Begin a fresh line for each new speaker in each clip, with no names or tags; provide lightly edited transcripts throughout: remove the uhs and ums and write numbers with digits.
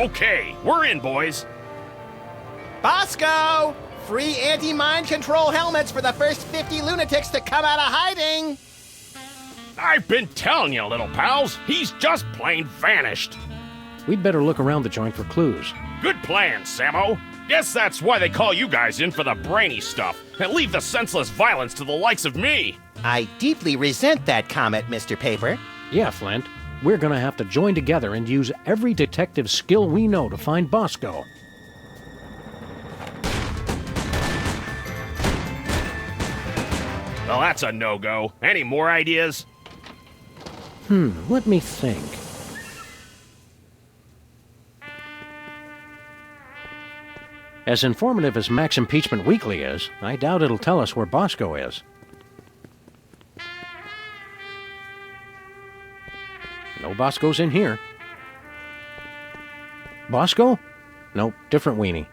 Okay, we're in, boys.
Bosco! Free anti-mind control helmets for the first 50 lunatics to come out of hiding!
I've been telling you, little pals. He's just plain vanished.
We'd better look around the joint for clues.
Good plan, Sammo. Guess that's why they call you guys in for the brainy stuff, and leave the senseless violence to the likes of me.
I deeply resent that comment, Mr. Paper.
Yeah, Flint. We're gonna have to join together and use every detective skill we know to find Bosco.
Well, that's a no-go. Any more ideas?
Let me think. As informative as Max Impeachment Weekly is, I doubt it'll tell us where Bosco is. No Bosco's in here. Bosco? Nope, different weenie.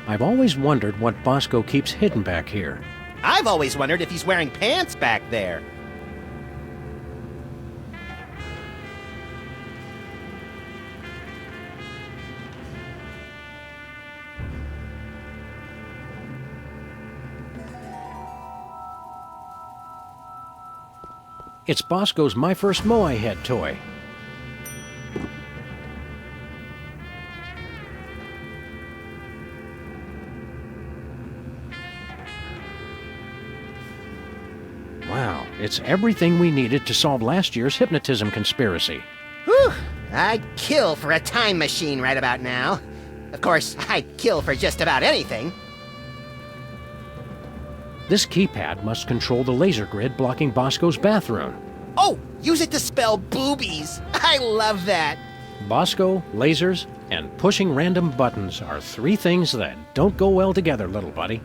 I've always wondered what Bosco keeps hidden back here.
I've always wondered if he's wearing pants back there.
It's Bosco's My First Mow I Had toy. Wow, it's everything we needed to solve last year's hypnotism conspiracy.
Whew! I'd kill for a time machine right about now. Of course, I'd kill for just about anything.
This keypad must control the laser grid blocking Bosco's bathroom.
Oh, use it to spell boobies. I love that.
Bosco, lasers, and pushing random buttons are three things that don't go well together, little buddy.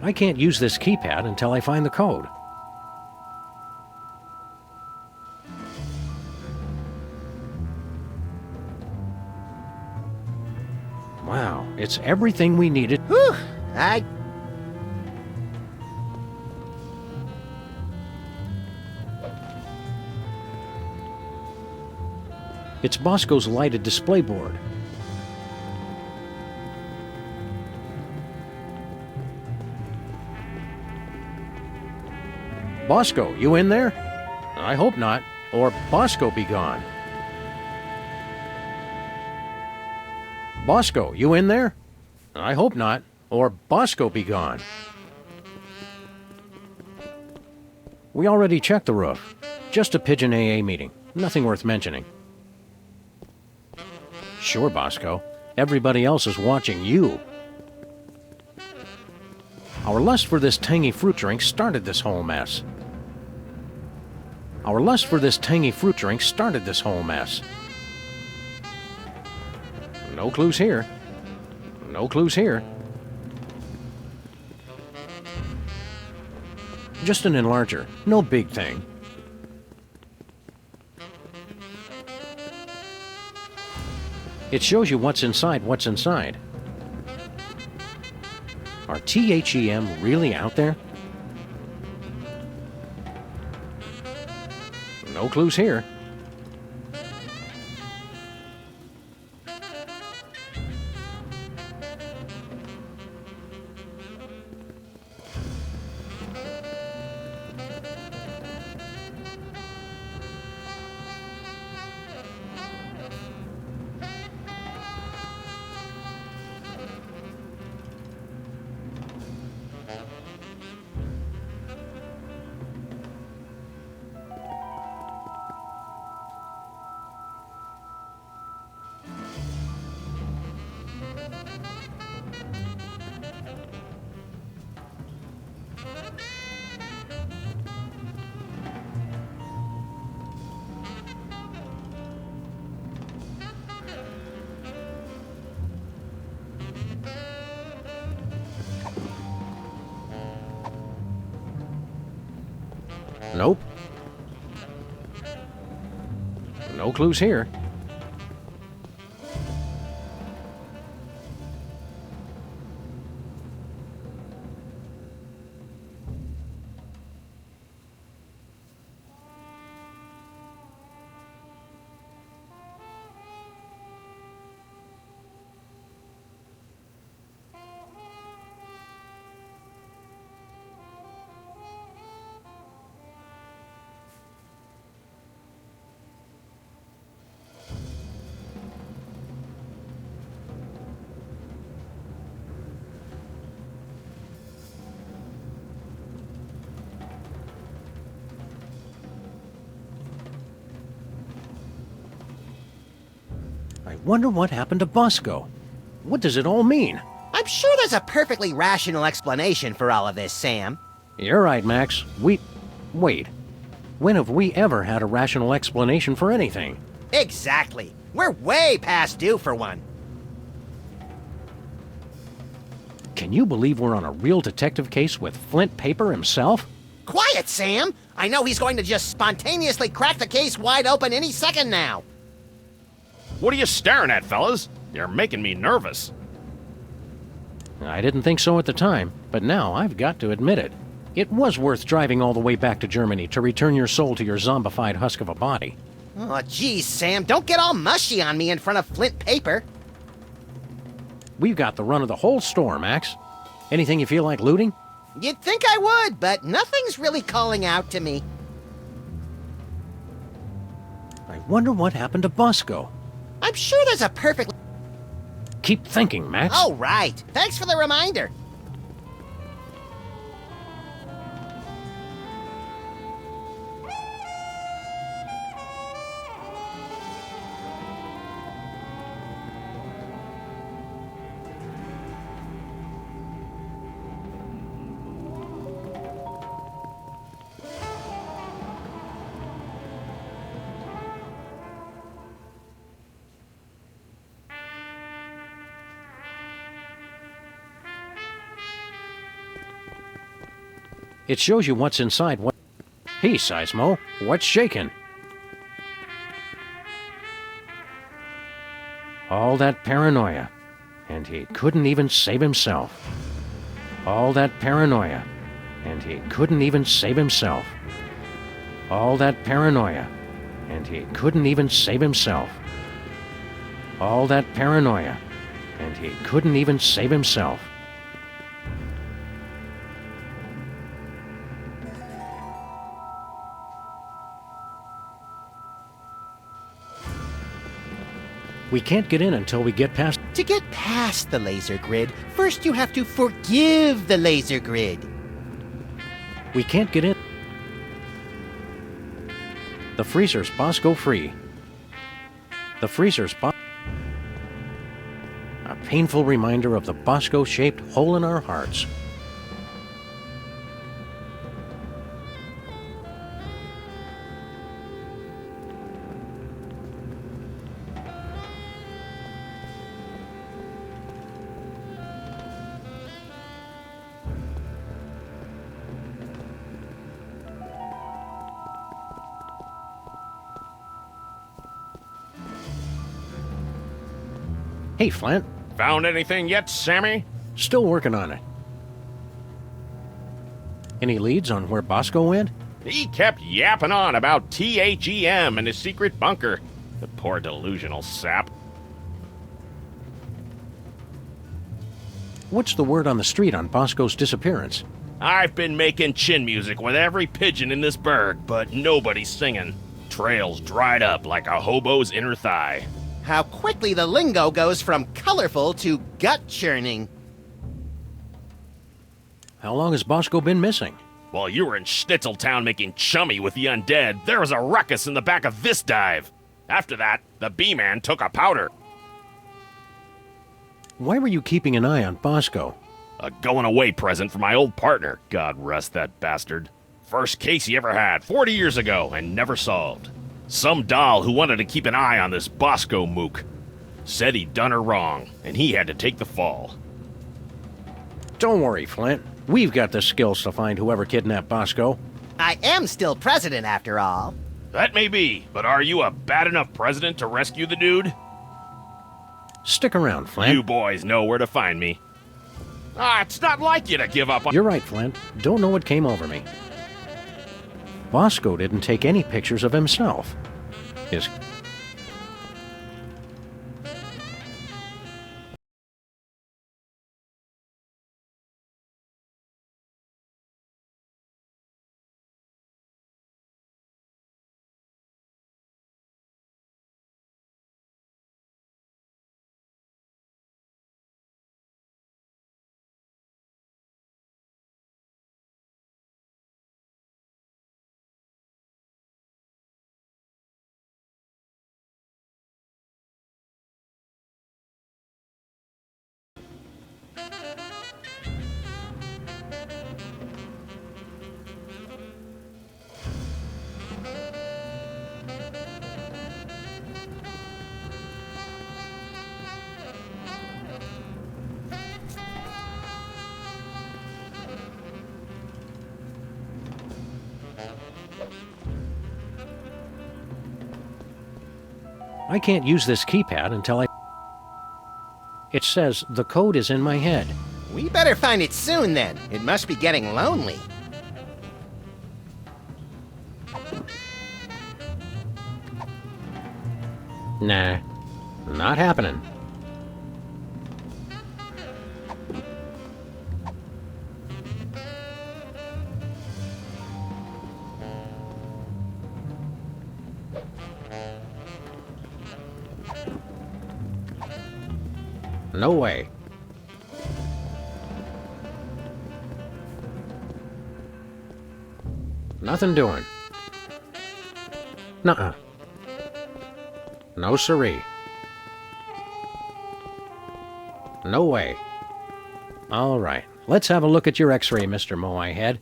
I can't use this keypad until I find the code. Wow, it's everything we needed.
Whew!
It's Bosco's lighted display board. Bosco, you in there? I hope not, or Bosco be gone. Bosco, you in there? I hope not, or Bosco be gone. We already checked the roof. Just a pigeon AA meeting. Nothing worth mentioning. Sure, Bosco. Everybody else is watching you. Our lust for this tangy fruit drink started this whole mess. Our lust for this tangy fruit drink started this whole mess. No clues here. No clues here. Just an enlarger. No big thing. It shows you what's inside what's inside. Are THEM really out there? No clues here. Nope. No clues here. I wonder what happened to Bosco. What does it all mean?
I'm sure there's a perfectly rational explanation for all of this, Sam.
You're right, Max. Wait. When have we ever had a rational explanation for anything?
Exactly. We're way past due for one.
Can you believe we're on a real detective case with Flint Paper himself?
Quiet, Sam! I know he's going to just spontaneously crack the case wide open any second now.
What are you staring at, fellas? You're making me nervous.
I didn't think so at the time, but now I've got to admit it. It was worth driving all the way back to Germany to return your soul to your zombified husk of a body.
Oh, geez, Sam, don't get all mushy on me in front of Flint Paper.
We've got the run of the whole store, Max. Anything you feel like looting?
You'd think I would, but nothing's really calling out to me.
I wonder what happened to Bosco.
I'm sure there's a perfectly...
Keep thinking, Max.
Oh, right. Thanks for the reminder.
It shows you what's inside. Hey, Seismo, what's shaking? All that paranoia, and he couldn't even save himself. All that paranoia, and he couldn't even save himself. All that paranoia, and he couldn't even save himself. All that paranoia, and he couldn't even save himself. We can't get in until we get past...
To get past the laser grid, first you have to forgive the laser grid.
We can't get in. The freezer's Bosco free. The freezer's a painful reminder of the Bosco-shaped hole in our hearts. Hey, Flint.
Found anything yet, Sammy?
Still working on it. Any leads on where Bosco went?
He kept yapping on about THEM and his secret bunker. The poor delusional sap.
What's the word on the street on Bosco's disappearance?
I've been making chin music with every pigeon in this burg, but nobody's singing. Trails dried up like a hobo's inner thigh.
How quickly the lingo goes from colorful to gut-churning.
How long has Bosco been missing?
While you were in Schnitzeltown making chummy with the undead, there was a ruckus in the back of this dive. After that, the B-Man took a powder.
Why were you keeping an eye on Bosco?
A going-away present for my old partner, God rest that bastard. First case he ever had, 40 years ago, and never solved. Some doll who wanted to keep an eye on this Bosco mook. Said he'd done her wrong, and he had to take the fall.
Don't worry, Flint. We've got the skills to find whoever kidnapped Bosco.
I am still president, after all.
That may be, but are you a bad enough president to rescue the dude?
Stick around, Flint.
You boys know where to find me. It's not like you to give up on...
You're right, Flint. Don't know what came over me. Bosco didn't take any pictures of himself. His I can't use this keypad until I... It says the code is in my head.
We better find it soon then. It must be getting lonely.
Nah, not happening. No way. Nothing doing. Nuh-uh. No siree. No way. All right, let's have a look at your x-ray, Mr. Moai Head.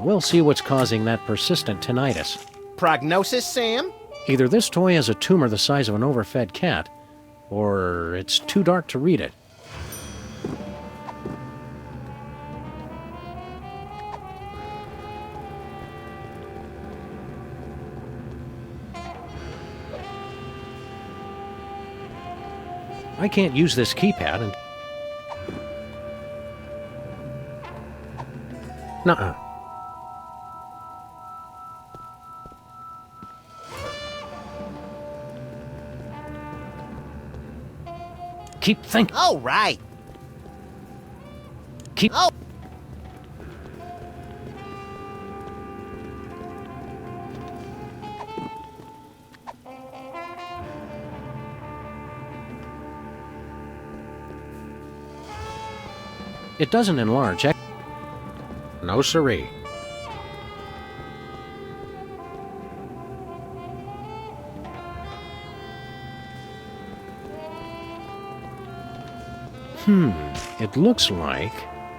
We'll see what's causing that persistent tinnitus.
Prognosis, Sam?
Either this toy has a tumor the size of an overfed cat, or it's too dark to read it. I can't use this keypad and... Nuh-uh. Keep thinking.
Oh, right.
Keep...
Oh.
It doesn't enlarge. No siree. It looks like...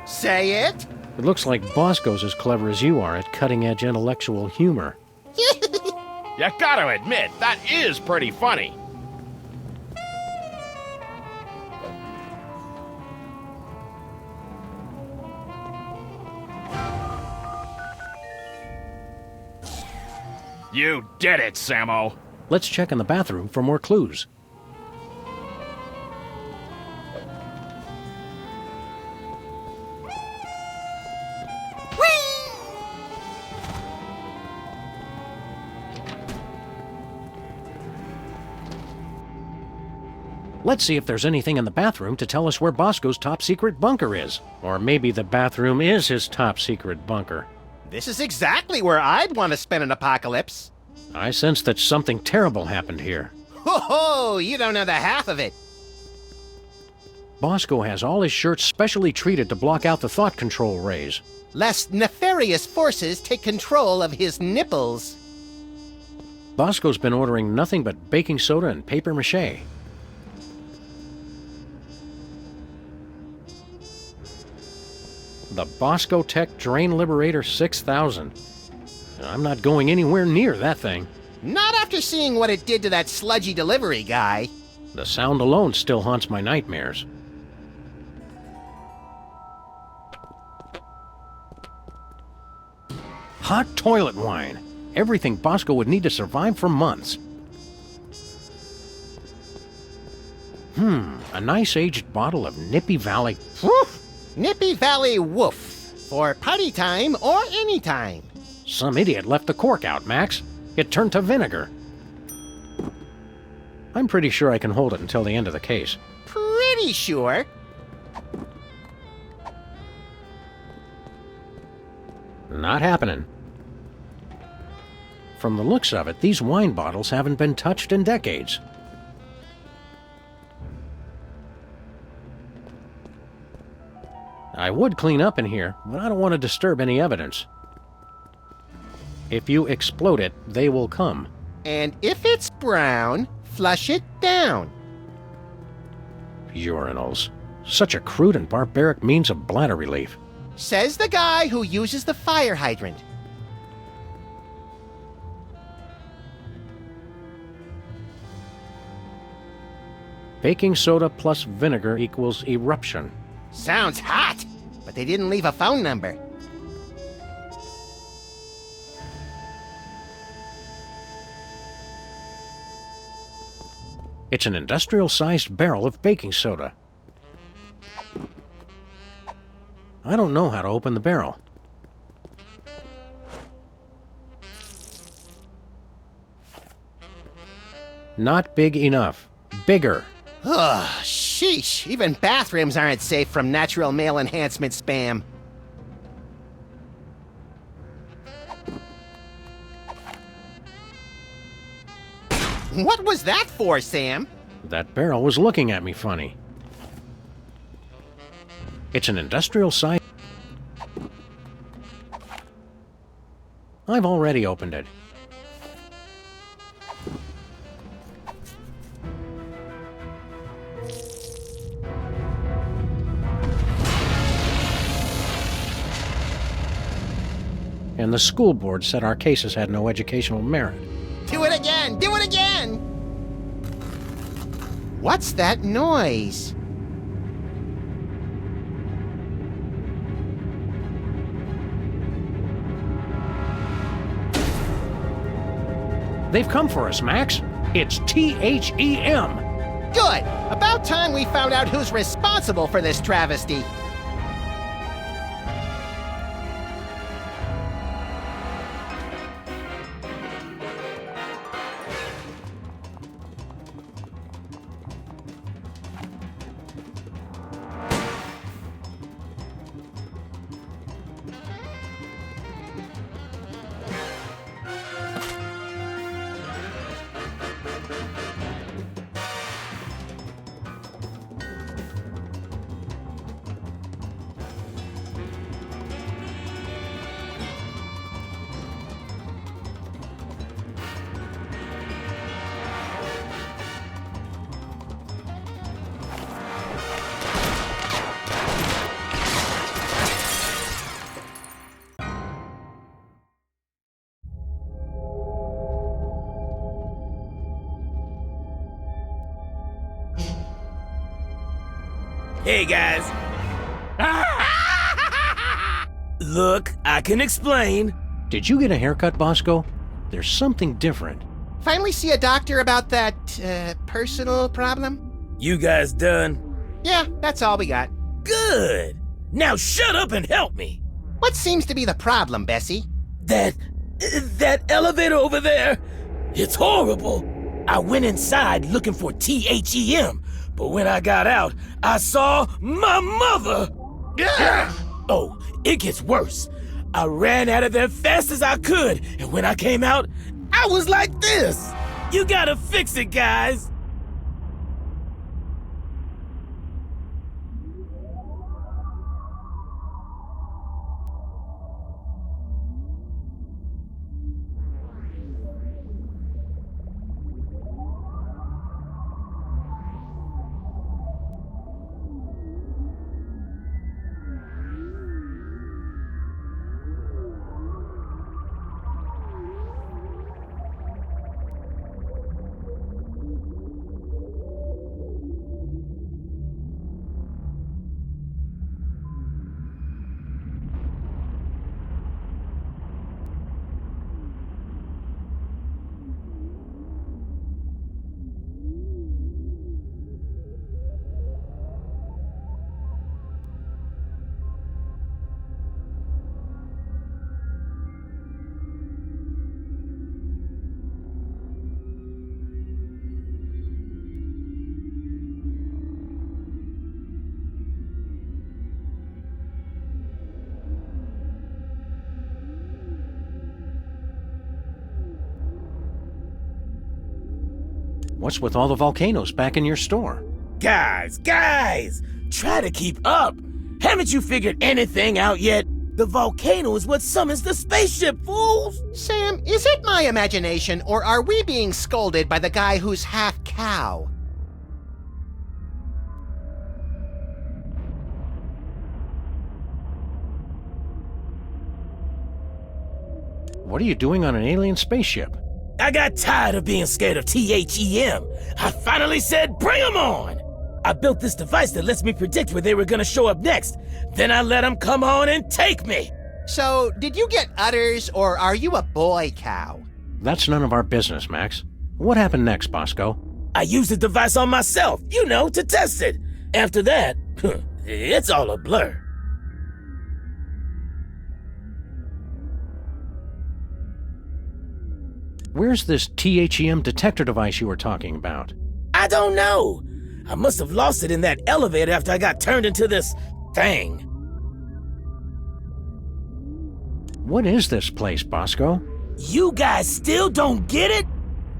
Say it?
It looks like Bosco's as clever as you are at cutting-edge intellectual humor.
You gotta admit, that is pretty funny. You did it, Sammo.
Let's check in the bathroom for more clues. Let's see if there's anything in the bathroom to tell us where Bosco's top-secret bunker is. Or maybe the bathroom is his top-secret bunker.
This is exactly where I'd want to spend an apocalypse.
I sense that something terrible happened here.
Ho ho! You don't know the half of it.
Bosco has all his shirts specially treated to block out the thought control rays.
Lest nefarious forces take control of his nipples.
Bosco's been ordering nothing but baking soda and paper mache. The Bosco Tech Drain Liberator 6000. I'm not going anywhere near that thing.
Not after seeing what it did to that sludgy delivery guy.
The sound alone still haunts my nightmares. Hot toilet wine. Everything Bosco would need to survive for months. A nice aged bottle of Nippy Valley.
Woof! Nippy Valley Woof. For party time or any time.
Some idiot left the cork out, Max. It turned to vinegar. I'm pretty sure I can hold it until the end of the case.
Pretty sure.
Not happening. From the looks of it, these wine bottles haven't been touched in decades. I would clean up in here, but I don't want to disturb any evidence. If you explode it, they will come.
And if it's brown, flush it down.
Urinals. Such a crude and barbaric means of bladder relief.
Says the guy who uses the fire hydrant.
Baking soda plus vinegar equals eruption.
Sounds hot, but they didn't leave a phone number.
It's an industrial-sized barrel of baking soda. I don't know how to open the barrel. Not big enough. Bigger.
Ugh, sheesh. Even bathrooms aren't safe from natural male enhancement spam. What was that for, Sam?
That barrel was looking at me funny. It's an industrial size. I've already opened it. And the school board said our cases had no educational merit.
Do it again! Do it again! What's that noise?
They've come for us, Max. It's THEM.
Good! About time we found out who's responsible for this travesty.
Hey, guys. Look, I can explain.
Did you get a haircut, Bosco? There's something different.
Finally see a doctor about that, personal problem?
You guys done?
Yeah, that's all we got.
Good. Now shut up and help me.
What seems to be the problem, Bessie?
That elevator over there, it's horrible. I went inside looking for THEM, but when I got out, I saw my mother. Oh, it gets worse. I ran out of there fast as I could, and when I came out, I was like this. You gotta fix it, guys.
What's with all the volcanoes back in your store?
Guys, try to keep up. Haven't you figured anything out yet? The volcano is what summons the spaceship, fools!
Sam, is it my imagination, or are we being scolded by the guy who's half cow?
What are you doing on an alien spaceship?
I got tired of being scared of THEM. I finally said, bring 'em on! I built this device that lets me predict where they were gonna show up next. Then I let 'em come on and take me.
So, did you get udders, or are you a boy cow?
That's none of our business, Max. What happened next, Bosco?
I used the device on myself, to test it. After that, it's all a blur.
Where's this THEM detector device you were talking about?
I don't know. I must have lost it in that elevator after I got turned into this thing.
What is this place, Bosco?
You guys still don't get it?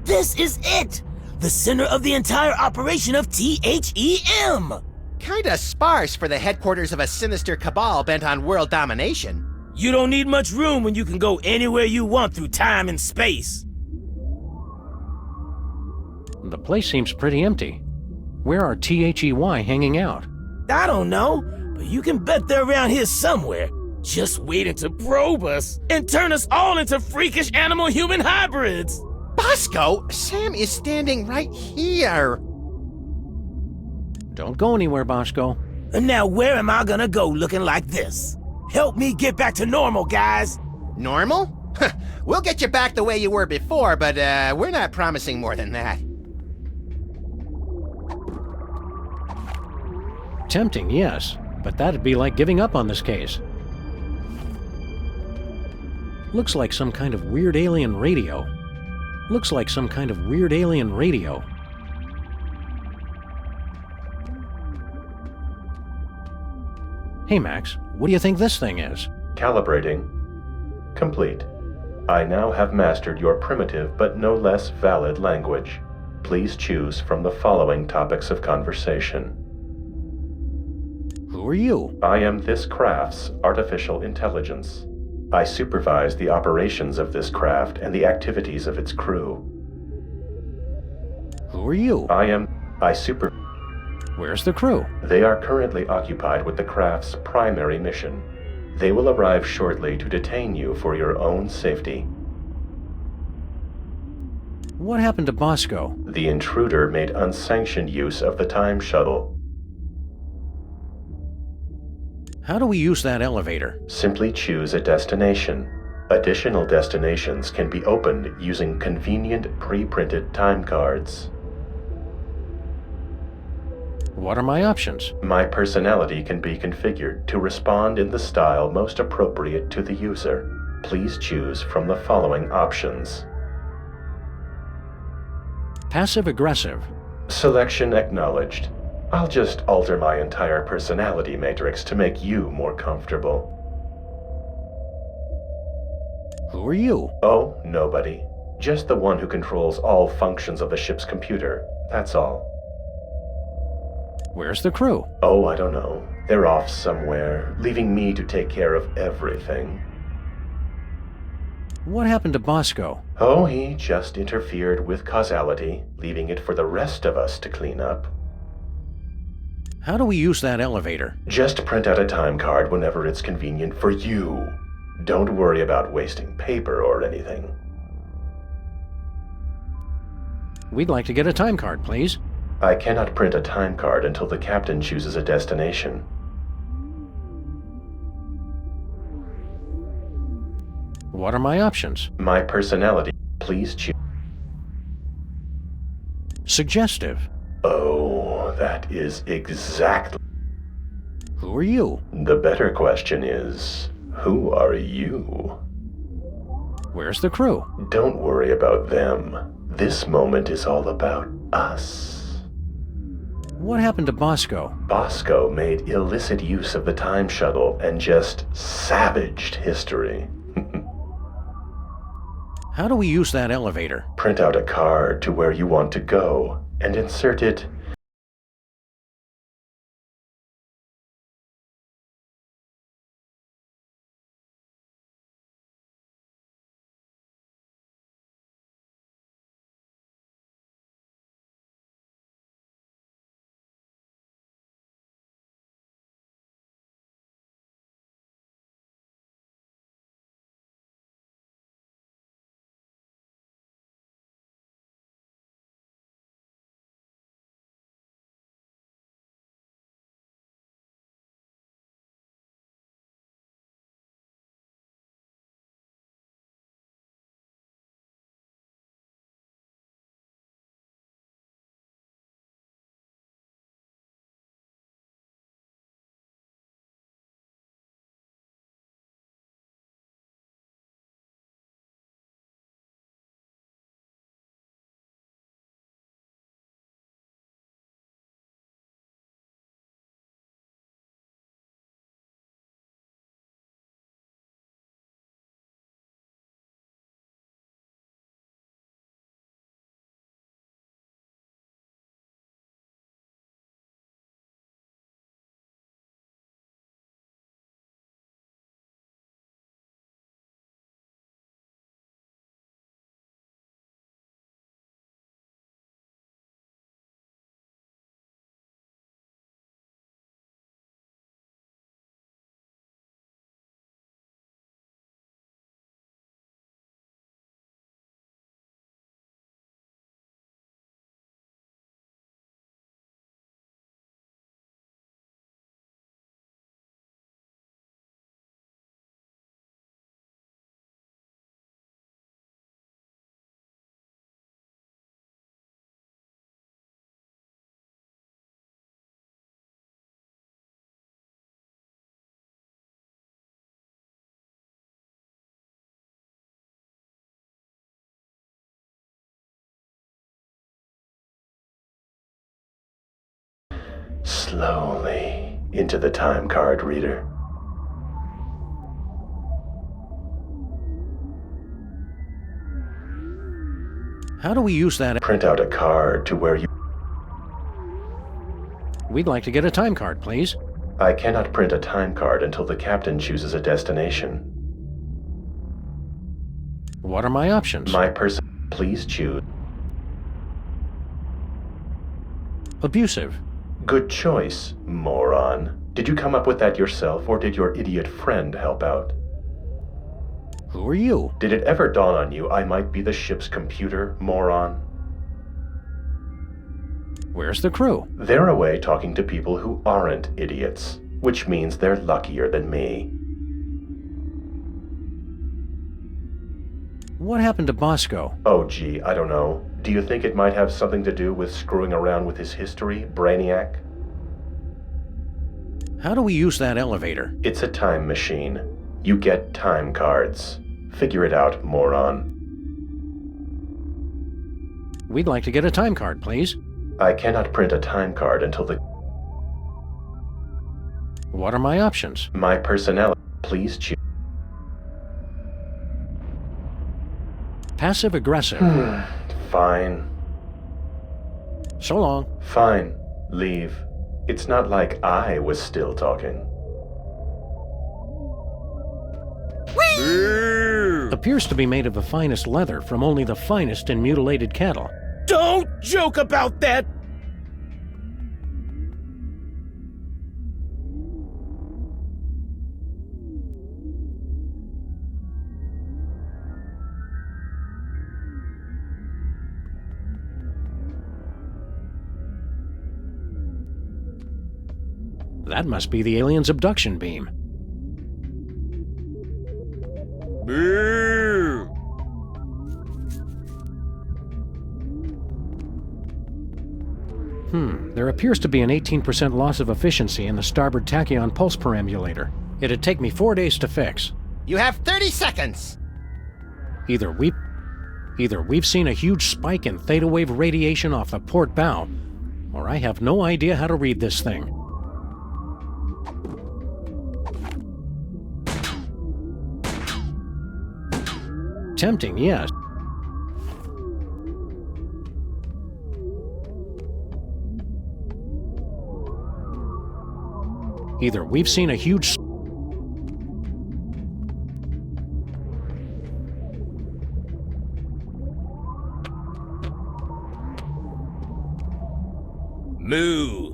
This is it! The center of the entire operation of THEM!
Kinda sparse for the headquarters of a sinister cabal bent on world domination.
You don't need much room when you can go anywhere you want through time and space.
The place seems pretty empty. Where are THEY hanging out?
I don't know, but you can bet they're around here somewhere. Just waiting to probe us and turn us all into freakish animal-human hybrids.
Bosco, Sam is standing right here.
Don't go anywhere, Bosco.
And now where am I gonna go looking like this? Help me get back to normal, guys.
Normal? We'll get you back the way you were before, but we're not promising more than that.
Tempting, yes, but that'd be like giving up on this case. Looks like some kind of weird alien radio. Looks like some kind of weird alien radio. Hey, Max, what do you think this thing is?
Calibrating. Complete. I now have mastered your primitive but no less valid language. Please choose from the following topics of conversation.
Who are you?
I am this craft's artificial intelligence. I supervise the operations of this craft and the activities of its crew.
Who are you? Where's the crew?
They are currently occupied with the craft's primary mission. They will arrive shortly to detain you for your own safety.
What happened to Bosco?
The intruder made unsanctioned use of the time shuttle.
How do we use that elevator?
Simply choose a destination. Additional destinations can be opened using convenient pre-printed time cards.
What are my options?
My personality can be configured to respond in the style most appropriate to the user. Please choose from the following options.
Passive-aggressive.
Selection acknowledged. I'll just alter my entire personality matrix to make you more comfortable.
Who are you?
Oh, nobody. Just the one who controls all functions of the ship's computer. That's all.
Where's the crew?
Oh, I don't know. They're off somewhere, leaving me to take care of everything.
What happened to Bosco?
Oh, he just interfered with causality, leaving it for the rest of us to clean up.
How do we use that elevator?
Just print out a time card whenever it's convenient for you. Don't worry about wasting paper or anything.
We'd like to get a time card, please.
I cannot print a time card until the captain chooses a destination.
What are my options?
My personality. Please choose.
Suggestive.
Oh, that is exactly.
Who are you?
The better question is, who are you?
Where's the crew?
Don't worry about them. This moment is all about us.
What happened to Bosco?
Bosco made illicit use of the time shuttle and just savaged history.
How do we use that elevator?
Print out a card to where you want to go and insert it slowly into the time card reader.
How do we use that?
Print out a card to where you...
We'd like to get a time card, please.
I cannot print a time card until the captain chooses a destination.
What are my options?
My person... Please choose.
Abusive.
Good choice, moron. Did you come up with that yourself, or did your idiot friend help out?
Who are you?
Did it ever dawn on you I might be the ship's computer, moron?
Where's the crew?
They're away talking to people who aren't idiots, which means they're luckier than me.
What happened to Bosco?
Oh gee, I don't know. Do you think it might have something to do with screwing around with his history, Brainiac?
How do we use that elevator?
It's a time machine. You get time cards. Figure it out, moron.
We'd like to get a time card, please.
I cannot print a time card until the...
What are my options?
My personality. Please choose.
Passive-aggressive.
Fine.
So long.
Fine. Leave. It's not like I was still talking.
Appears to be made of the finest leather from only the finest and mutilated cattle.
Don't joke about that!
That must be the alien's abduction beam. There appears to be an 18% loss of efficiency in the starboard tachyon pulse perambulator. It'd take me 4 days to fix.
You have 30 seconds!
Either we've seen a huge spike in theta wave radiation off the port bow, or I have no idea how to read this thing. Tempting, yes. Either we've seen a huge...
Moo!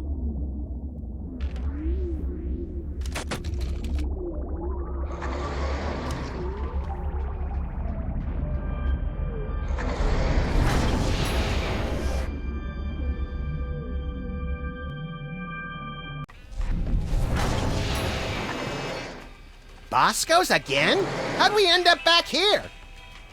Bosco's again? How'd we end up back here?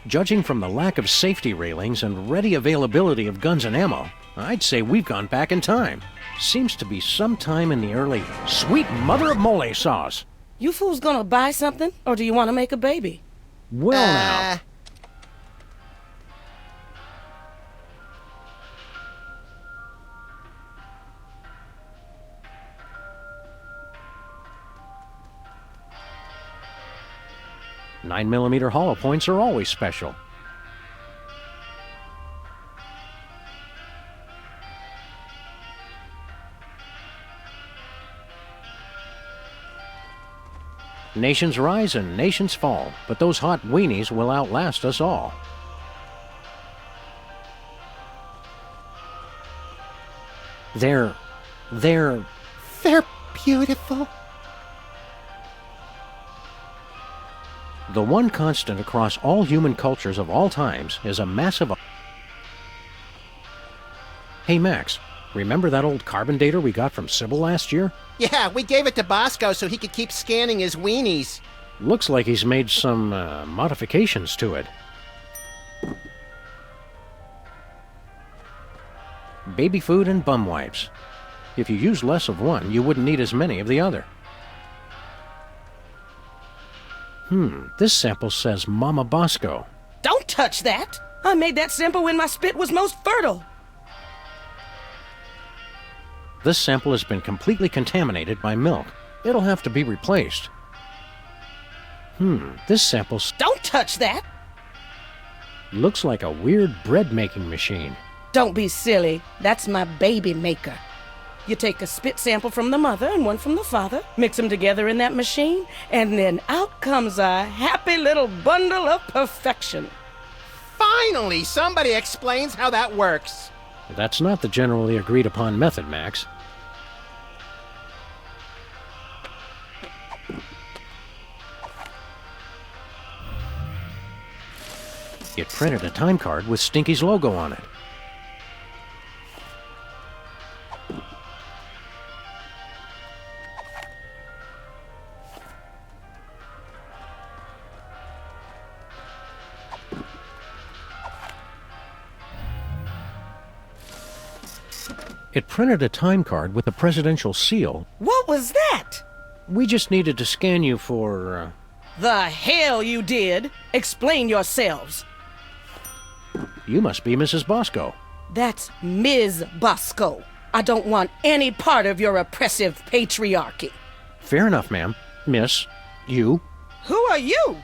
Judging from the lack of safety railings and ready availability of guns and ammo, I'd say we've gone back in time. Seems to be sometime in the early... Sweet mother of mole sauce!
You fools gonna buy something, or do you want to make a baby?
Well now... 9mm hollow points are always special. Nations rise and nations fall, but those hot weenies will outlast us all. They're
beautiful.
The one constant across all human cultures of all times is a massive... Hey Max, remember that old carbon dater we got from Sybil last year?
Yeah, we gave it to Bosco so he could keep scanning his weenies.
Looks like he's made some modifications to it. Baby food and bum wipes. If you use less of one, you wouldn't need as many of the other. This sample says Mama Bosco.
Don't touch that! I made that sample when my spit was most fertile.
This sample has been completely contaminated by milk. It'll have to be replaced. This sample
Don't touch that!
looks like a weird bread-making machine.
Don't be silly. That's my baby maker. You take a spit sample from the mother and one from the father, mix them together in that machine, and then out comes a happy little bundle of perfection.
Finally, somebody explains how that works.
That's not the generally agreed upon method, Max. It printed a time card with Stinky's logo on it. It printed a time card with a presidential seal.
What was that?
We just needed to scan you for,
The hell you did! Explain yourselves.
You must be Mrs. Bosco.
That's Ms. Bosco. I don't want any part of your oppressive patriarchy.
Fair enough, ma'am. Miss, you.
Who are you?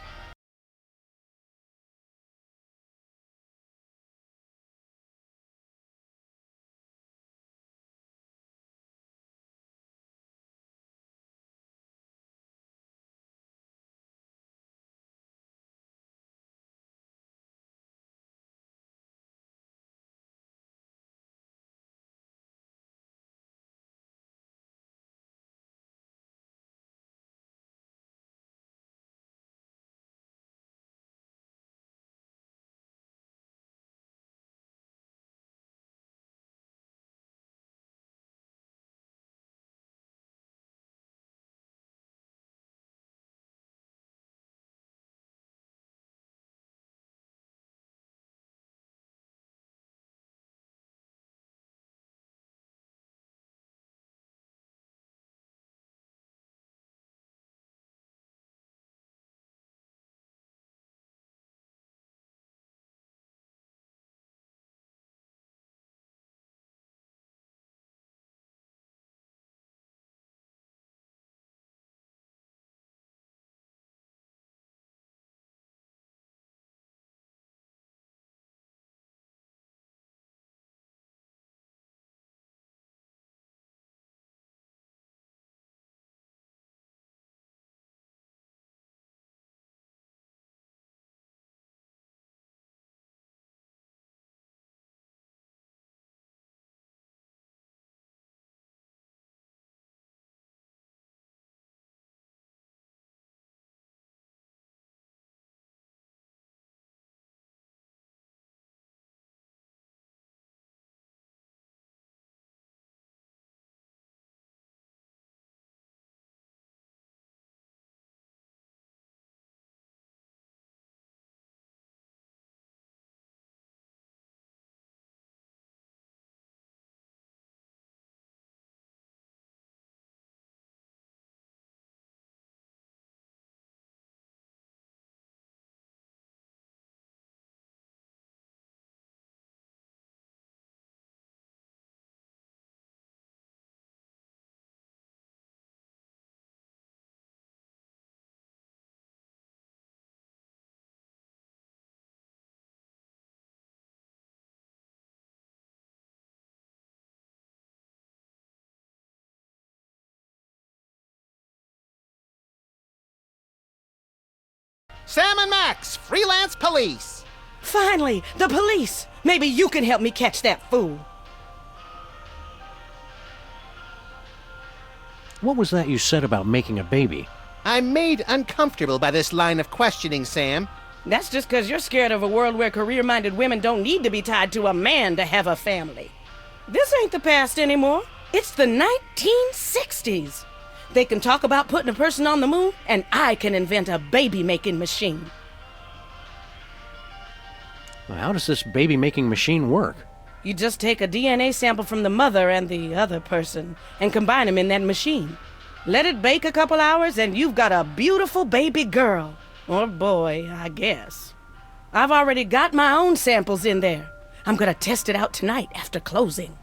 Sam and Max, freelance police.
Finally, the police! Maybe you can help me catch that fool.
What was that you said about making a baby?
I'm made uncomfortable by this line of questioning, Sam.
That's just because you're scared of a world where career-minded women don't need to be tied to a man to have a family. This ain't the past anymore. It's the 1960s. They can talk about putting a person on the moon, and I can invent a baby-making machine.
Well, how does this baby-making machine work?
You just take a DNA sample from the mother and the other person and combine them in that machine. Let it bake a couple hours, and you've got a beautiful baby girl. Or boy, I guess. I've already got my own samples in there. I'm gonna test it out tonight after closing.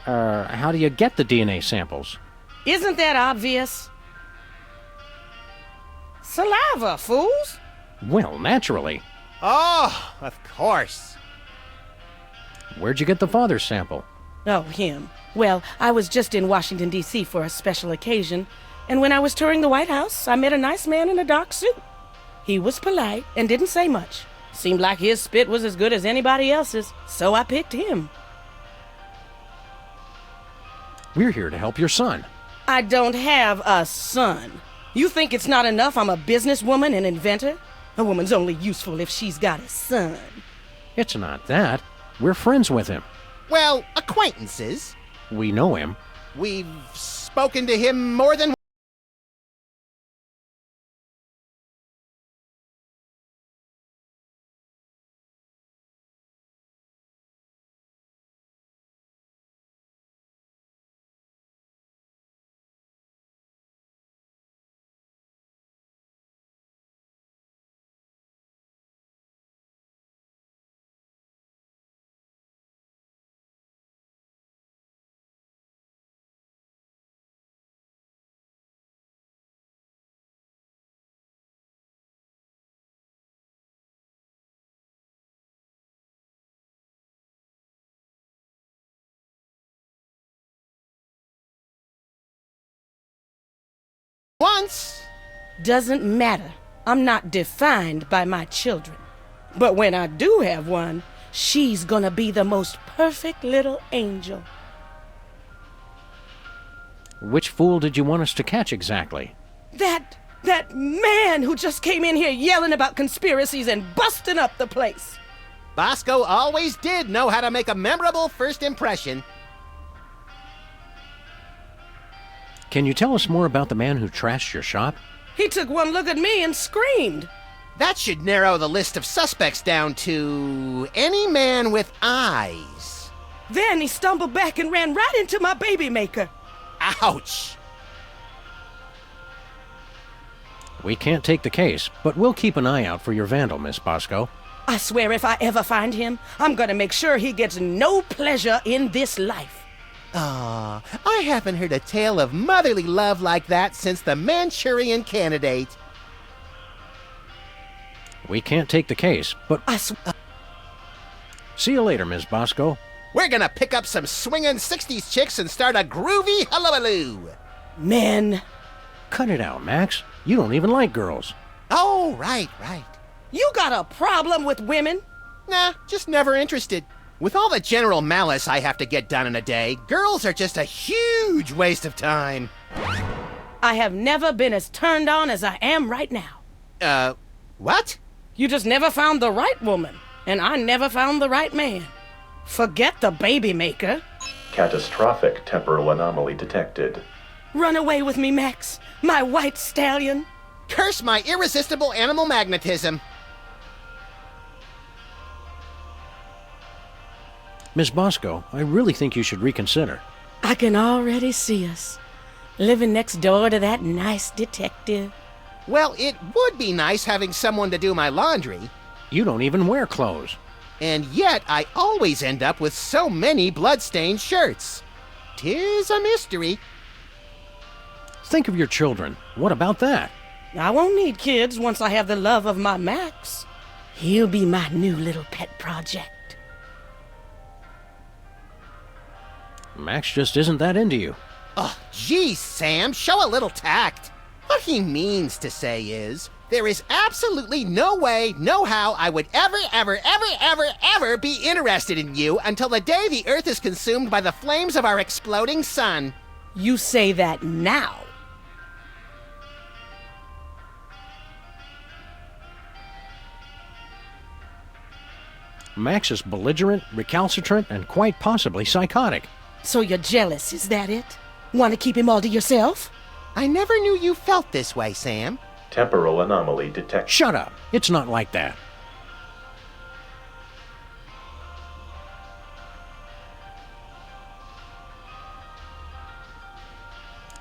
How do you get the DNA samples?
Isn't that obvious? Saliva, fools!
Well, naturally.
Oh, of course.
Where'd you get the father's sample?
Oh, him. Well, I was just in Washington, D.C. for a special occasion, and when I was touring the White House, I met a nice man in a dark suit. He was polite and didn't say much. Seemed like his spit was as good as anybody else's, so I picked him.
We're here to help your son.
I don't have a son. You think it's not enough I'm a businesswoman and inventor? A woman's only useful if she's got a son.
It's not that. We're friends with him.
Well, acquaintances.
We know him.
We've spoken to him more than once.
Doesn't matter. I'm not defined by my children. But when I do have one, she's gonna be the most perfect little angel.
Which fool did you want us to catch exactly?
That man who just came in here yelling about conspiracies and busting up the place.
Bosco always did know how to make a memorable first impression.
Can you tell us more about the man who trashed your shop?
He took one look at me and screamed.
That should narrow the list of suspects down to any man with eyes.
Then he stumbled back and ran right into my baby maker.
Ouch!
We can't take the case, but we'll keep an eye out for your vandal, Miss Bosco.
I swear if I ever find him, I'm gonna make sure he gets no pleasure in this life.
Ah, I haven't heard a tale of motherly love like that since the Manchurian Candidate.
We can't take the case, but see you later, Miss Bosco.
We're gonna pick up some swingin' 60s chicks and start a groovy hullabaloo.
Men.
Cut it out, Max. You don't even like girls.
Oh, right.
You got a problem with women?
Nah, just never interested. With all the general malice I have to get done in a day, girls are just a huge waste of time.
I have never been as turned on as I am right now.
What?
You just never found the right woman, and I never found the right man. Forget the baby maker.
Catastrophic temporal anomaly detected.
Run away with me, Max, my white stallion.
Curse my irresistible animal magnetism.
Miss Bosco, I really think you should reconsider.
I can already see us, living next door to that nice detective.
Well, it would be nice having someone to do my laundry.
You don't even wear clothes.
And yet I always end up with so many blood-stained shirts. 'Tis a mystery.
Think of your children. What about that?
I won't need kids once I have the love of my Max. He'll be my new little pet project.
Max just isn't that into you.
Oh, geez, Sam, show a little tact. What he means to say is, there is absolutely no way, no how I would ever be interested in you until the day the Earth is consumed by the flames of our exploding sun.
You say that now.
Max is belligerent, recalcitrant, and quite possibly psychotic.
So you're jealous, is that it? Want to keep him all to yourself?
I never knew you felt this way, Sam.
Temporal anomaly detected.
Shut up. It's not like that.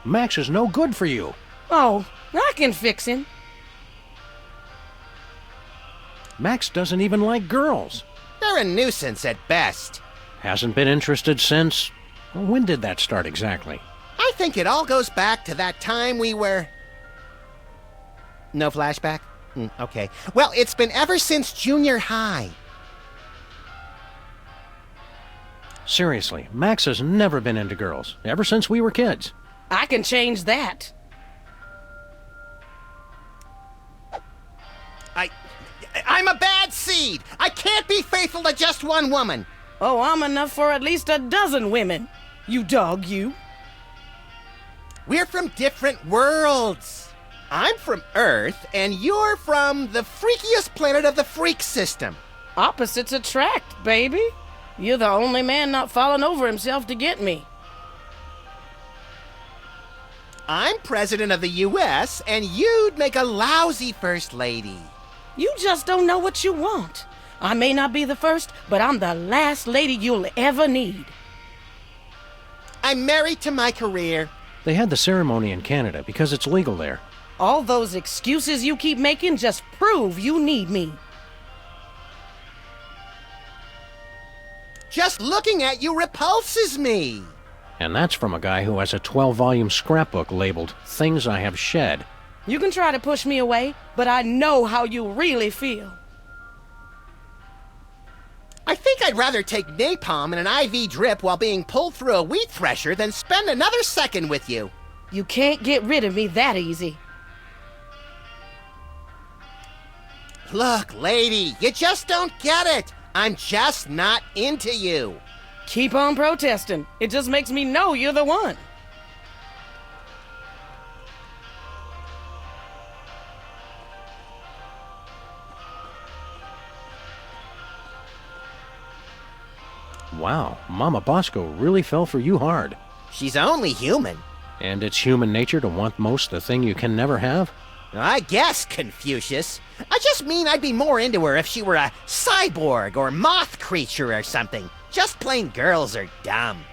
Max is no good for you.
Oh, I can fix him.
Max doesn't even like girls.
They're a nuisance at best.
Hasn't been interested since... When did that start exactly?
I think it all goes back to that time we were... No flashback? Okay. Well, it's been ever since junior high.
Seriously, Max has never been into girls, ever since we were kids.
I can change that.
I'm a bad seed. I can't be faithful to just one woman.
Oh, I'm enough for at least a dozen women. You dog, you.
We're from different worlds. I'm from Earth, and you're from the freakiest planet of the freak system.
Opposites attract, baby. You're the only man not falling over himself to get me.
I'm president of the U.S., and you'd make a lousy first lady.
You just don't know what you want. I may not be the first, but I'm the last lady you'll ever need.
I'm married to my career.
They had the ceremony in Canada because it's legal there.
All those excuses you keep making just prove you need me.
Just looking at you repulses me.
And that's from a guy who has a 12-volume scrapbook labeled Things I Have Shed.
You can try to push me away, but I know how you really feel.
I think I'd rather take napalm in an IV drip while being pulled through a wheat thresher than spend another second with you.
You can't get rid of me that easy.
Look, lady, you just don't get it. I'm just not into you.
Keep on protesting. It just makes me know you're the one.
Wow, Mama Bosco really fell for you hard.
She's only human.
And it's human nature to want most the thing you can never have?
I guess, Confucius. I just mean I'd be more into her if she were a cyborg or moth creature or something. Just plain girls are dumb.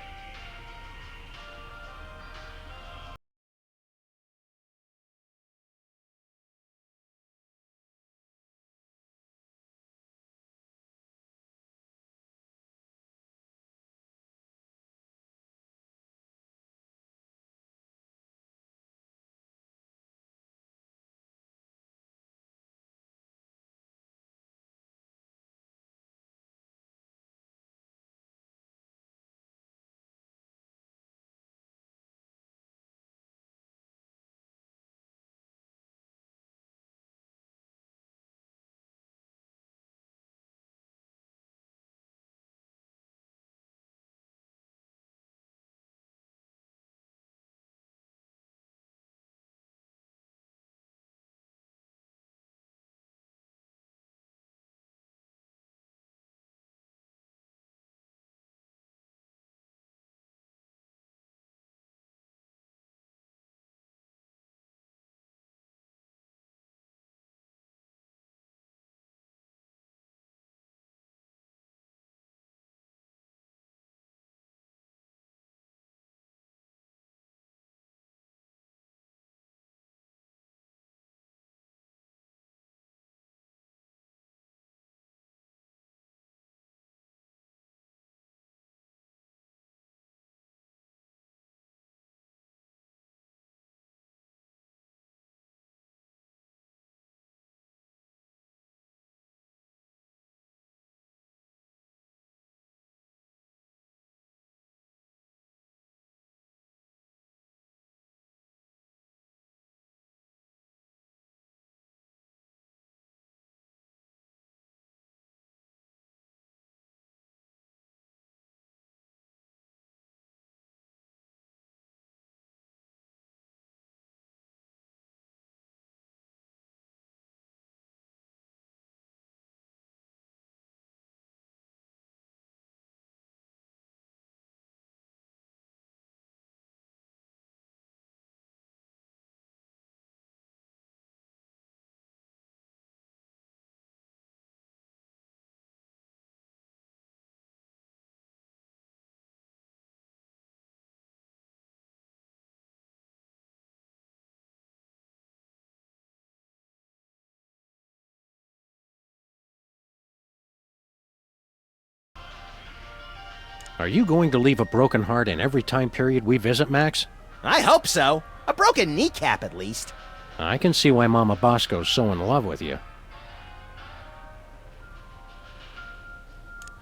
Are you going to leave a broken heart in every time period we visit, Max?
I hope so. A broken kneecap, at least.
I can see why Mama Bosco's so in love with you.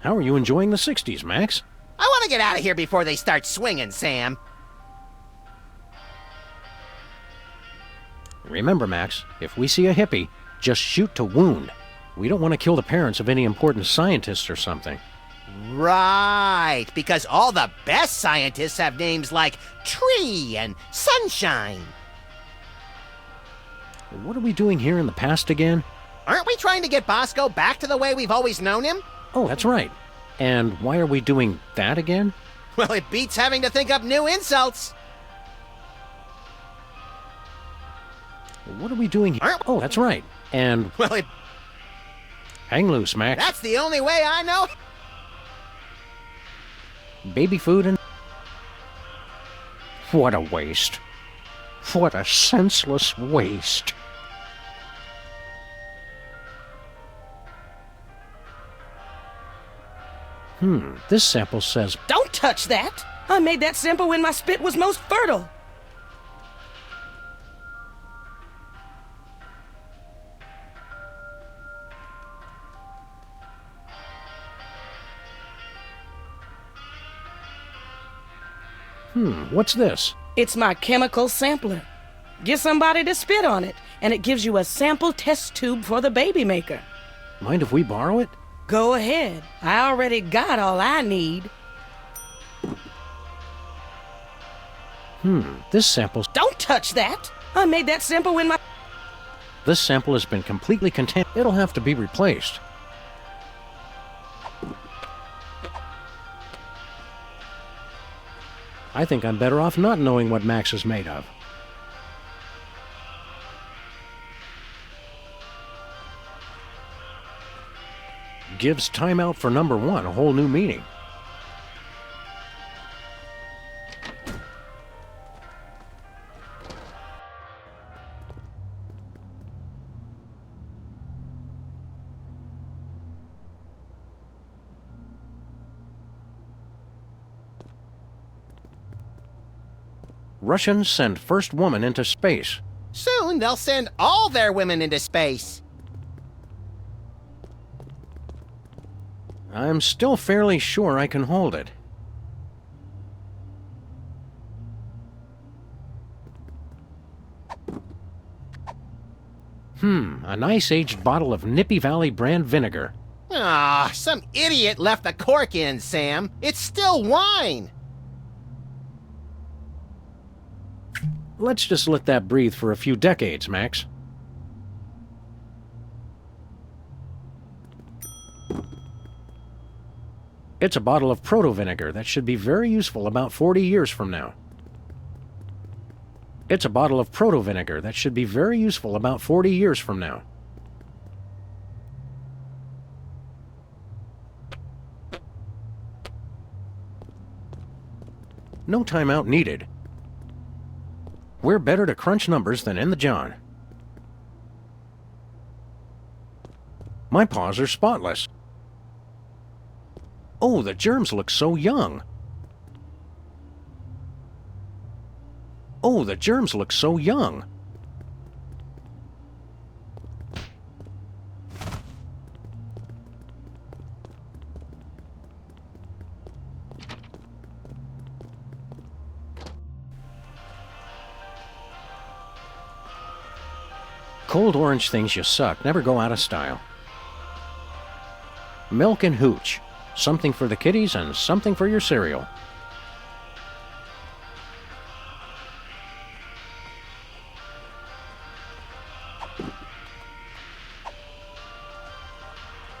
How are you enjoying the 60s, Max?
I want to get out of here before they start swinging, Sam.
Remember, Max, if we see a hippie, just shoot to wound. We don't want to kill the parents of any important scientists or something.
Right, because all the best scientists have names like Tree and Sunshine.
What are we doing here in the past again?
Aren't we trying to get Bosco back to the way we've always known him?
Oh, that's right. And why are we doing that again?
Well, it beats having to think up new insults.
What are we doing here? Oh, that's right. And
Well,
hang loose, Max.
that's the only way I know.
Baby food and... What a waste. What a senseless waste. This sample says...
Don't touch that! I made that sample when my spit was most fertile.
What's this?
It's my chemical sampler. Get somebody to spit on it, and it gives you a sample test tube for the baby maker.
Mind if we borrow it?
Go ahead. I already got all I need.
This sample's...
Don't touch that! I made that sample when my...
This sample has been completely contaminated. It'll have to be replaced. I think I'm better off not knowing what Max is made of. Gives time out for number one a whole new meaning. Russians send first woman into space.
Soon they'll send all their women into space.
I'm still fairly sure I can hold it. A nice aged bottle of Nippy Valley brand vinegar.
Ah, some idiot left the cork in, Sam. It's still wine.
Let's just let that breathe for a few decades, Max. It's a bottle of proto-vinegar that should be very useful about 40 years from now. It's a bottle of proto-vinegar that should be very useful about 40 years from now. No timeout needed. We're better to crunch numbers than in the John. My paws are spotless. Oh, the germs look so young. Oh, the germs look so young. Cold orange things you suck never go out of style. Milk and hooch. Something for the kiddies and something for your cereal.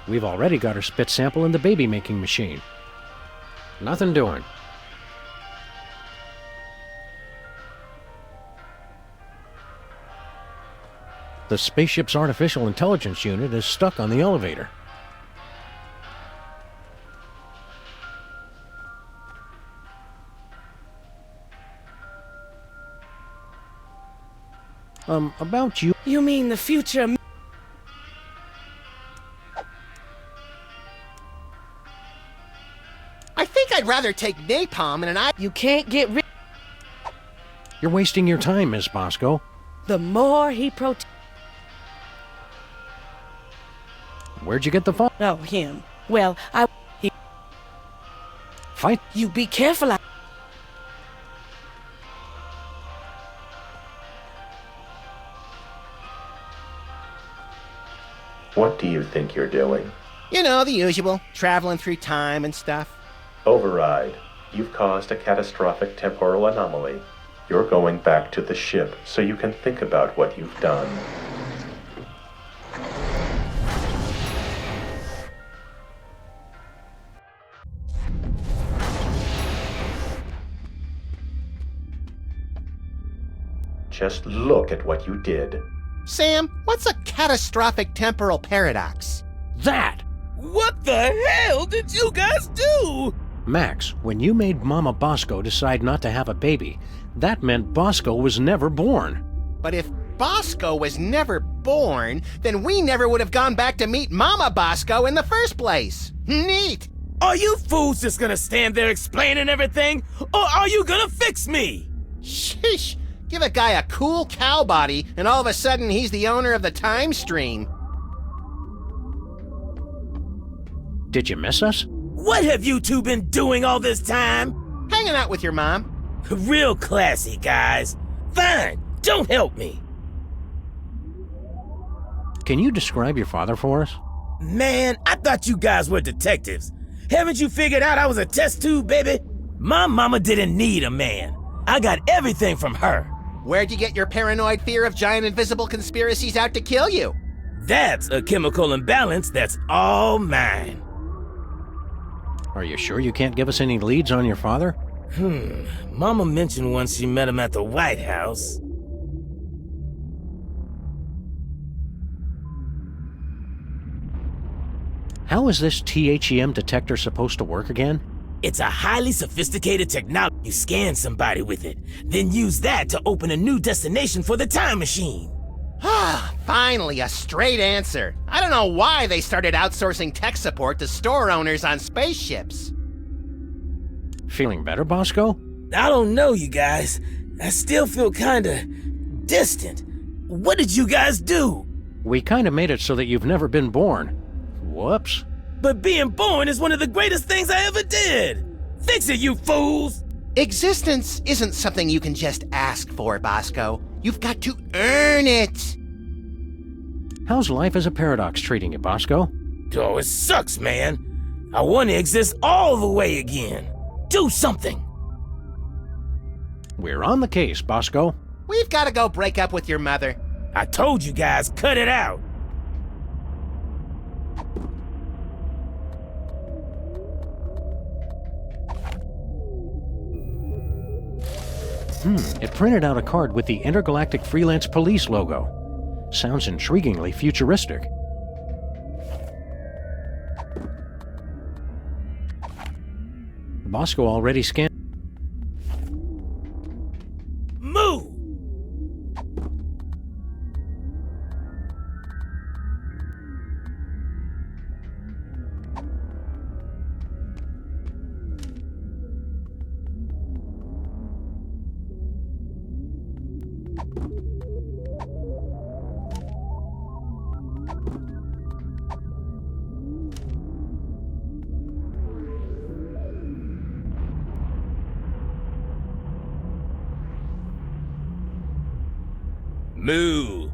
We've already got our spit sample in the baby making machine. Nothing doing. The spaceship's artificial intelligence unit is stuck on the elevator. About you.
You mean the future?
I think think I'd rather take napalm and
You can't get rid.
You're wasting your time, Miss Bosco.
The more he protest.
Where'd you get the phone?
Oh, him. Well,
Fight.
You be careful.
What do you think you're doing?
You know, the usual. Traveling through time and stuff.
Override. You've caused a catastrophic temporal anomaly. You're going back to the ship so you can think about what you've done. Just look at what you did.
Sam, what's a catastrophic temporal paradox?
That!
What the hell did you guys do?
Max, when you made Mama Bosco decide not to have a baby, that meant Bosco was never born.
But if Bosco was never born, then we never would have gone back to meet Mama Bosco in the first place. Neat!
Are you fools just gonna stand there explaining everything? Or are you gonna fix me?
Sheesh! Give a guy a cool cow body, and all of a sudden he's the owner of the time stream.
Did you miss us?
What have you two been doing all this time?
Hanging out with your mom.
Real classy, guys. Fine, don't help me.
Can you describe your father for us?
Man, I thought you guys were detectives. Haven't you figured out I was a test tube, baby? My mama didn't need a man. I got everything from her.
Where'd you get your paranoid fear of giant invisible conspiracies out to kill you?
That's a chemical imbalance that's all mine.
Are you sure you can't give us any leads on your father?
Mama mentioned once she met him at the White House.
How is this THEM detector supposed to work again?
It's a highly sophisticated technology. You scan somebody with it, then use that to open a new destination for the time machine.
Ah, finally, a straight answer. I don't know why they started outsourcing tech support to store owners on spaceships.
Feeling better, Bosco?
I don't know, you guys. I still feel kinda distant. What did you guys do?
We kinda made it so that you've never been born. Whoops.
But being born is one of the greatest things I ever did. Fix it, you fools!
Existence isn't something you can just ask for, Bosco. You've got to earn it.
How's life as a paradox treating you, Bosco?
Oh, it sucks, man. I want to exist all the way again. Do something.
We're on the case, Bosco.
We've got to go break up with your mother.
I told you guys, cut it out.
It printed out a card with the Intergalactic Freelance Police logo. Sounds intriguingly futuristic. Bosco already scanned.
Move! Moo!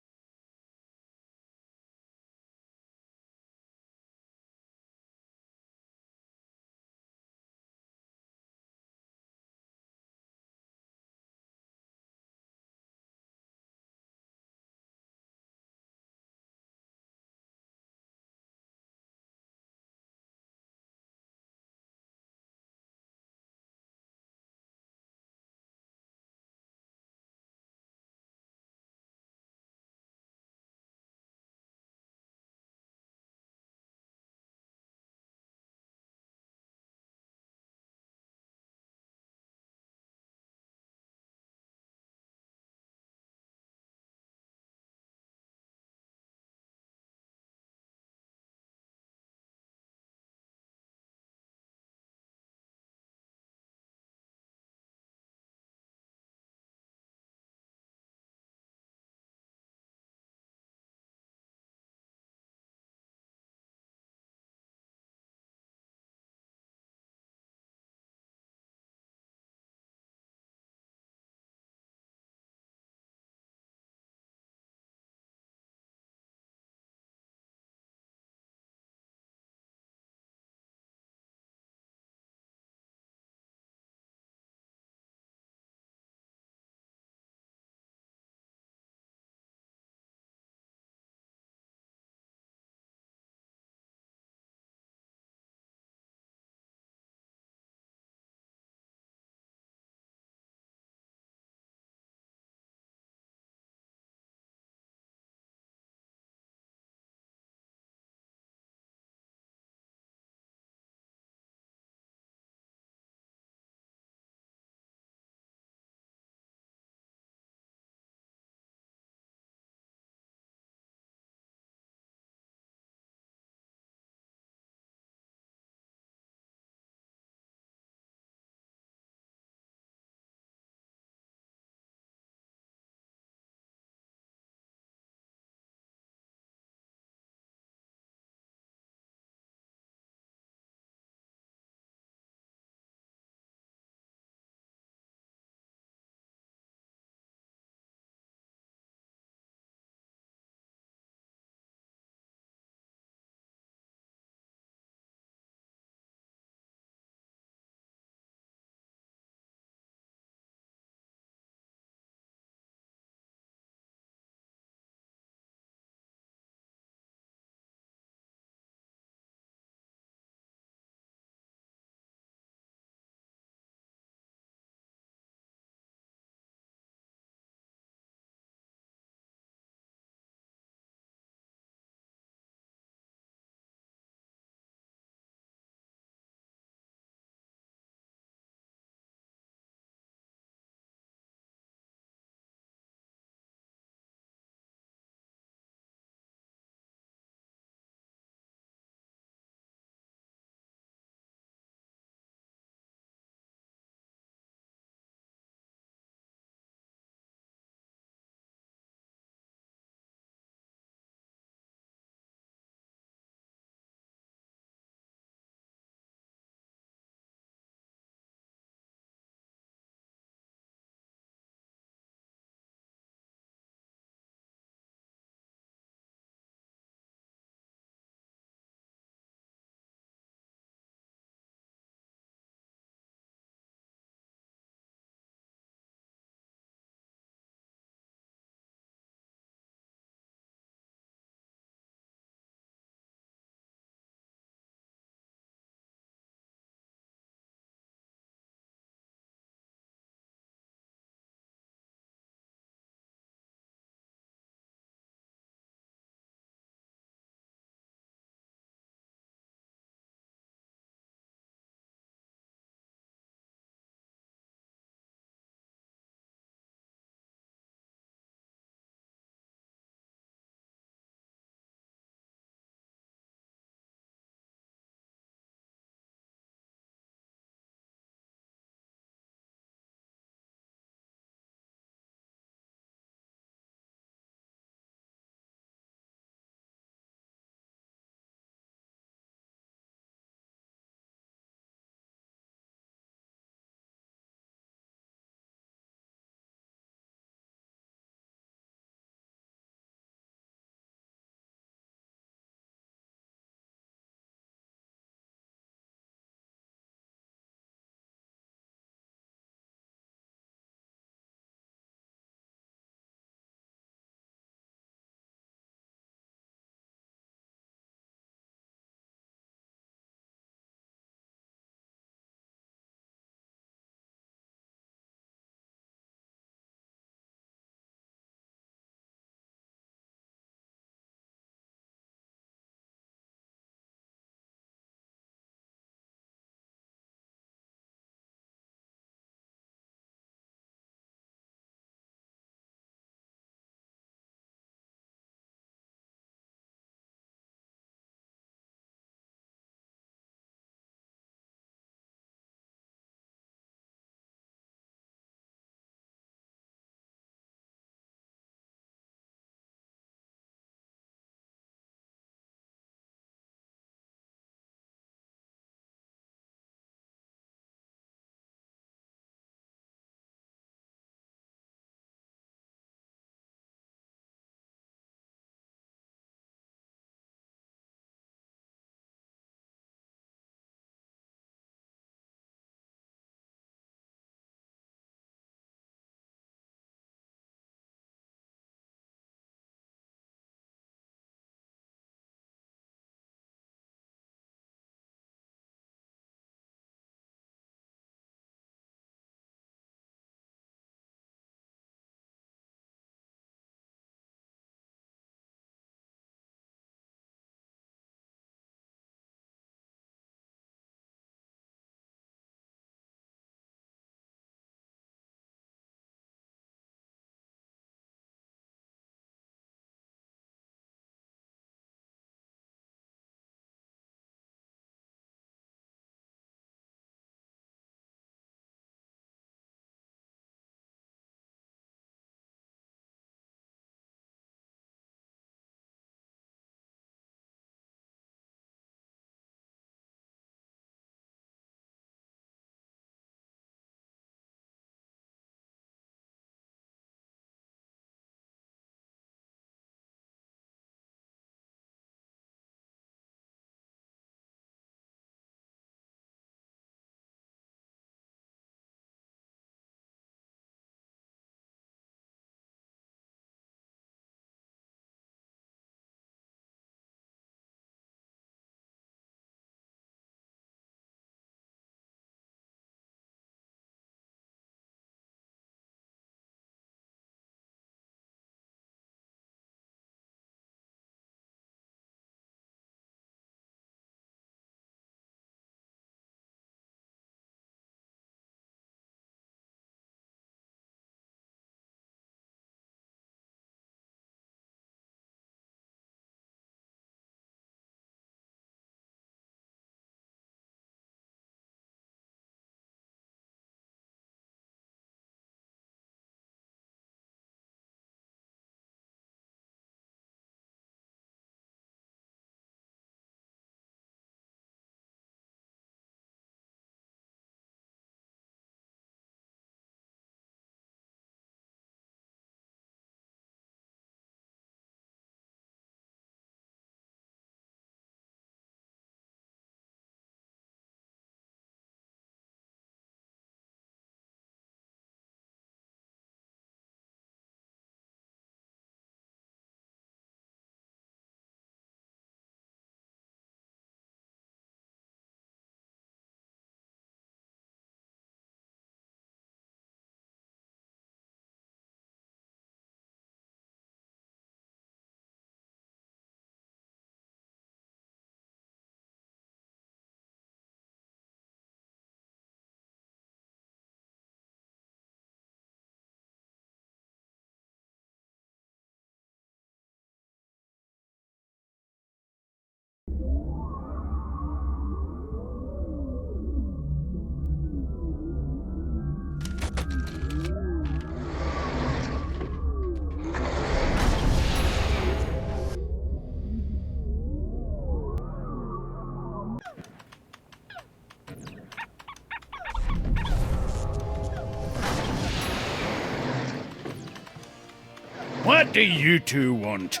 What do you two want?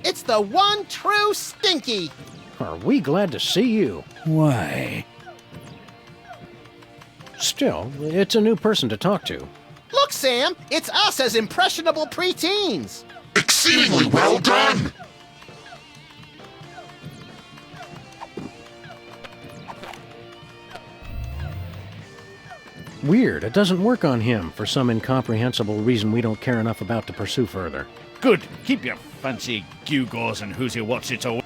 It's the one true Stinky.
Are we glad to see you?
Why?
Still, it's a new person to talk to.
Look, Sam, it's us as impressionable preteens.
Exceedingly well done!
Weird, it doesn't work on him for some incomprehensible reason we don't care enough about to pursue further.
Good. Keep your fancy gewgaws and who's your what's it all.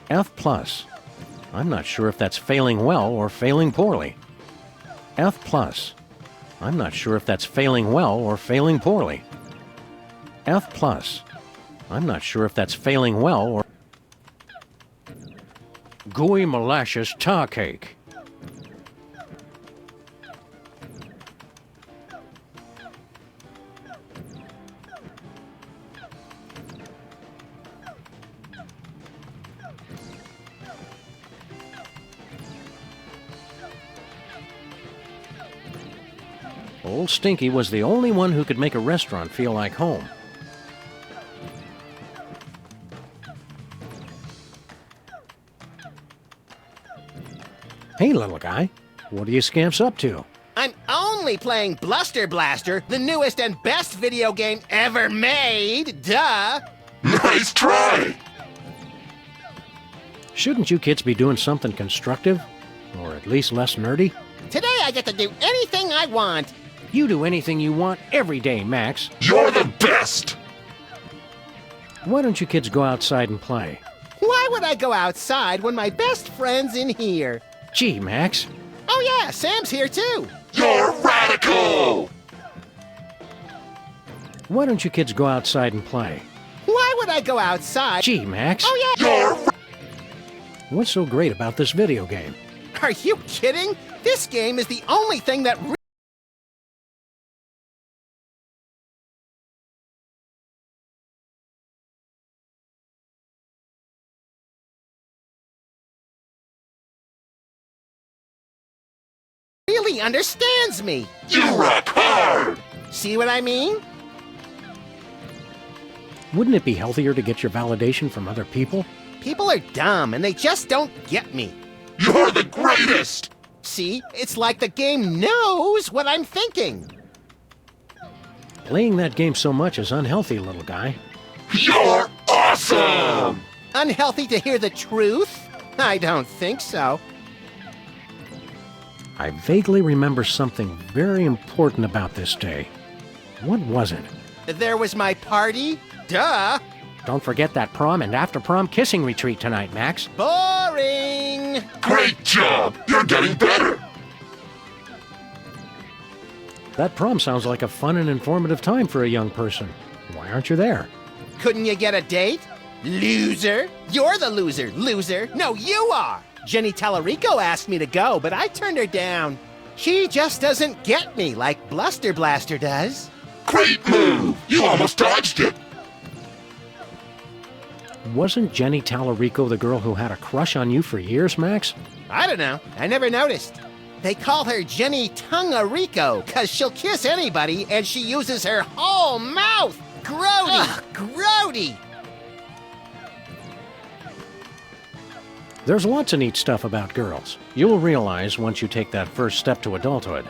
F+. I'm not sure if that's failing well or failing poorly. F+. I'm not sure if that's failing well or failing poorly. F+. I'm not sure if that's failing well or... Gooey molasses tar cake. Old Stinky was the only one who could make a restaurant feel like home. Hey, little guy. What are you scamps up to?
I'm only playing Bluster Blaster, the newest and best video game ever made. Duh.
Nice try!
Shouldn't you kids be doing something constructive? Or at least less nerdy?
Today I get to do anything I want.
You do anything you want every day, Max.
You're the best!
Why don't you kids go outside and play?
Why would I go outside when my best friend's in here?
Gee, Max.
Oh yeah, Sam's here too.
You're radical!
Why don't you kids go outside and play?
Why would I go outside?
Gee, Max.
Oh yeah.
You're
What's so great about this video game?
Are you kidding? This game is the only thing that really understands me.
You rock hard!
See what I mean?
Wouldn't it be healthier to get your validation from other people?
People are dumb and they just don't get me.
You're the greatest!
See, it's like the game knows what I'm thinking.
Playing that game so much is unhealthy, little guy.
You're awesome!
Unhealthy to hear the truth? I don't think so.
I vaguely remember something very important about this day. What was it?
There was my party? Duh!
Don't forget that prom and after-prom kissing retreat tonight, Max.
Boring!
Great job! You're getting better!
That prom sounds like a fun and informative time for a young person. Why aren't you there?
Couldn't you get a date? Loser! You're the loser, loser! No, you are! Jenny Tallarico asked me to go, but I turned her down. She just doesn't get me like Bluster Blaster does.
Great move! You almost dodged it!
Wasn't Jenny Tallarico the girl who had a crush on you for years, Max?
I don't know. I never noticed. They call her Jenny Tungarico because she'll kiss anybody and she uses her whole mouth. Grody! Ugh, grody!
There's lots of neat stuff about girls. You'll realize once you take that first step to adulthood.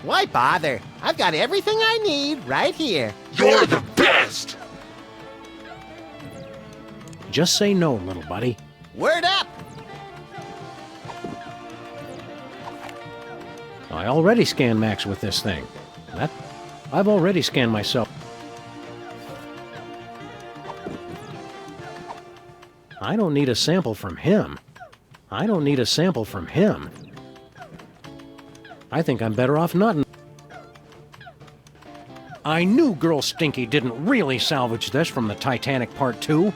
Why bother? I've got everything I need right here.
You're the best!
Just say no, little buddy.
Word up!
I already scanned Max with this thing. I've already scanned myself. I don't need a sample from him. I don't need a sample from him. I think I'm better off not. I knew Girl Stinky didn't really salvage this from the Titanic Part 2.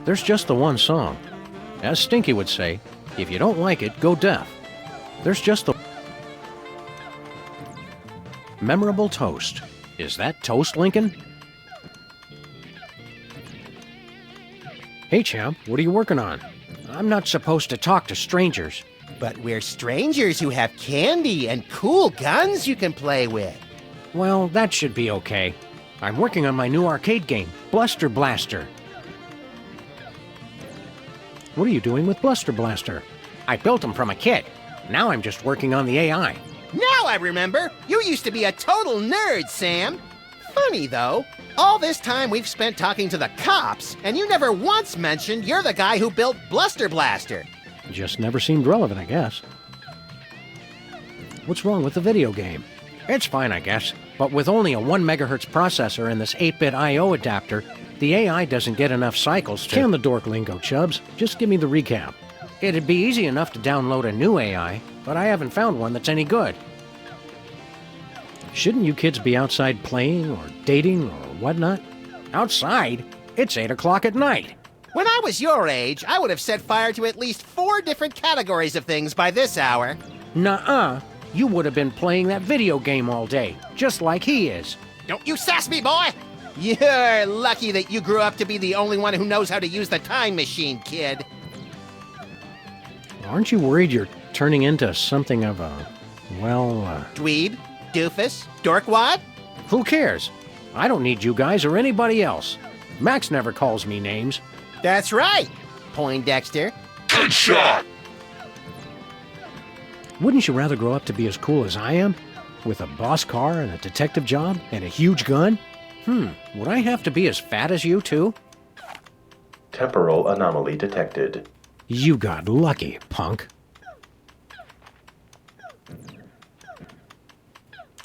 There's just the one song. As Stinky would say, if you don't like it, go deaf. There's just the memorable toast. Is that toast, Lincoln? Hey, champ, what are you working on? I'm not supposed to talk to strangers.
But we're strangers who have candy and cool guns you can play with.
Well, that should be okay. I'm working on my new arcade game, Bluster Blaster. What are you doing with Bluster Blaster? I built him from a kit. Now I'm just working on the AI.
Now I remember. You used to be a total nerd, Sam. Funny, though. All this time we've spent talking to the cops, and you never once mentioned you're the guy who built Bluster Blaster.
Just never seemed relevant, I guess. What's wrong with the video game? It's fine, I guess. But with only a 1 megahertz processor and this 8-bit I/O adapter, the AI doesn't get enough cycles to... Can the dork lingo, Chubbs. Just give me the recap. It'd be easy enough to download a new AI, but I haven't found one that's any good. Shouldn't you kids be outside playing or dating or whatnot? Outside? It's 8 o'clock at night.
When I was your age, I would have set fire to at least 4 different categories of things by this hour.
Nuh-uh. You would have been playing that video game all day, just like he is.
Don't you sass me, boy! You're lucky that you grew up to be the only one who knows how to use the time machine, kid.
Aren't you worried you're turning into something of a,
Dweeb? Doofus? Dorkwad?
Who cares? I don't need you guys or anybody else. Max never calls me names.
That's right, Poindexter.
Good shot!
Wouldn't you rather grow up to be as cool as I am? With a boss car and a detective job and a huge gun? Would I have to be as fat as you, too?
Temporal anomaly detected.
You got lucky, punk.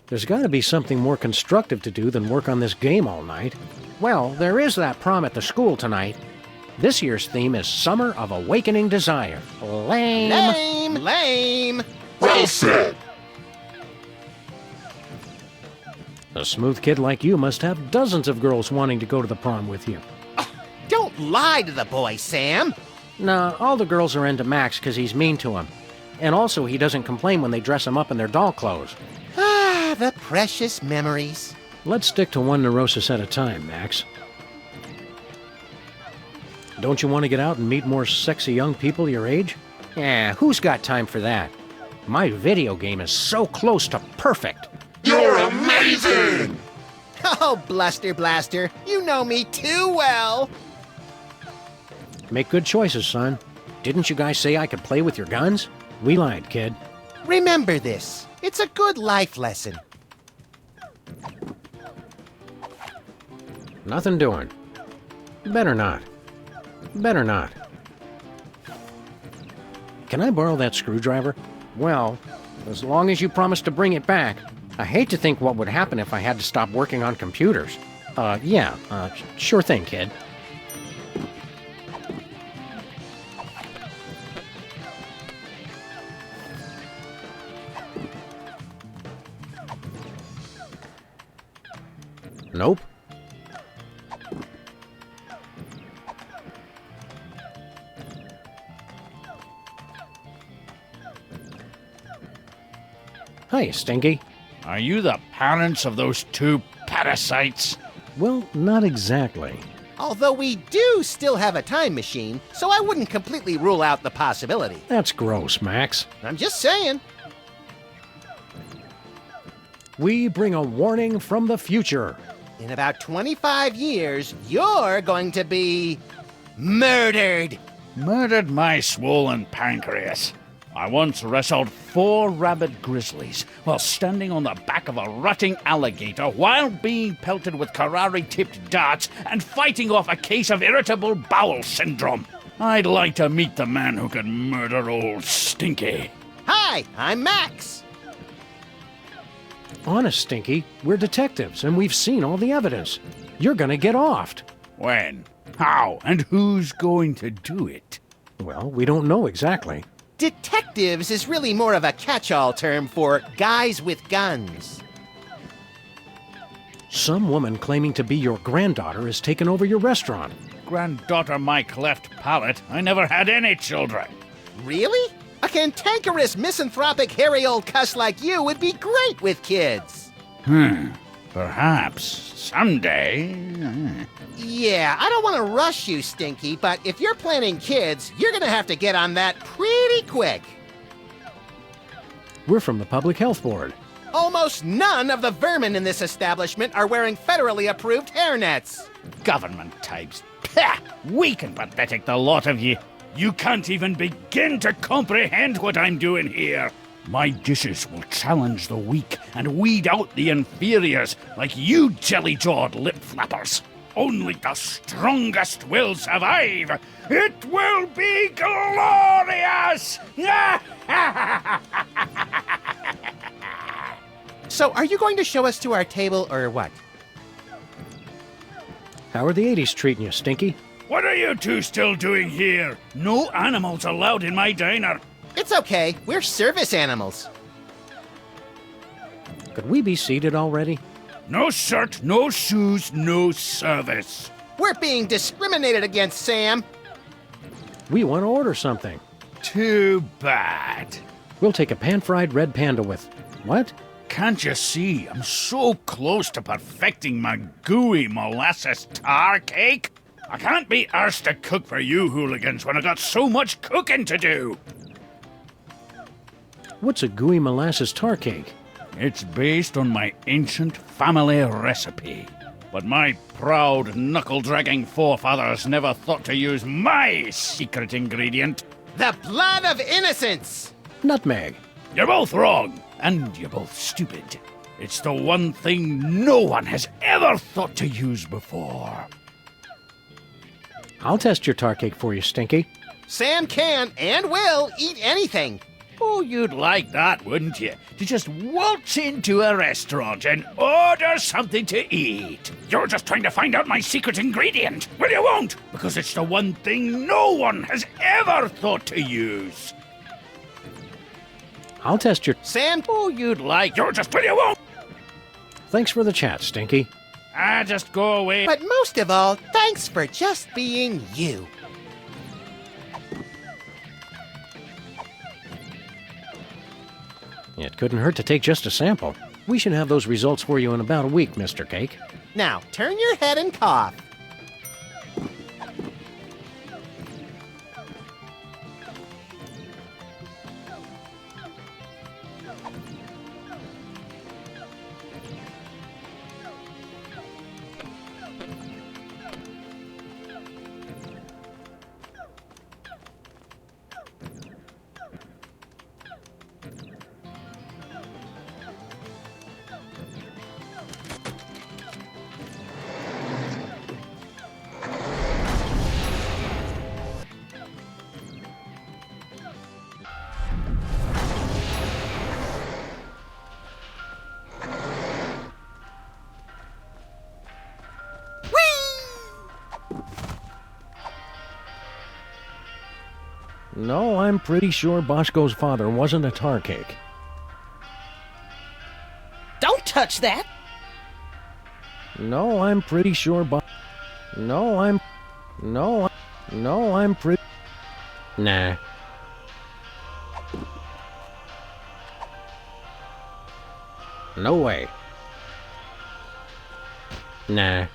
There's got to be something more constructive to do than work on this game all night. Well, there is that prom at the school tonight. This year's theme is Summer of Awakening Desire. Lame.
Lame! Lame!
Well said!
A smooth kid like you must have dozens of girls wanting to go to the prom with you.
Don't lie to the boy, Sam.
Nah, all the girls are into Max because he's mean to them. And also, he doesn't complain when they dress him up in their doll clothes.
Ah, the precious memories.
Let's stick to one neurosis at a time, Max. Don't you want to get out and meet more sexy young people your age? Yeah, who's got time for that? My video game is so close to perfect.
You're amazing!
Oh, Bluster Blaster, you know me too well.
Make good choices, son. Didn't you guys say I could play with your guns? We lied, kid.
Remember this. It's a good life lesson.
Nothing doing. Better not. Better not. Can I borrow that screwdriver? Well, as long as you promise to bring it back. I hate to think what would happen if I had to stop working on computers. Sure thing, kid. Nope. Hi, Stinky.
Are you the parents of those 2 parasites?
Well, not exactly.
Although we do still have a time machine, so I wouldn't completely rule out the possibility.
That's gross, Max.
I'm just saying.
We bring a warning from the future.
In about 25 years, you're going to be murdered.
Murdered my swollen pancreas. I once wrestled 4 rabid grizzlies while standing on the back of a rutting alligator while being pelted with karate-tipped darts and fighting off a case of irritable bowel syndrome. I'd like to meet the man who could murder old Stinky.
Hi, I'm Max.
Honest, Stinky, we're detectives and we've seen all the evidence. You're gonna get offed.
When? How? And who's going to do it?
Well, we don't know exactly.
Detectives is really more of a catch-all term for guys with guns.
Some woman claiming to be your granddaughter has taken over your restaurant.
Granddaughter my cleft palate. I never had any children.
Really? A cantankerous, misanthropic, hairy old cuss like you would be great with kids.
Perhaps someday.
Yeah, I don't want to rush you, Stinky, but if you're planning kids, you're gonna have to get on that pretty quick.
We're from the Public Health Board.
Almost none of the vermin in this establishment are wearing federally approved hairnets.
Government types. Pah! Weak and pathetic, the lot of ye. You can't even begin to comprehend what I'm doing here. My dishes will challenge the weak and weed out the inferiors like you jelly-jawed lip-flappers. Only the strongest will survive. It will be glorious!
So, are you going to show us to our table or what?
How are the 80s treating you, Stinky?
What are you two still doing here? No animals allowed in my diner.
It's okay, we're service animals.
Could we be seated already?
No shirt, no shoes, no service.
We're being discriminated against, Sam.
We want to order something.
Too bad.
We'll take a pan-fried red panda with... What?
Can't you see I'm so close to perfecting my gooey molasses tar cake? I can't be arsed to cook for you hooligans when I got so much cooking to do.
What's a gooey molasses tar cake?
It's based on my ancient family recipe. But my proud, knuckle-dragging forefathers never thought to use my secret ingredient.
The blood of innocence!
Nutmeg.
You're both wrong, and you're both stupid. It's the one thing no one has ever thought to use before.
I'll test your tar cake for you, Stinky.
Sam can and will eat anything.
Oh, you'd like that, wouldn't you? To just waltz into a restaurant and order something to eat. You're just trying to find out my secret ingredient. Well, you won't, because it's the one thing no one has ever thought to use.
I'll test your...
Sam,
Oh, you'd like... You're just... Well, you won't.
Thanks for the chat, Stinky.
Just go away.
but most of all, thanks for just being you.
It couldn't hurt to take just a sample. We should have those results for you in about a week, Mr. Cake.
Now, turn your head and cough.
No, I'm pretty sure Bosko's father wasn't a tar cake.
Don't touch that.
No, I'm pretty sure No, I'm pretty... Nah. No way. Nah.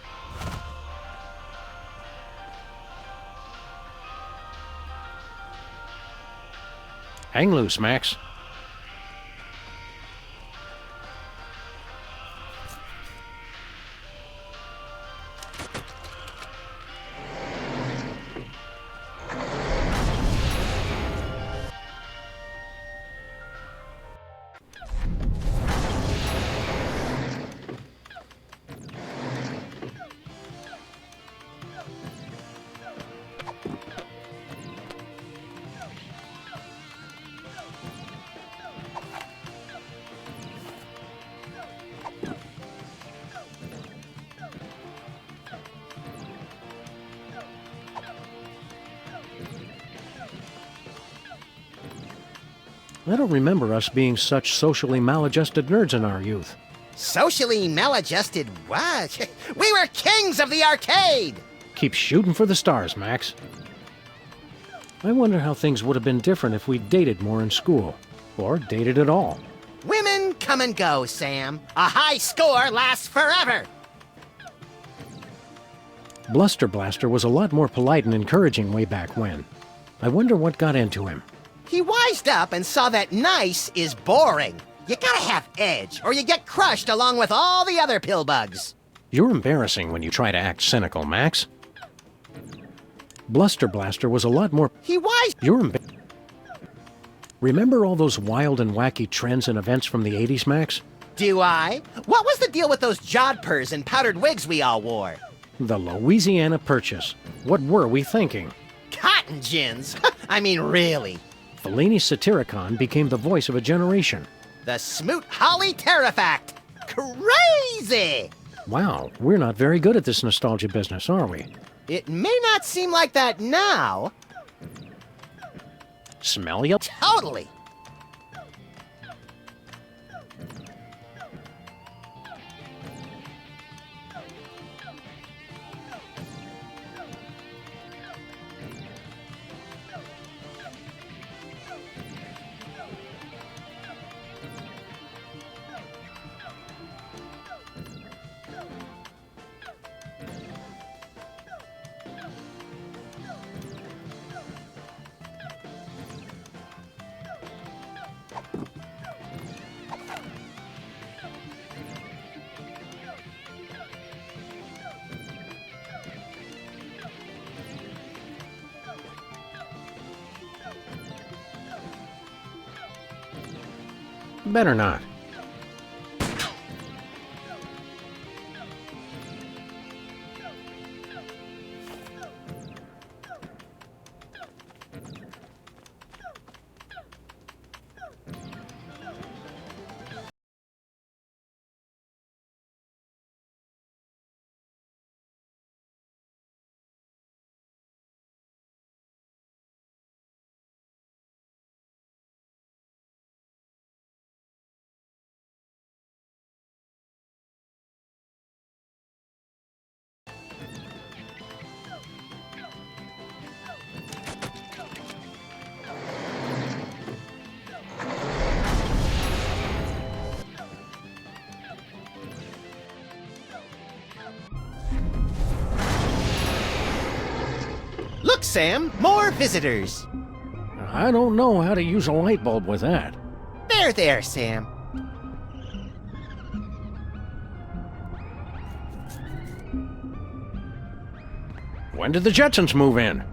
Hang loose, Max. I don't remember us being such socially maladjusted nerds in our youth.
Socially maladjusted what? We were kings of the arcade!
Keep shooting for the stars, Max. I wonder how things would have been different if we dated more in school. Or dated at all.
Women come and go, Sam. A high score lasts forever.
Bluster Blaster was a lot more polite and encouraging way back when. I wonder what got into him.
He wised up and saw that nice is boring. You gotta have edge, or you get crushed along with all the other pillbugs.
You're embarrassing when you try to act cynical, Max. Bluster Blaster was a lot more... You're Remember all those wild and wacky trends and events from the 80s, Max?
Do I? What was the deal with those jodhpurs and powdered wigs we all wore?
The Louisiana Purchase. What were we thinking?
Cotton gins? I mean, really.
Fellini's Satyricon became the voice of a generation.
The Smoot Holly Terrifact. Crazy!
Wow, we're not very good at this nostalgia business, are we?
It may not seem like that now.
Smell ya?
Totally.
Better not.
Look, Sam, more visitors.
I don't know how to use a light bulb with that.
There, Sam.
When did the Jetsons move in?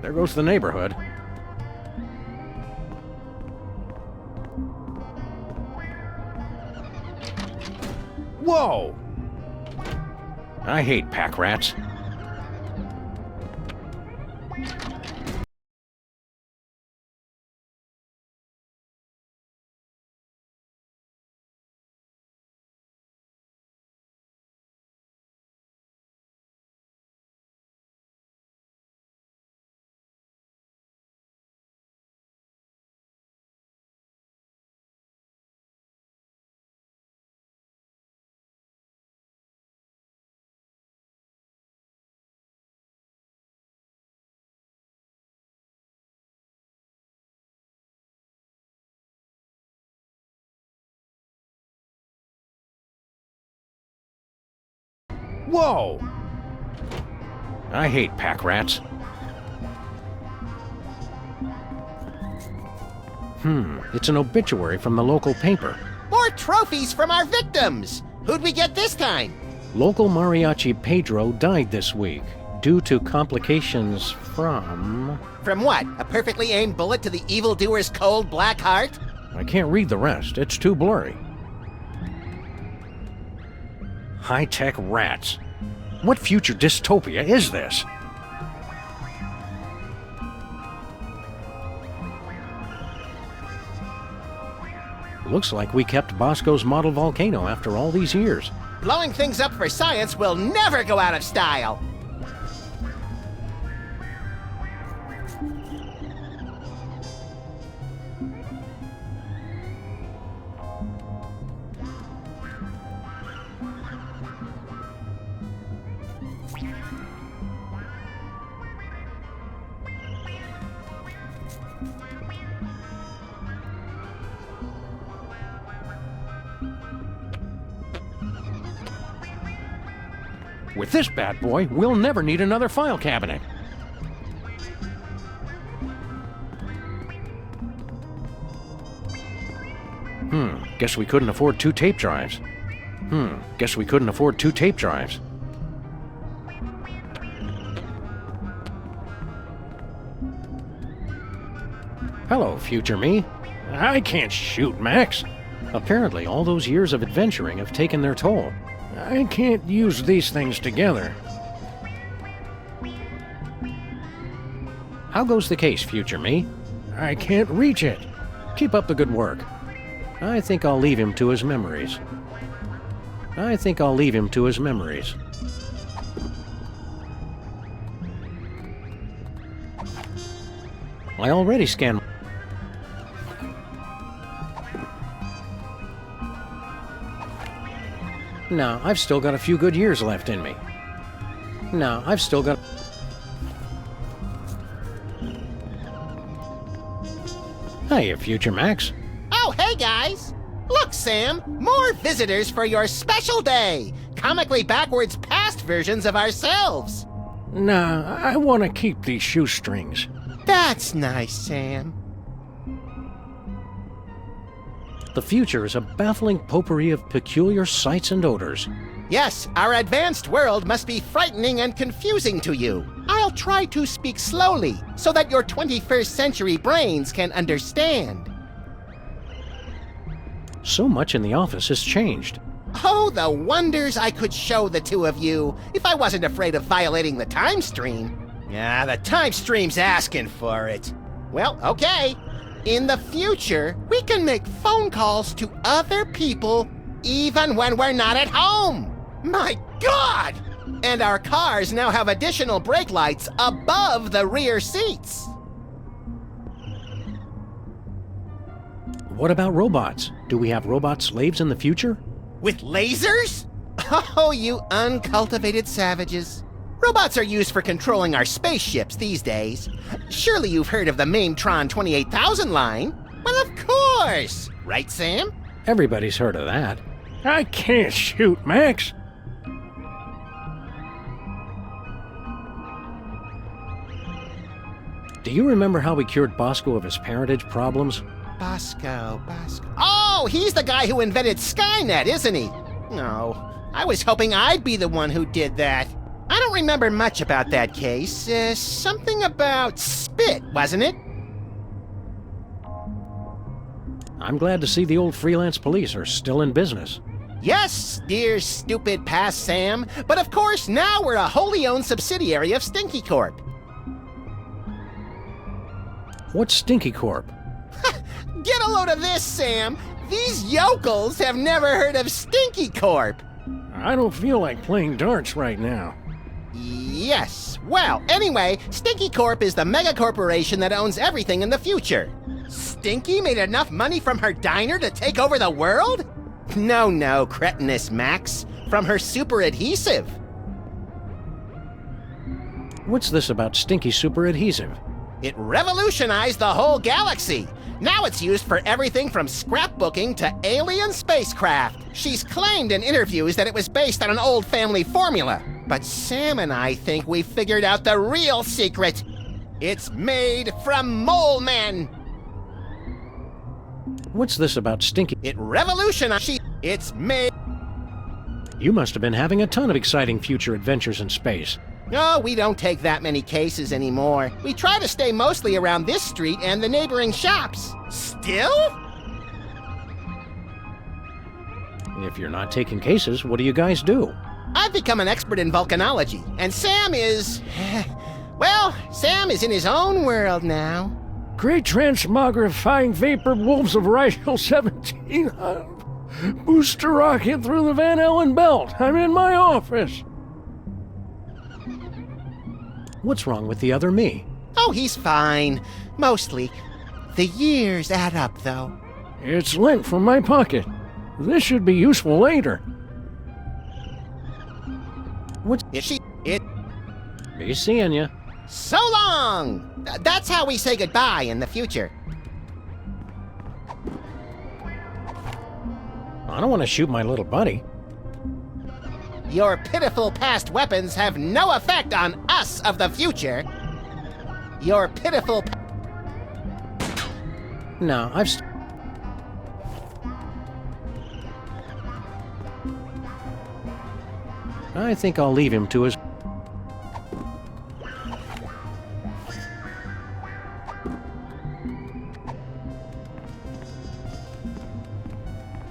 There goes the neighborhood. Whoa! I hate pack rats. Whoa! I hate pack rats. It's an obituary from the local paper.
More trophies from our victims. Who'd we get this time?
Local mariachi Pedro died this week due to complications from...
From what? A perfectly aimed bullet to the evildoer's cold black heart?
I can't read the rest. It's too blurry. High-tech rats. What future dystopia is this? Looks like we kept Bosco's model volcano after all these years.
Blowing things up for science will never go out of style.
With this bad boy, we'll never need another file cabinet. Guess we couldn't afford 2 tape drives. Guess we couldn't afford 2 tape drives. Hello, future me. I can't shoot, Max. Apparently, all those years of adventuring have taken their toll. I can't use these things together. How goes the case, future me? I can't reach it. Keep up the good work. I think I'll leave him to his memories. I already scanned. No, I've still got a few good years left in me. Hiya, future Max.
Oh, hey guys! Look, Sam, more visitors for your special day! Comically backwards past versions of ourselves!
Nah, I want to keep these shoestrings.
That's nice, Sam.
The future is a baffling potpourri of peculiar sights and odors.
Yes, our advanced world must be frightening and confusing to you. I'll try to speak slowly so that your 21st century brains can understand.
So much in the office has changed.
Oh, the wonders I could show the two of you if I wasn't afraid of violating the time stream. Yeah, the time stream's asking for it. Well, okay. In the future, we can make phone calls to other people even when we're not at home. My God! And our cars now have additional brake lights above the rear seats.
What about robots? Do we have robot slaves in the future?
With lasers? Oh, you uncultivated savages. Robots are used for controlling our spaceships these days. Surely you've heard of the Maimtron 28,000 line? Well, of course! Right, Sam?
Everybody's heard of that. I can't shoot, Max. Do you remember how we cured Bosco of his parentage problems?
Bosco. Oh, he's the guy who invented Skynet, isn't he? No, I was hoping I'd be the one who did that. I don't remember much about that case. Something about spit, wasn't it?
I'm glad to see the old freelance police are still in business.
Yes, dear stupid past Sam. But of course, now we're a wholly owned subsidiary of Stinky Corp.
What's Stinky Corp?
Get a load of this, Sam. These yokels have never heard of Stinky Corp.
I don't feel like playing darts right now.
Yes. Well, anyway, Stinky Corp is the mega corporation that owns everything in the future. Stinky made enough money from her diner to take over the world? No, cretinous Max. From her super adhesive.
What's this about Stinky super adhesive?
It revolutionized the whole galaxy. Now it's used for everything from scrapbooking to alien spacecraft. She's claimed in interviews that it was based on an old family formula. But Sam and I think we figured out the real secret. It's made from mole men.
What's this about Stinky?
It revolutionized. It's made.
You must have been having a ton of exciting future adventures in space.
No, we don't take that many cases anymore. We try to stay mostly around this street and the neighboring shops. Still?
If you're not taking cases, what do you guys do?
I've become an expert in volcanology, and Sam is... well, Sam is in his own world now.
Great transmogrifying vapor wolves of Rigel 17. Booster rocket through the Van Allen belt. I'm in my office. What's wrong with the other me?
Oh, he's fine. Mostly. The years add up, though.
It's lint from my pocket. This should be useful later. What's...
It...
Be seeing ya.
So long! That's how we say goodbye in the future.
I don't want to shoot my little buddy.
Your pitiful past weapons have no effect on us of the future. Your pitiful...
No, I think I'll leave him to his...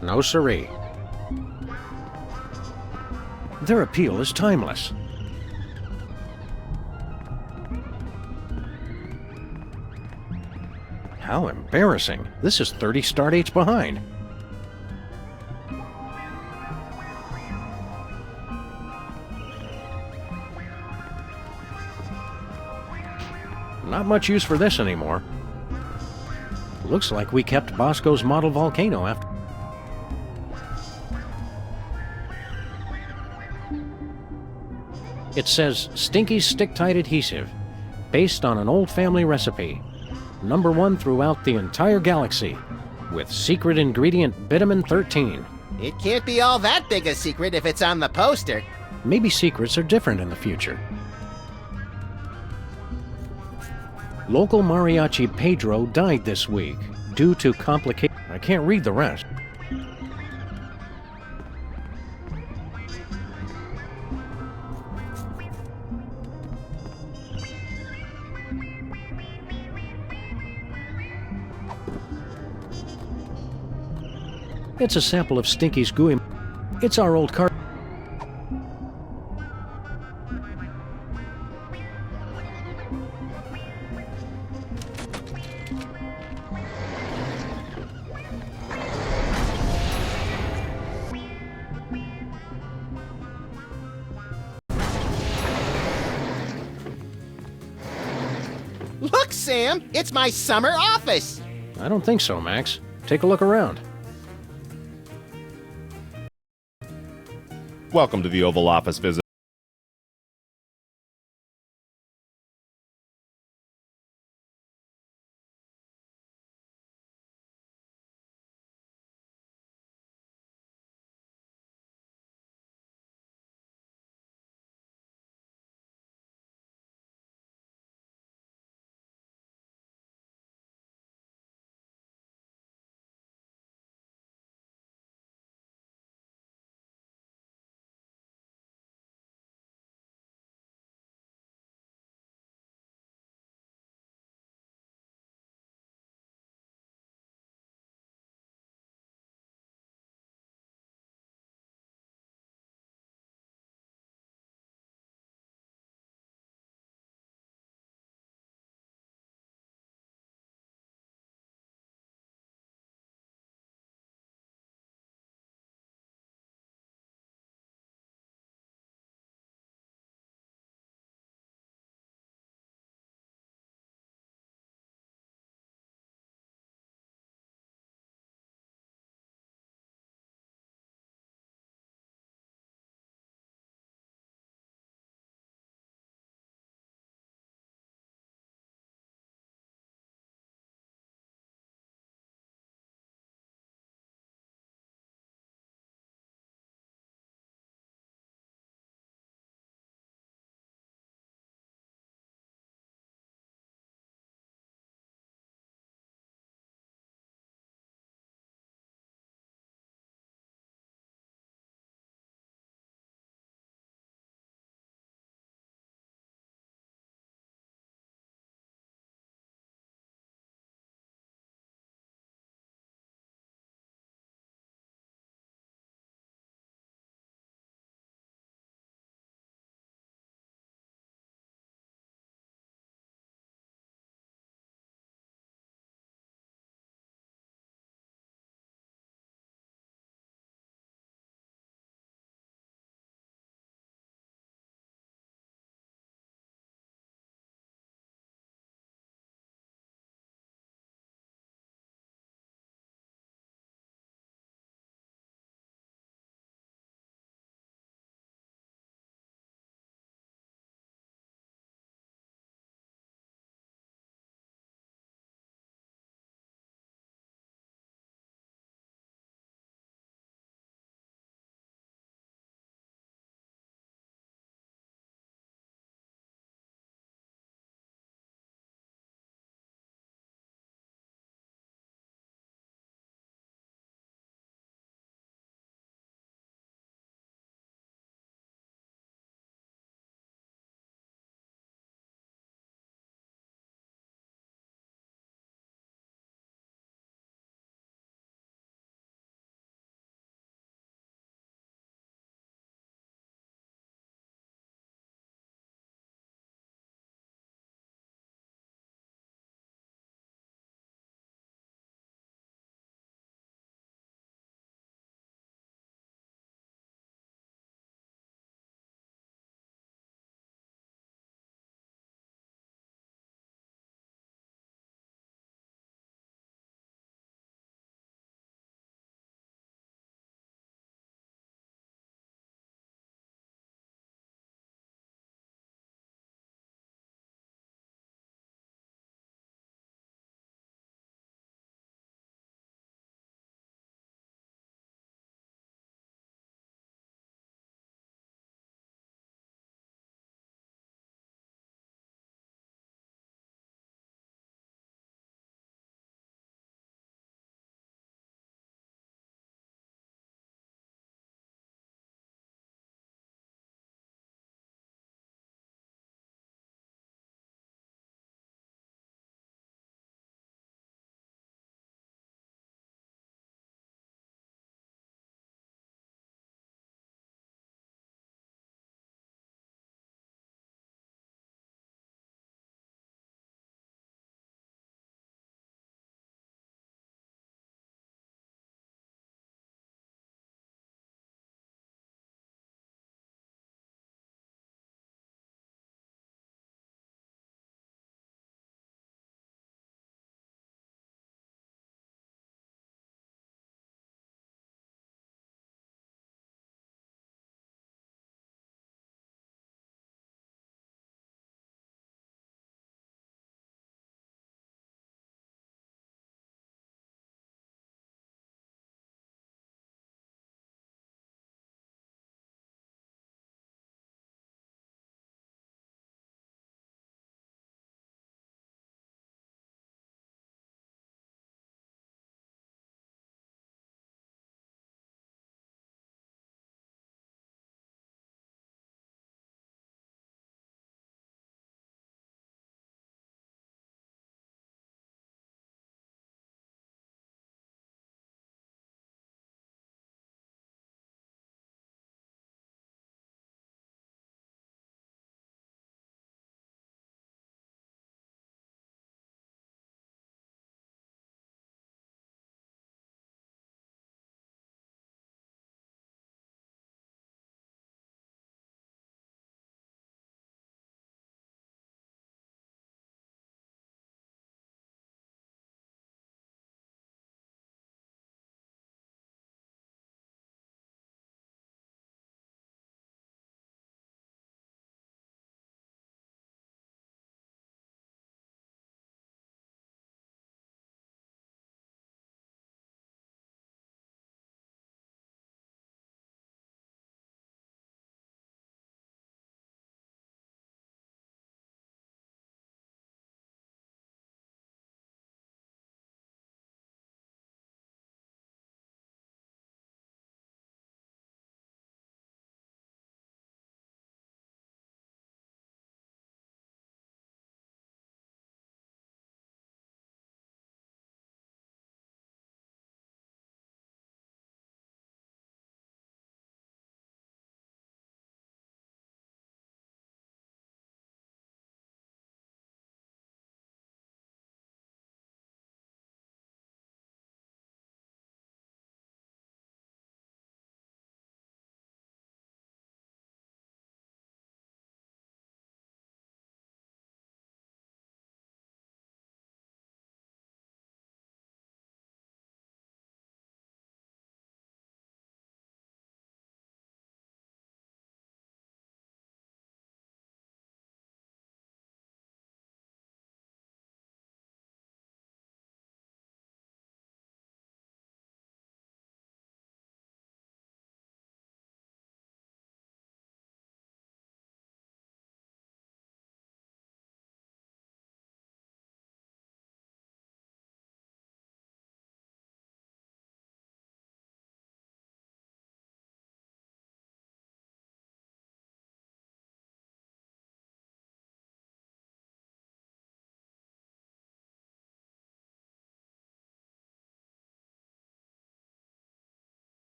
No siree. Their appeal is timeless. How embarrassing. This is 30 start dates behind. Not much use for this anymore. Looks like we kept Bosco's model volcano after... It says Stinky's Stick-Tight Adhesive, based on an old family recipe. #1 throughout the entire galaxy, with secret ingredient bitumen 13.
It can't be all that big a secret if it's on the poster.
Maybe secrets are different in the future. Local mariachi Pedro died this week due to complications. I can't read the rest. It's a sample of Stinky's gooey. It's our old car.
Look, Sam! It's my summer office!
I don't think so, Max. Take a look around.
Welcome to the Oval Office visit.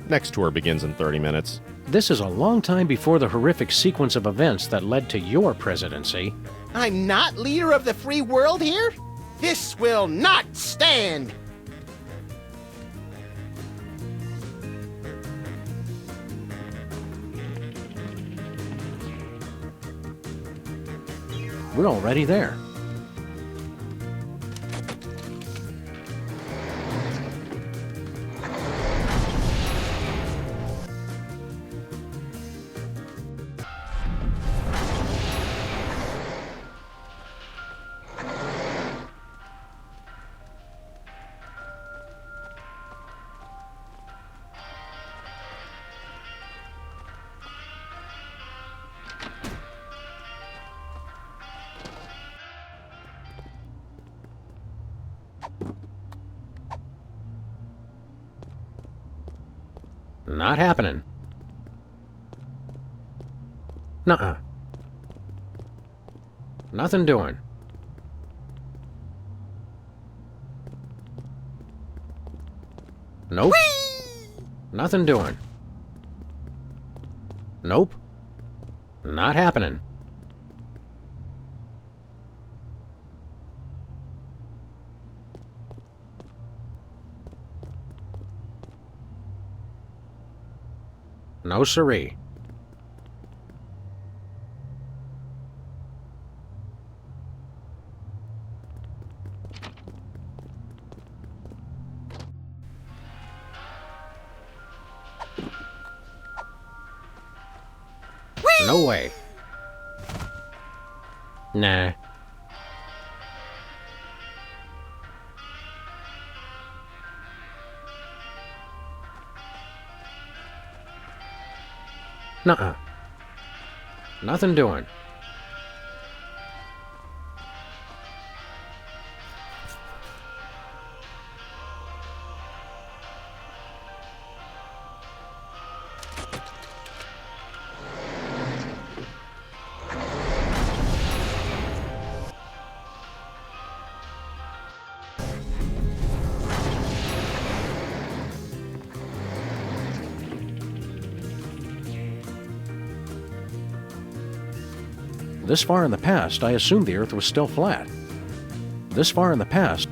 Next tour begins in 30 minutes.
This is a long time before the horrific sequence of events that led to your presidency.
I'm not leader of the free world here? This will not stand!
We're already there. Not happening. Nuh-uh. Nothing doing. Nope. Nothing doing. Nope. Not happening. No siree. No way. Nah. Nuh-uh. Nothing doing. This far in the past, I assumed the Earth was still flat. This far in the past,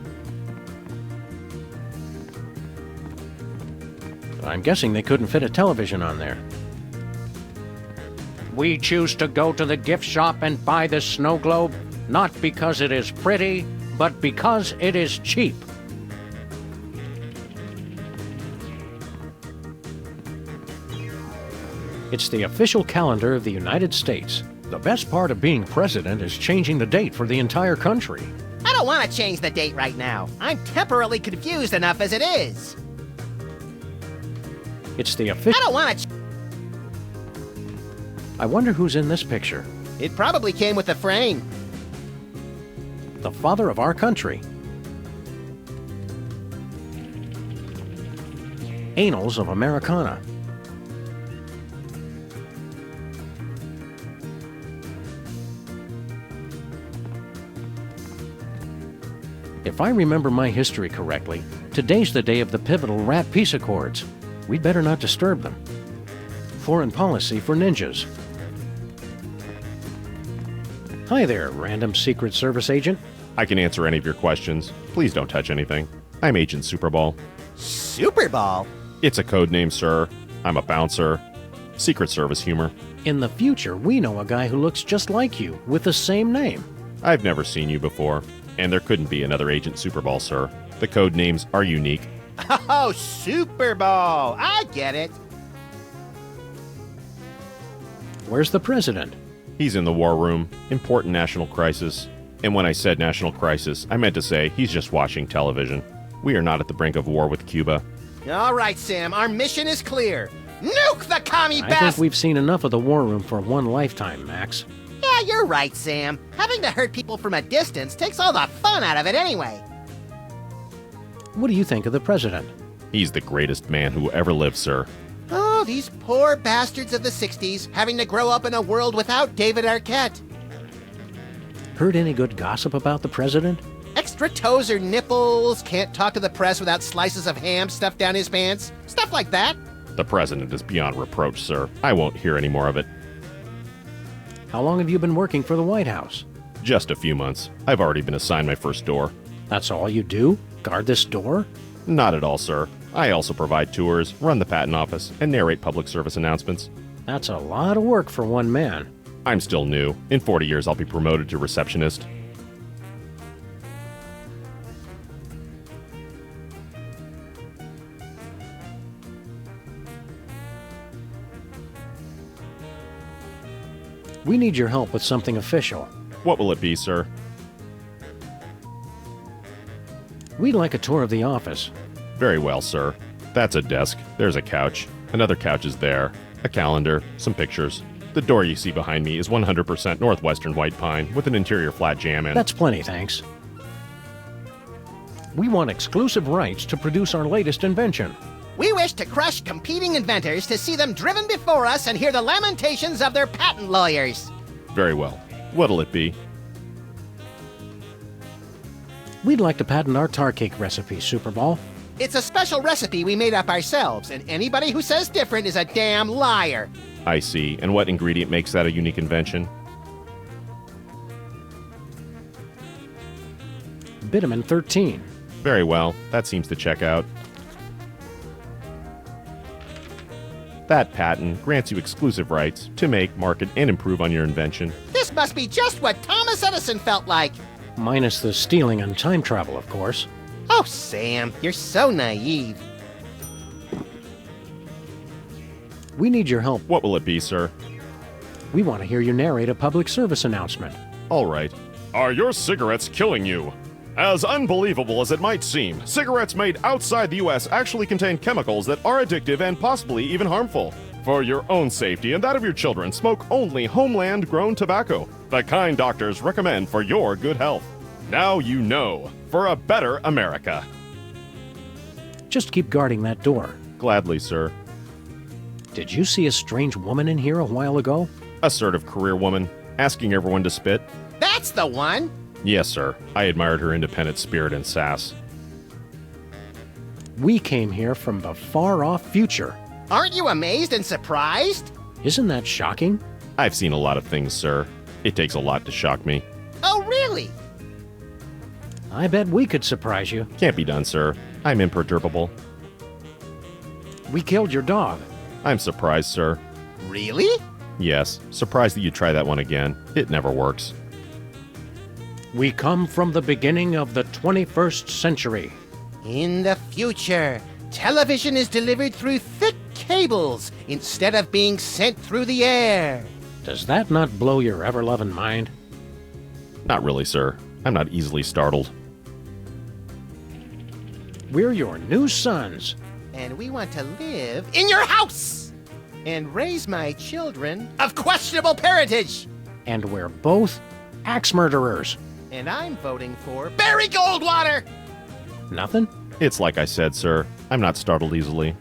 I'm guessing they couldn't fit a television on there. We choose to go to the gift shop and buy this snow globe, not because it is pretty, but because it is cheap. It's the official calendar of the United States. The best part of being president is changing the date for the entire country.
I don't want to change the date right now. I'm temporarily confused enough as it is.
It's the
I
official...
don't want to...
I wonder who's in this picture.
It probably came with the frame.
The father of our country. Annals of Americana. If I remember my history correctly, today's the day of the pivotal Rat Peace Accords. We'd better not disturb them. Foreign policy for ninjas. Hi there, random Secret Service agent.
I can answer any of your questions. Please don't touch anything. I'm Agent Superball.
Super Ball?
It's a code name, sir. I'm a bouncer. Secret Service humor.
In the future, we know a guy who looks just like you, with the same name.
I've never seen you before, and there couldn't be another Agent Superball, sir. The code names are unique.
Oh, Super Ball! I get it.
Where's the president?
He's in the war room. Important national crisis. And when I said national crisis, I meant to say he's just watching television. We are not at the brink of war with Cuba.
All right, Sam, our mission is clear. Nuke the commie
I think
bastard!
we've seen enough of the war room for one lifetime, Max.
Yeah, you're right, Sam. Having to hurt people from a distance takes all the fun out of it anyway.
What do you think of the president?
He's the greatest man who ever lived, sir.
Oh, these poor bastards of the 60s having to grow up in a world without David Arquette.
Heard any good gossip about the president?
Extra toes or nipples, can't talk to the press without slices of ham stuffed down his pants. Stuff like that.
The president is beyond reproach, sir. I won't hear any more of it.
How long have you been working for the White House?
Just a few months. I've already been assigned my first door.
That's all you do? Guard this door?
Not at all, sir. I also provide tours, run the patent office, and narrate public service announcements.
That's a lot of work for one man.
I'm still new. In 40 years, I'll be promoted to receptionist.
We need your help with something official.
What will it be, sir?
We'd like a tour of the office.
Very well, sir. That's a desk. There's a couch. Another couch is there. A calendar. Some pictures. The door you see behind me is 100% Northwestern white pine with an interior flat jam in.
That's plenty, thanks. We want exclusive rights to produce our latest invention.
We wish to crush competing inventors to see them driven before us and hear the lamentations of their patent lawyers.
Very well. What'll it be?
We'd like to patent our tar cake recipe, Superball.
It's a special recipe we made up ourselves, and anybody who says different is a damn liar.
I see. And what ingredient makes that a unique invention?
Vitamin 13.
Very well. That seems to check out. That patent grants you exclusive rights to make, market, and improve on your invention.
This must be just what Thomas Edison felt like.
Minus the stealing and time travel, of course.
Oh, Sam, you're so naive.
We need your help.
What will it be, sir?
We want to hear you narrate a public service announcement.
All right. Are your cigarettes killing you? As unbelievable as it might seem, cigarettes made outside the U.S. actually contain chemicals that are addictive and possibly even harmful. For your own safety and that of your children, smoke only homeland-grown tobacco, the kind doctors recommend for your good health. Now you know, for a better America.
Just keep guarding that door.
Gladly, sir.
Did you see a strange woman in here a while ago?
Assertive career woman, asking everyone to spit.
That's the one.
Yes, sir. I admired her independent spirit and sass.
We came here from the far-off future.
Aren't you amazed and surprised?
Isn't that shocking?
I've seen a lot of things, sir. It takes a lot to shock me.
Oh, really?
I bet we could surprise you.
Can't be done, sir. I'm imperturbable.
We killed your dog.
I'm surprised, sir.
Really?
Yes, surprised that you try that one again. It never works.
We come from the beginning of the 21st century.
In the future, television is delivered through thick cables instead of being sent through the air.
Does that not blow your ever-loving mind?
Not really, sir. I'm not easily startled.
We're your new sons.
And we want to live in your house and raise my children of questionable parentage.
And we're both axe murderers.
And I'm voting for Barry Goldwater!
Nothing?
It's like I said, sir. I'm not startled easily.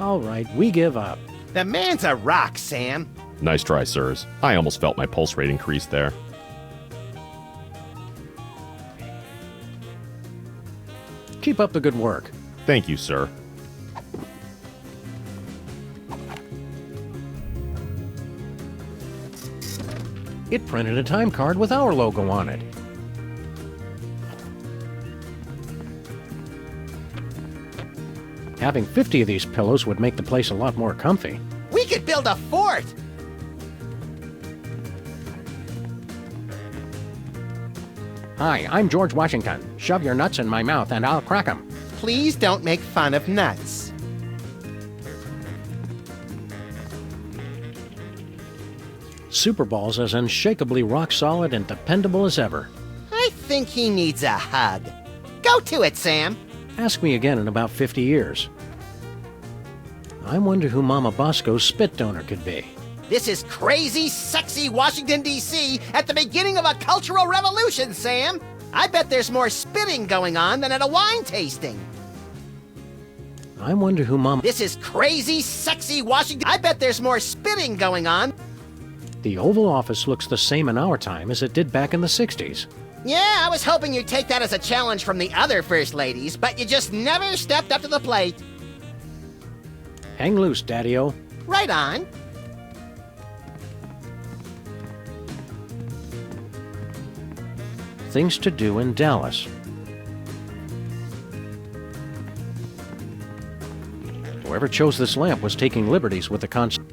All right, we give up.
The man's a rock, Sam.
Nice try, sirs. I almost felt my pulse rate increase there.
Keep up the good work.
Thank you, sir.
It printed a time card with our logo on it. Having 50 of these pillows would make the place a lot more comfy.
We could build a fort!
Hi, I'm George Washington. Shove your nuts in my mouth and I'll crack 'em.
Please don't make fun of nuts.
Superball's as unshakably rock solid and dependable as ever.
I think he needs a hug. Go to it, Sam.
Ask me again in about 50 years. I wonder who Mama Bosco's spit donor could be.
This is crazy, sexy Washington, D.C. at the beginning of a cultural revolution, Sam. I bet there's more spitting going on than at a wine tasting.
I wonder who Mom...
This is crazy, sexy Washington... I bet there's more spitting going on.
The Oval Office looks the same in our time as it did back in the 60s.
Yeah, I was hoping you'd take that as a challenge from the other First Ladies, but you just never stepped up to the plate.
Hang loose, Daddy-O.
Right on.
Things to do in Dallas. Whoever chose this lamp was taking liberties with the concept.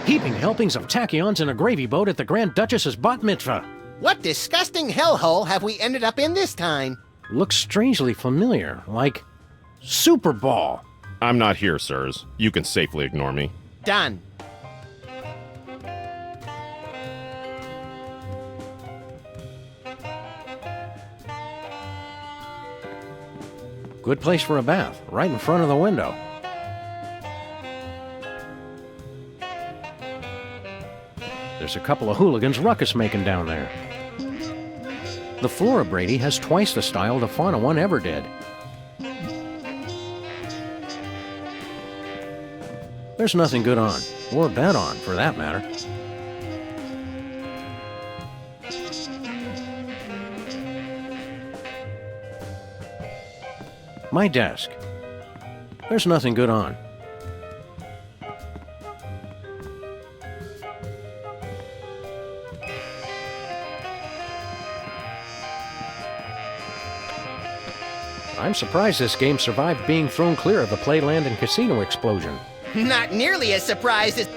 Heaping helpings of tachyons in a gravy boat at the Grand Duchess's bat mitzvah.
What disgusting hellhole have we ended up in this time?
Looks strangely familiar, like Super Ball.
I'm not here, sirs. You can safely ignore me.
Done.
Good place for a bath, right in front of the window. There's a couple of hooligans ruckus making down there. The floor of Brady has twice the style the fauna one ever did. There's nothing good on, or bad on, for that matter. My desk. There's nothing good on. I'm surprised this game survived being thrown clear of the Playland and Casino explosion.
Not nearly as surprised as...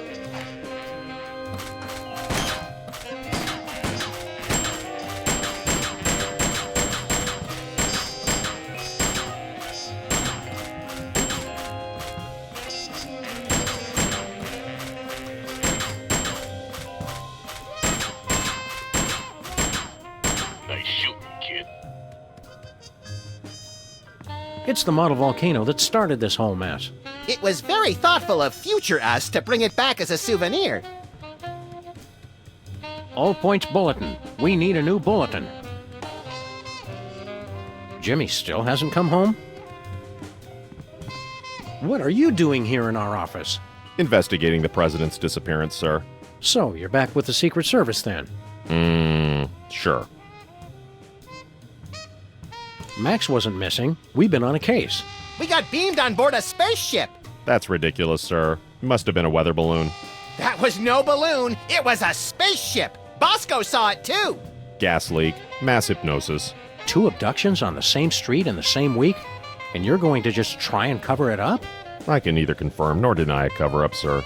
That's the model volcano that started this whole mess.
It was very thoughtful of future us to bring it back as a souvenir.
All points bulletin. We need a new bulletin. Jimmy still hasn't come home? What are you doing here in our office?
Investigating the president's disappearance, sir.
So, you're back with the Secret Service then?
Sure.
Max wasn't missing. We've been on a case.
We got beamed on board a spaceship.
That's ridiculous, sir. It must have been a weather balloon.
That was no balloon. It was a spaceship. Bosco saw it too.
Gas leak, mass hypnosis.
2 abductions on the same street in the same week? And you're going to just try and cover it up?
I can neither confirm nor deny a cover-up, sir.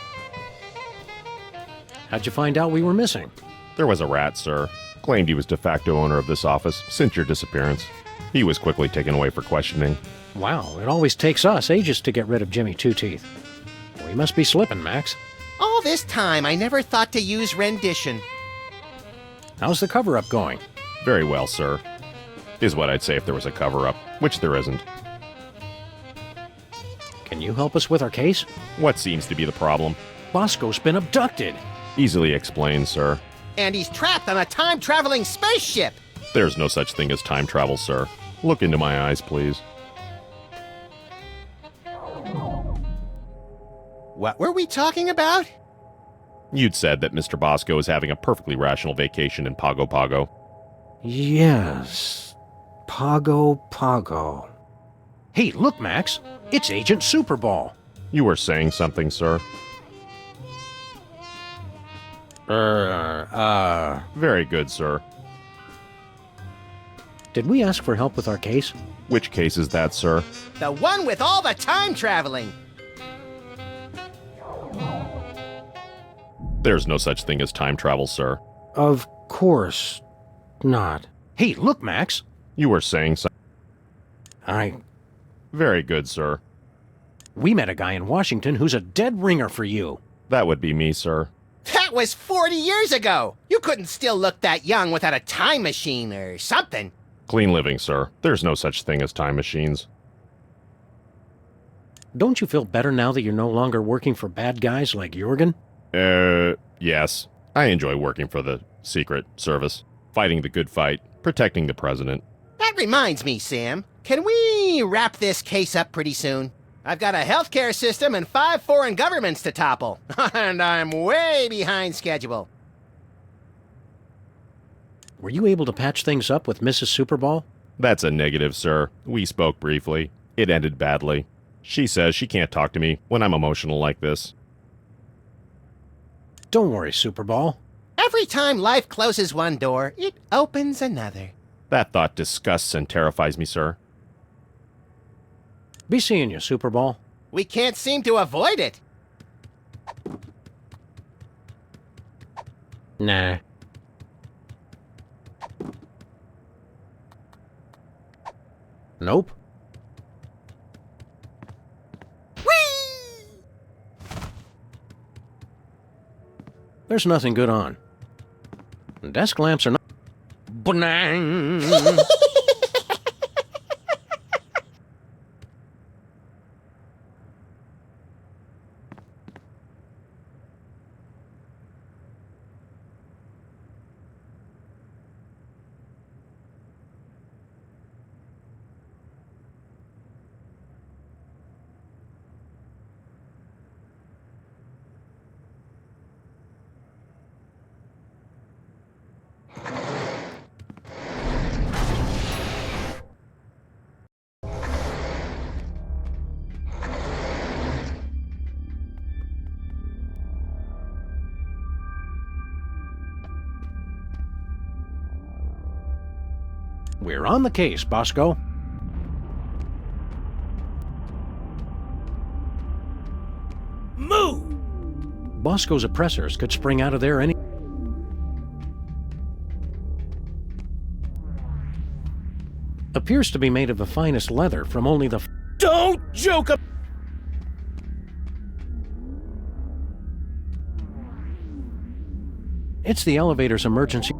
How'd you find out we were missing?
There was a rat, sir. Claimed he was de facto owner of this office since your disappearance. He was quickly taken away for questioning.
Wow, it always takes us ages to get rid of Jimmy Two-Teeth. We must be slipping, Max.
All this time, I never thought to use rendition.
How's the cover-up going?
Very well, sir. Is what I'd say if there was a cover-up, which there isn't.
Can you help us with our case?
What seems to be the problem?
Bosco's been abducted.
Easily explained, sir.
And he's trapped on a time-traveling spaceship.
There's no such thing as time travel, sir. Look into my eyes, please.
What were we talking about?
You'd said that Mr. Bosco is having a perfectly rational vacation in Pago Pago.
Yes. Pago. Hey, look, Max. It's Agent Superball.
You were saying something, sir. Very good, sir.
Did we ask for help with our case?
Which case is that, sir?
The one with all the time traveling.
There's no such thing as time travel, sir.
Of course not. Hey, look, Max.
You were saying something. Very good, sir.
We met a guy in Washington who's a dead ringer for you.
That would be me, sir.
That was 40 years ago. You couldn't still look that young without a time machine or something.
Clean living, sir. There's no such thing as time machines.
Don't you feel better now that you're no longer working for bad guys like Jorgen?
Yes. I enjoy working for the Secret Service. Fighting the good fight. Protecting the president.
That reminds me, Sam. Can we wrap this case up pretty soon? I've got a healthcare system and 5 foreign governments to topple. And I'm way behind schedule.
Were you able to patch things up with Mrs. Superball?
That's a negative, sir. We spoke briefly. It ended badly. She says she can't talk to me when I'm emotional like this.
Don't worry, Superball.
Every time life closes one door, it opens another.
That thought disgusts and terrifies me, sir.
Be seeing you, Superball.
We can't seem to avoid it.
Nah. Nope.
Whee!
There's nothing good on. Desk lamps are not... Banang! We're on the case, Bosco.
Move!
Bosco's oppressors could spring out of there any... Appears to be made of the finest leather from only the...
Don't joke up!
It's the elevator's emergency...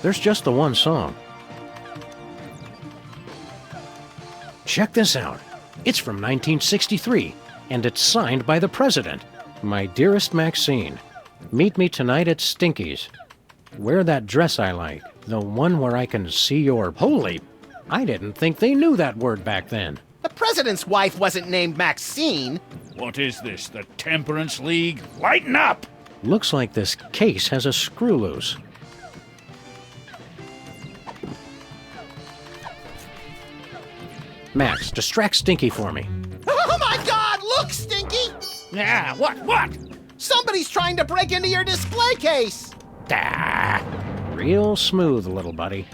There's just the one song. Check this out. It's from 1963, and it's signed by the president. My dearest Maxine, meet me tonight at Stinky's. Wear that dress I like, the one where I can see your... Holy, I didn't think they knew that word back then.
The president's wife wasn't named Maxine.
What is this, the Temperance League? Lighten up!
Looks like this case has a screw loose. Max, distract Stinky for me.
Oh my God! Look, Stinky!
Yeah, what?
Somebody's trying to break into your display case!
Ah, real smooth, little buddy.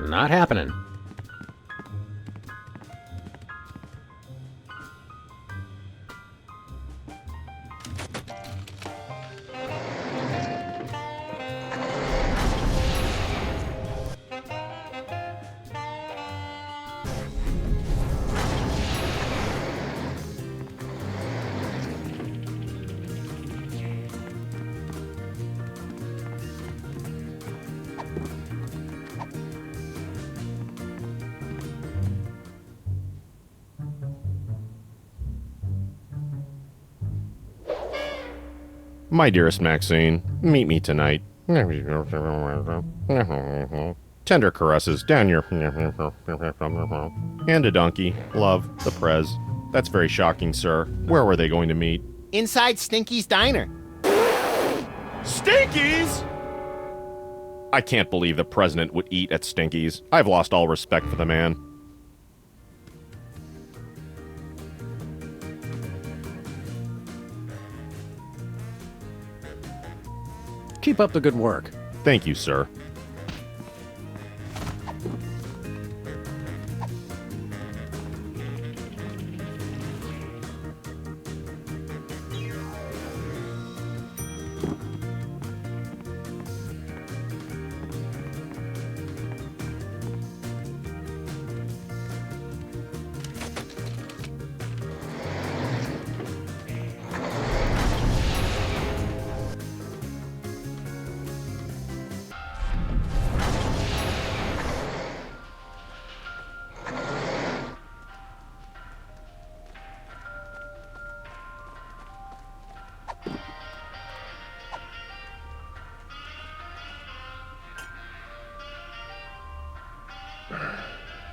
Not happening.
My dearest Maxine, meet me tonight. Tender caresses down your... And a donkey. Love, the Prez. That's very shocking, sir. Where were they going to meet?
Inside Stinky's diner.
Stinky's? I can't believe the president would eat at Stinky's. I've lost all respect for the man.
Keep up the good work.
Thank you, sir.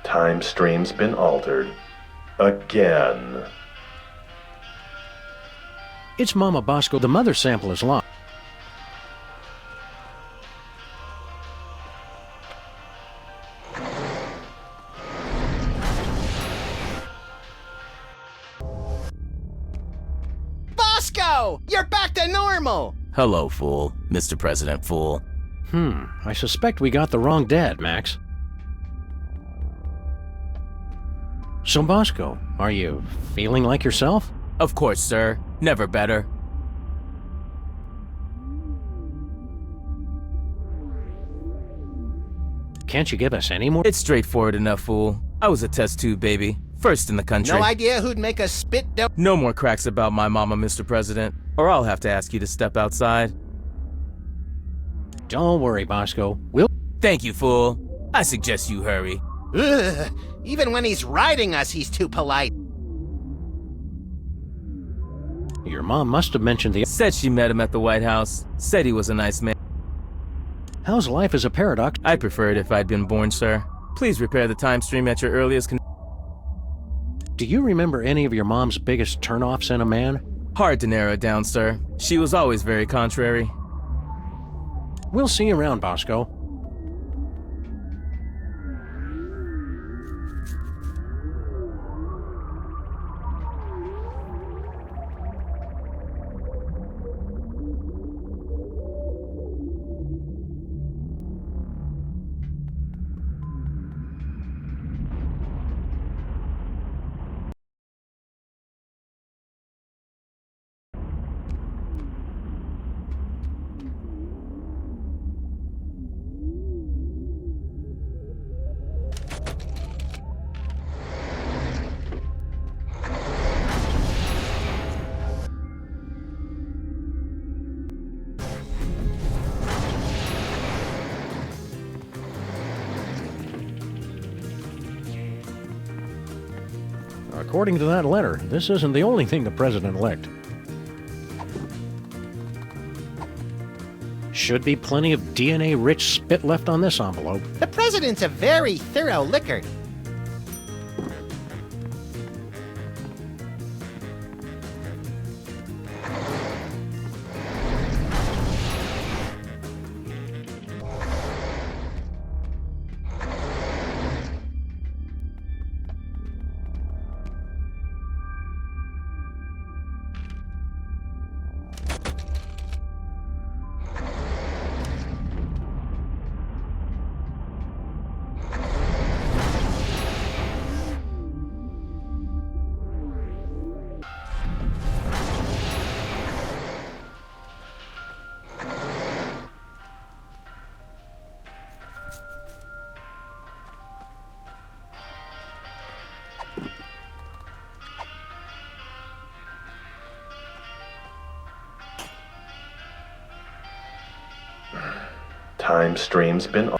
Time stream's been altered. Again.
It's Mama Bosco. The mother sample is lost.
Bosco! You're back to normal!
Hello, fool. Mr. President Fool.
I suspect we got the wrong dad, Max. So, Bosco, are you feeling like yourself?
Of course, sir. Never better.
Can't you give us any more?
It's straightforward enough, fool. I was a test tube baby. First in the country.
No idea who'd make us spit dope.
No more cracks about my mama, Mr. President, or I'll have to ask you to step outside.
Don't worry, Bosco. We'll...
Thank you, fool. I suggest you hurry.
Ugh. Even when he's riding us, he's too polite.
Your mom must have mentioned the...
Said she met him at the White House. Said he was a nice man.
How's life as a paradox?
I'd prefer it if I'd been born, sir. Please repair the time stream at your earliest
Do you remember any of your mom's biggest turnoffs in a man?
Hard to narrow it down, sir. She was always very contrary.
We'll see you around, Bosco. According to that letter, this isn't the only thing the president licked. Should be plenty of DNA-rich spit left on this envelope.
The president's a very thorough licker.
Time stream's been...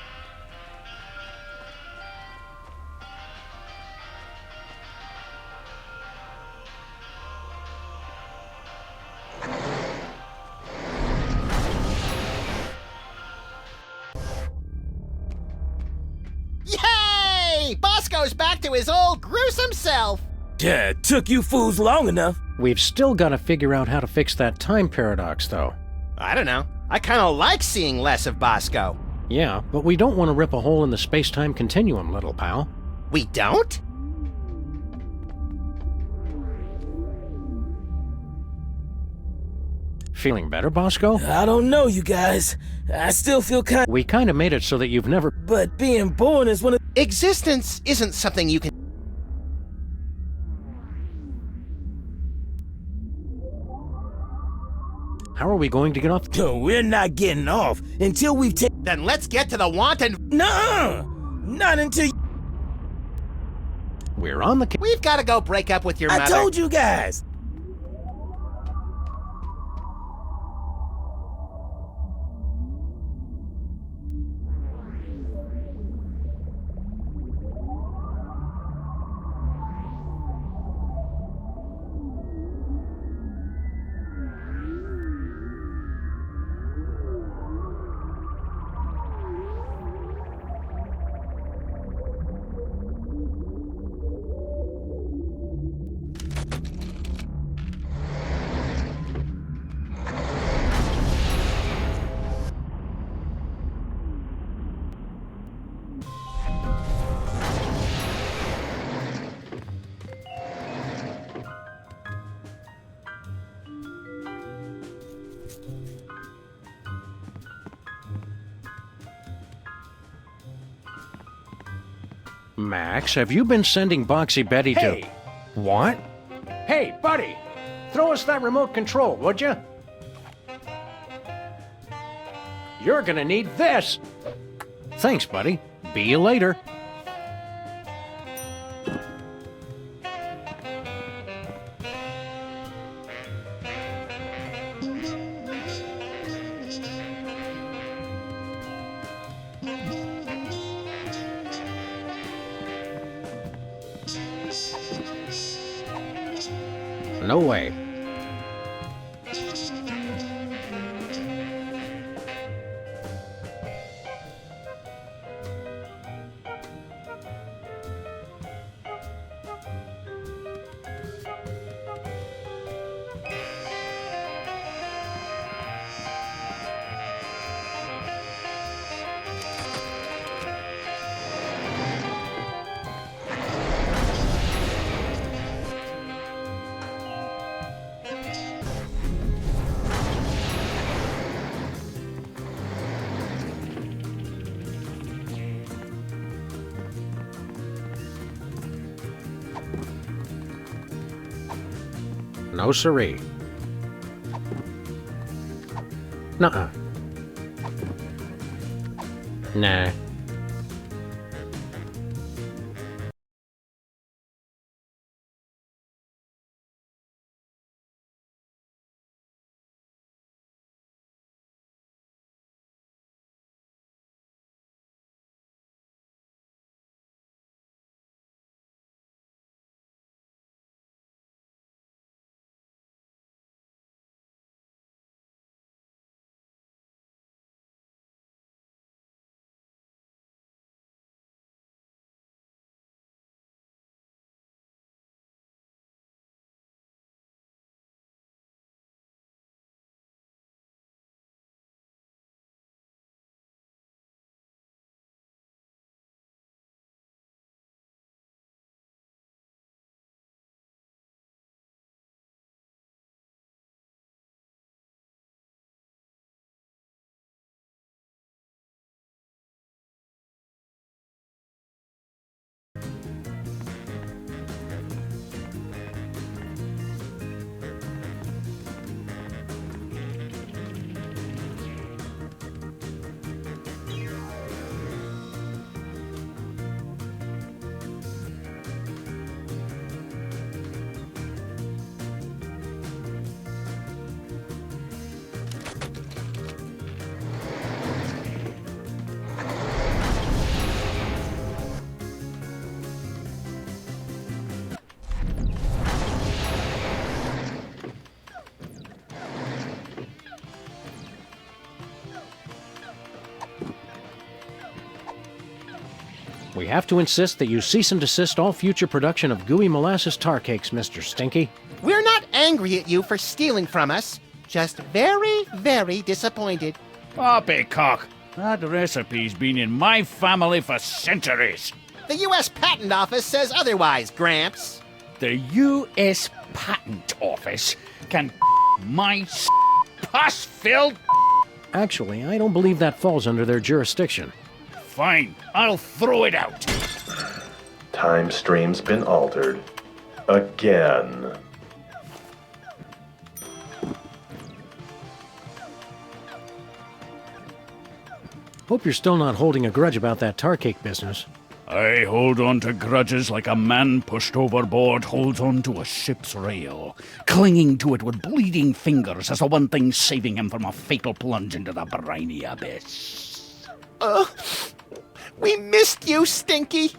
Yay! Bosco's back to his old gruesome self.
Yeah, it took you fools long enough.
We've still got to figure out how to fix that time paradox, though.
I don't know. I kind of like seeing less of Bosco.
Yeah, but we don't want to rip a hole in the space-time continuum, little pal.
We don't?
Feeling better, Bosco?
I don't know, you guys. I still feel
We kind of made it so that you've never...
But being born is one of...
Existence isn't something you can...
How are we going to get off...
No, we're not getting off until we've taken...
Then let's get to the wanted...
Nuh-uh! Not until...
We're on the...
We've got to go break up with your mother.
I told you guys!
Max, have you been sending Boxy Betty to...
Hey!
What? Hey, buddy! Throw us that remote control, would you? You're gonna need this! Thanks, buddy. Be you later. No way. No siree. Nuh-uh. Nah. We have to insist that you cease and desist all future production of gooey molasses tar cakes, Mr. Stinky.
We're not angry at you for stealing from us. Just very, very disappointed.
Poppycock! That recipe's been in my family for centuries.
The U.S. Patent Office says otherwise, Gramps.
The U.S. Patent Office can my pus-filled...
Actually, I don't believe that falls under their jurisdiction.
Fine, I'll throw it out.
Time stream's been altered. Again.
Hope you're still not holding a grudge about that tar cake business.
I hold on to grudges like a man pushed overboard holds on to a ship's rail, clinging to it with bleeding fingers as the one thing saving him from a fatal plunge into the briny abyss.
We missed you, Stinky.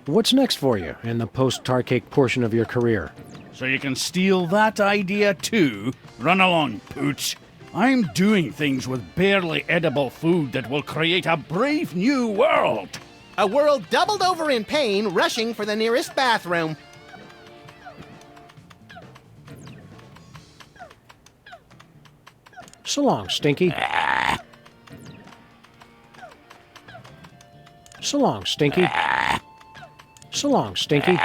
What's next for you in the post-tar cake portion of your career?
So you can steal that idea too? Run along, Pooch. I'm doing things with barely edible food that will create a brave new world.
A world doubled over in pain, rushing for the nearest bathroom.
So long, Stinky. So long, Stinky. So long, Stinky.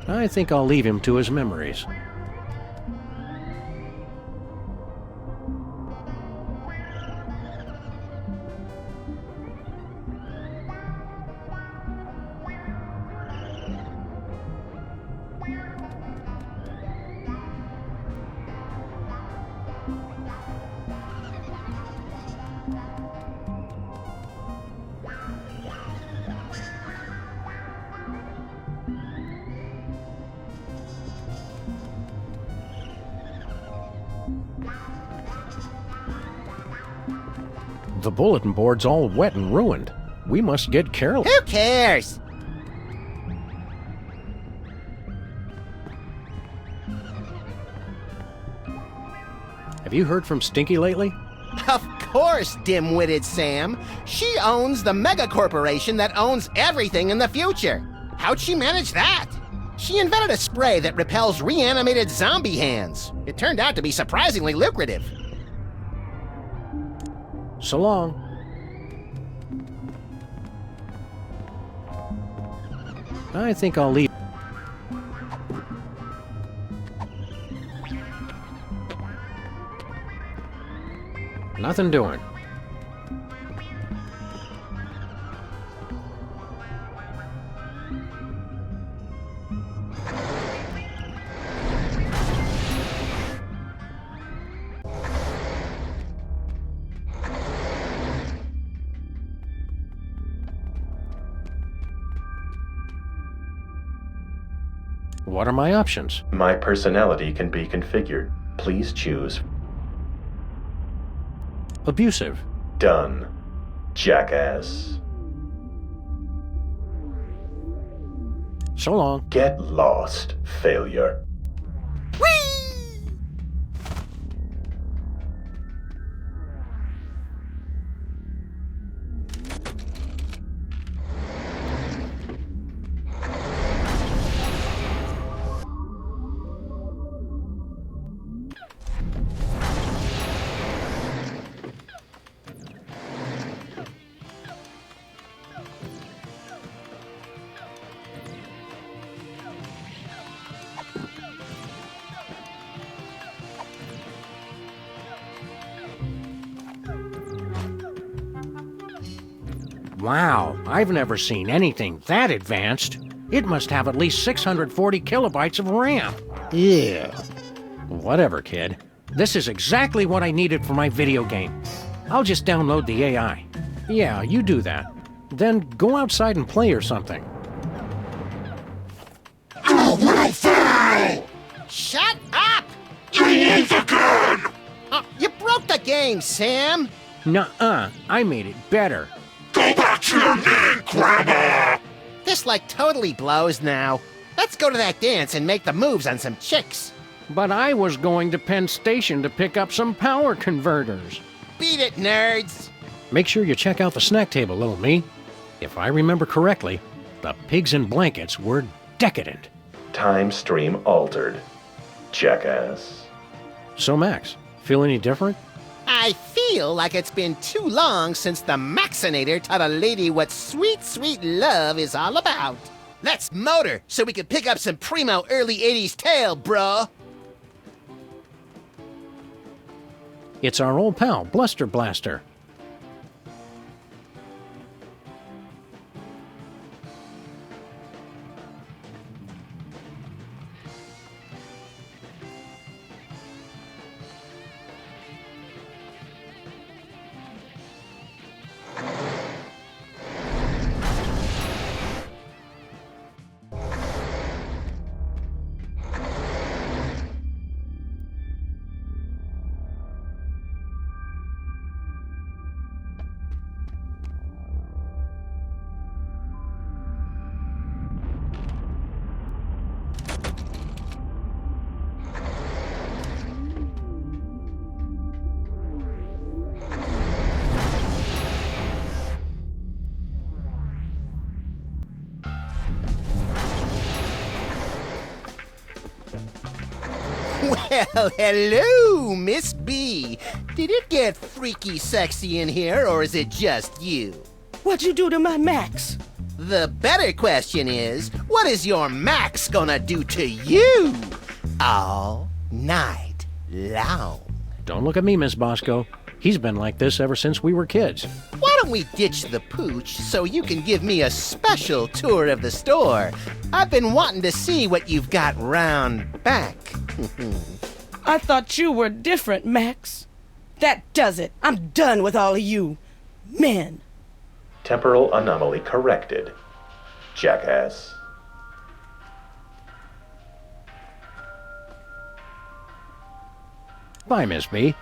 I think I'll leave him to his memories. The bulletin board's all wet and ruined. We must get careless.
Who cares?
Have you heard from Stinky lately?
Of course, dim-witted Sam. She owns the mega corporation that owns everything in the future. How'd she manage that? She invented a spray that repels reanimated zombie hands. It turned out to be surprisingly lucrative.
So long. I think I'll leave. Nothing doing. What are my options?
My personality can be configured. Please choose.
Abusive.
Done. Jackass.
So long.
Get lost, failure.
Wow, I've never seen anything that advanced. It must have at least 640 kilobytes of RAM.
Yeah.
Whatever, kid. This is exactly what I needed for my video game. I'll just download the AI. Yeah, you do that. Then go outside and play or something.
You will fail!
Shut up!
You lose again!
You broke the game, Sam!
Nuh-uh, I made it better.
Go back to your name, Grandma!
This like totally blows now. Let's go to that dance and make the moves on some chicks.
But I was going to Penn Station to pick up some power converters.
Beat it, nerds!
Make sure you check out the snack table, little me. If I remember correctly, the pigs in blankets were decadent.
Time stream altered. Jackass.
So, Max, feel any different?
I feel like it's been too long since the Maxinator taught a lady what sweet, sweet love is all about. Let's motor so we can pick up some primo early 80s tail, bro.
It's our old pal, Bluster Blaster.
Well, hello, Miss B. Did it get freaky sexy in here, or is it just you?
What'd you do to my Max?
The better question is, what is your Max gonna do to you all night long?
Don't look at me, Miss Bosco. He's been like this ever since we were kids.
Why don't we ditch the pooch so you can give me a special tour of the store? I've been wanting to see what you've got round back.
I thought you were different, Max. That does it. I'm done with all of you. Men.
Temporal anomaly corrected. Jackass.
Bye, Miss B.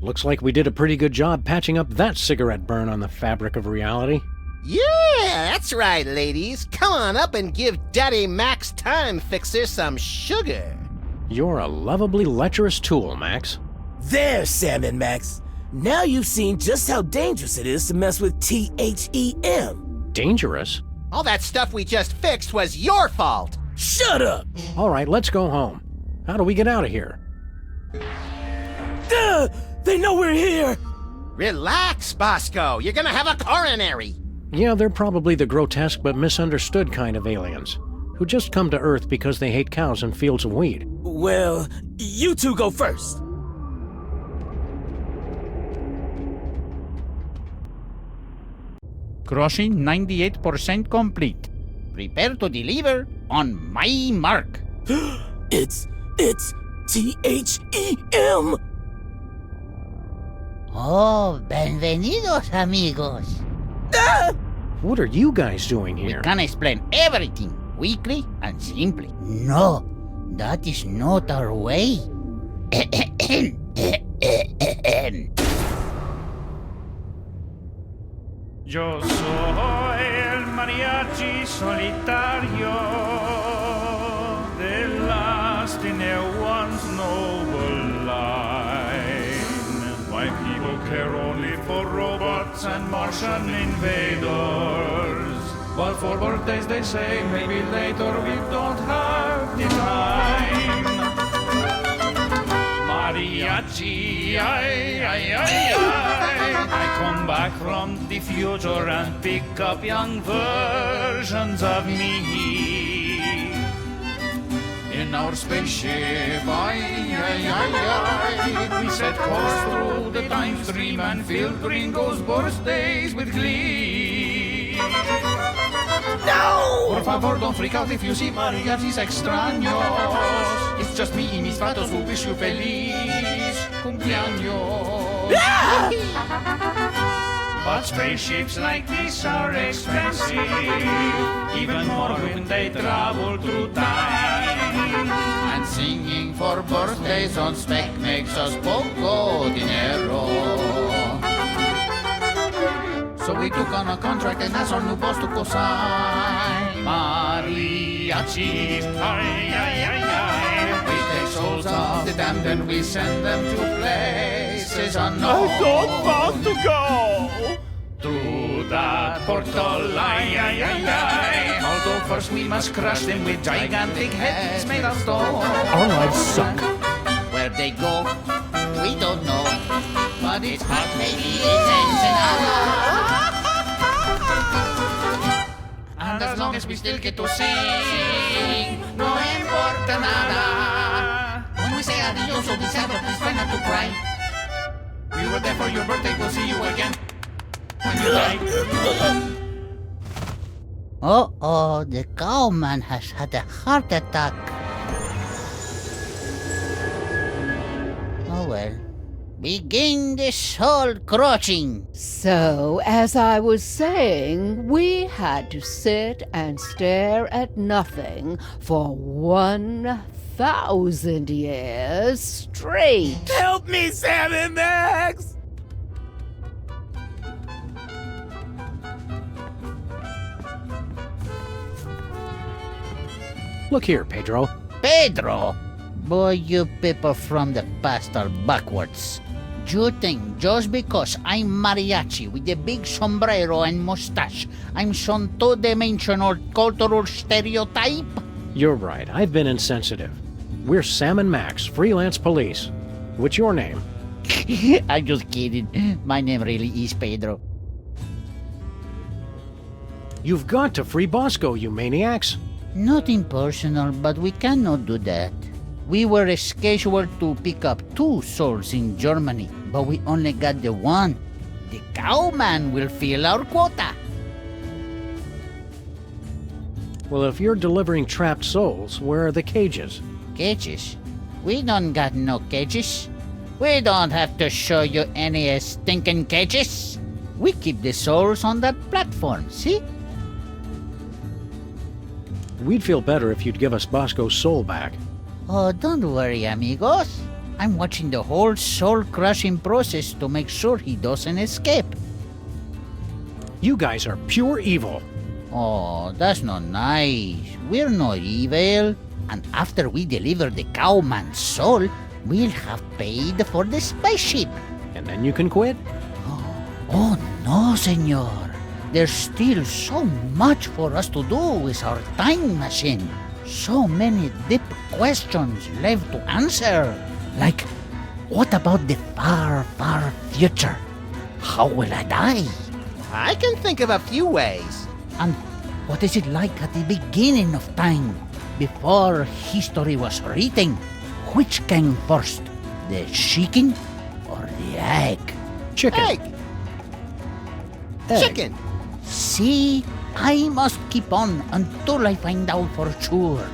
Looks like we did a pretty good job patching up that cigarette burn on the fabric of reality.
Yeah, that's right, ladies. Come on up and give Daddy Max Time Fixer some sugar.
You're a lovably lecherous tool, Max.
There, Sam and Max. Now you've seen just how dangerous it is to mess with THEM.
Dangerous?
All that stuff we just fixed was your fault.
Shut up!
All right, let's go home. How do we get out of here?
They know we're here!
Relax, Bosco. You're gonna have a coronary.
Yeah, they're probably the grotesque but misunderstood kind of aliens, who just come to Earth because they hate cows and fields of wheat.
Well, you two go first.
Crossing 98% complete.
Prepare to deliver on my mark.
It's THEM!
Oh, bienvenidos, amigos.
What are you guys doing here?
We can explain everything quickly and simply. No, that is not our way.
Yo soy el mariachi solitario de last in one's noble line. My people care only for robots and Martian invaders. But for birthdays they say maybe later we don't have the time. Mariachi, ay, ay, ay, ay. I come back from the future and pick up young versions of me. In our spaceship, ay, ay, ay, ay. We set course through the time stream and filled Ringo's birthdays with glee.
No!
Por favor, don't freak out if you see mariachis extraños. It's just me y mis vatos who wish you feliz cumpleaños. But spaceships like this are expensive, even more when they travel through time.
And singing for birthdays on spec makes us poco dinero. So we took on a contract and that's our new boss to co-sign.
Mariachis, ay, ay, ay, ay.
We take souls of the damned and we send them to places unknown.
I don't want to go through that portal, ay, ay, ay, ay. Although first we must crush them with gigantic heads made of stone.
Our lives suck.
Where they go, we don't know. But it's hot, maybe it ends in
And as long as we still get to sing, no importa nada.
When we say adios, so December, please try not to cry.
We were there for your birthday, we'll see you again when you die.
Uh-oh, the cowman has had a heart attack. Oh well. Begin the soul crushing.
So, as I was saying, we had to sit and stare at nothing for 1,000 years straight.
Help me, Sam and Max!
Look here, Pedro.
Pedro! Boy, you people from the past are backwards. You think just because I'm mariachi with a big sombrero and mustache, I'm some two-dimensional cultural stereotype?
You're right. I've been insensitive. We're Sam and Max, freelance police. What's your name?
I'm just kidding. My name really is Pedro.
You've got to free Bosco, you maniacs.
Nothing personal, but we cannot do that. We were scheduled to pick up 2 souls in Germany, but we only got the one. The cowman will fill our quota.
Well, if you're delivering trapped souls, where are the cages?
Cages? We don't got no cages. We don't have to show you any stinking cages. We keep the souls on that platform, see?
We'd feel better if you'd give us Bosco's soul back.
Oh, don't worry, amigos. I'm watching the whole soul-crushing process to make sure he doesn't escape.
You guys are pure evil.
Oh, that's not nice. We're not evil. And after we deliver the cowman's soul, we'll have paid for the spaceship.
And then you can quit?
Oh, no, senor. There's still so much for us to do with our time machine. So many deep questions left to answer. Like, what about the far, far future? How will I die?
I can think of a few ways.
And what is it like at the beginning of time, before history was written? Which came first, the chicken or the egg?
Chicken.
Egg. Chicken.
See, I must keep on until I find out for sure.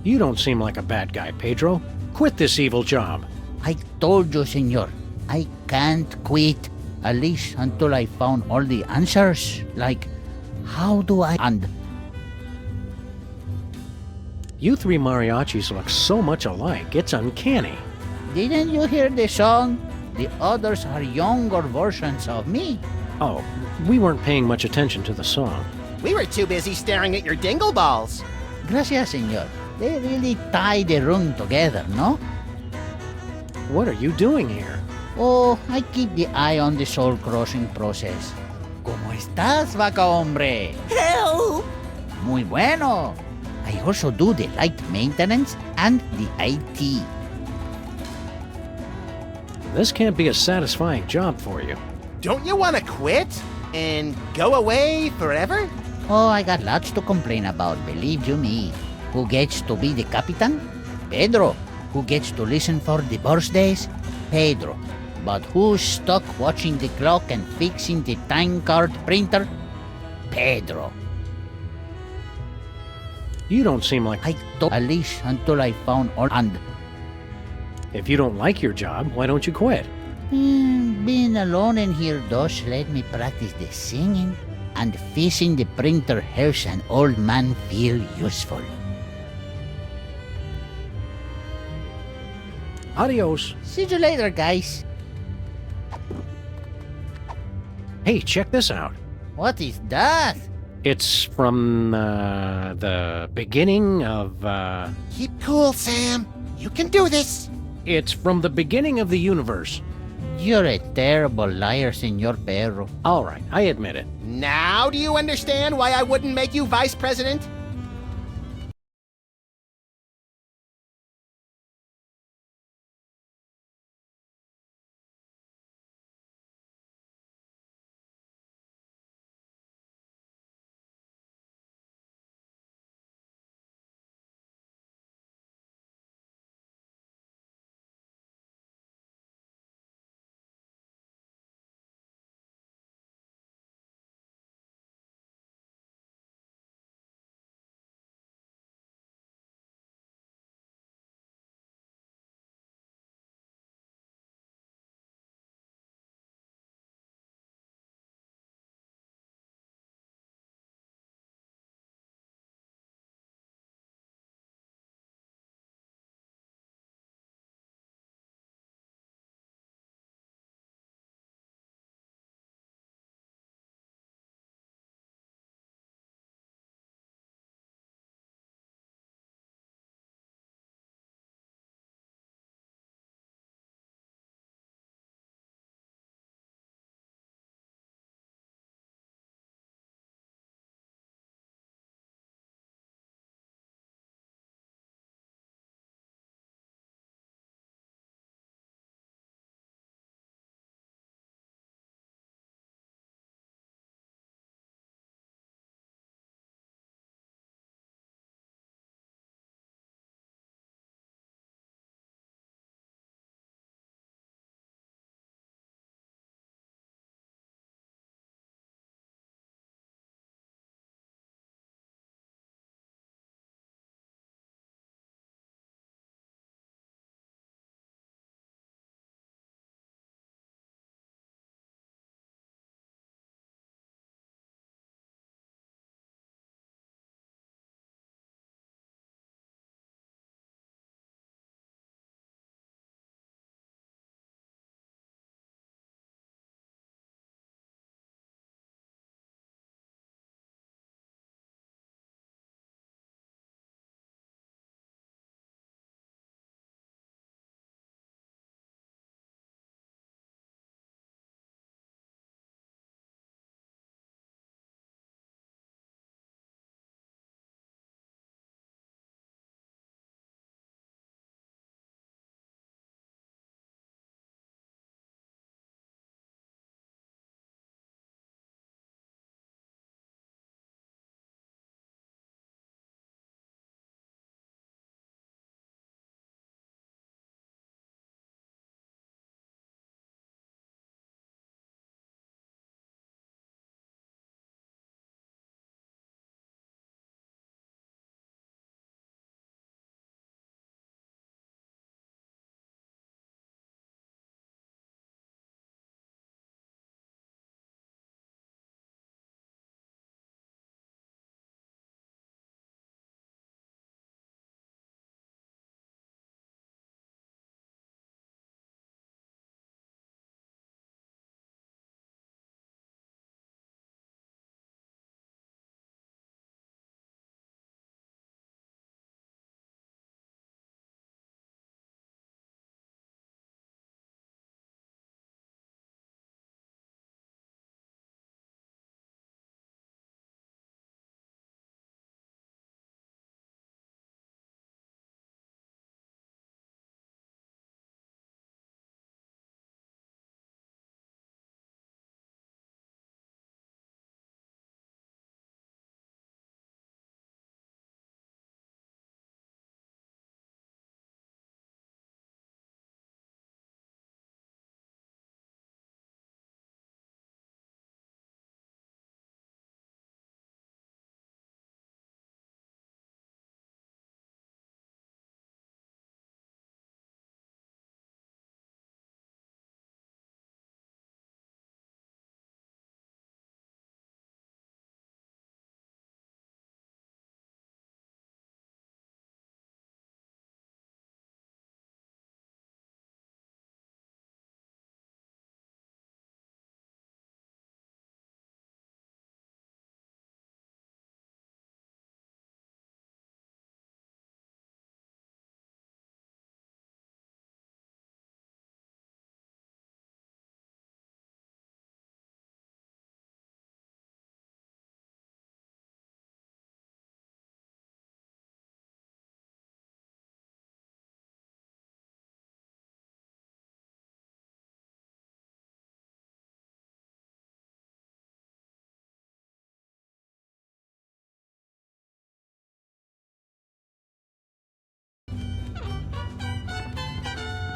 You don't seem like a bad guy, Pedro. Quit this evil job.
I told you, senor, I can't quit. At least until I found all the answers. Like, how do I... And
You three mariachis look so much alike, it's uncanny.
didn't you hear the song? The others are younger versions of me.
Oh, we weren't paying much attention to the song.
We were too busy staring at your dingle balls.
Gracias, senor. They really tie the room together, no?
What are you doing here?
Oh, I keep the eye on the soul-crossing process. ¿Cómo estás, vaca hombre?
Help!
Muy bueno. I also do the light maintenance and the IT.
This can't be a satisfying job for you.
Don't you want to quit? And go away forever?
Oh, I got lots to complain about, believe you me. Who gets to be the captain? Pedro. Who gets to listen for the birthdays? Pedro. But who's stuck watching the clock and fixing the time card printer? Pedro.
You don't seem like...
I told at least until I found all... And
If you don't like your job, why don't you quit?
being alone in here does let me practice the singing, and fixing the printer helps an old man feel useful.
Adios.
See you later, guys.
Hey, check this out.
What is that?
It's from the beginning of...
Keep cool, Sam. You can do this.
It's from the beginning of the universe.
You're a terrible liar, Senor Perro.
All right, I admit it.
Now do you understand why I wouldn't make you vice president?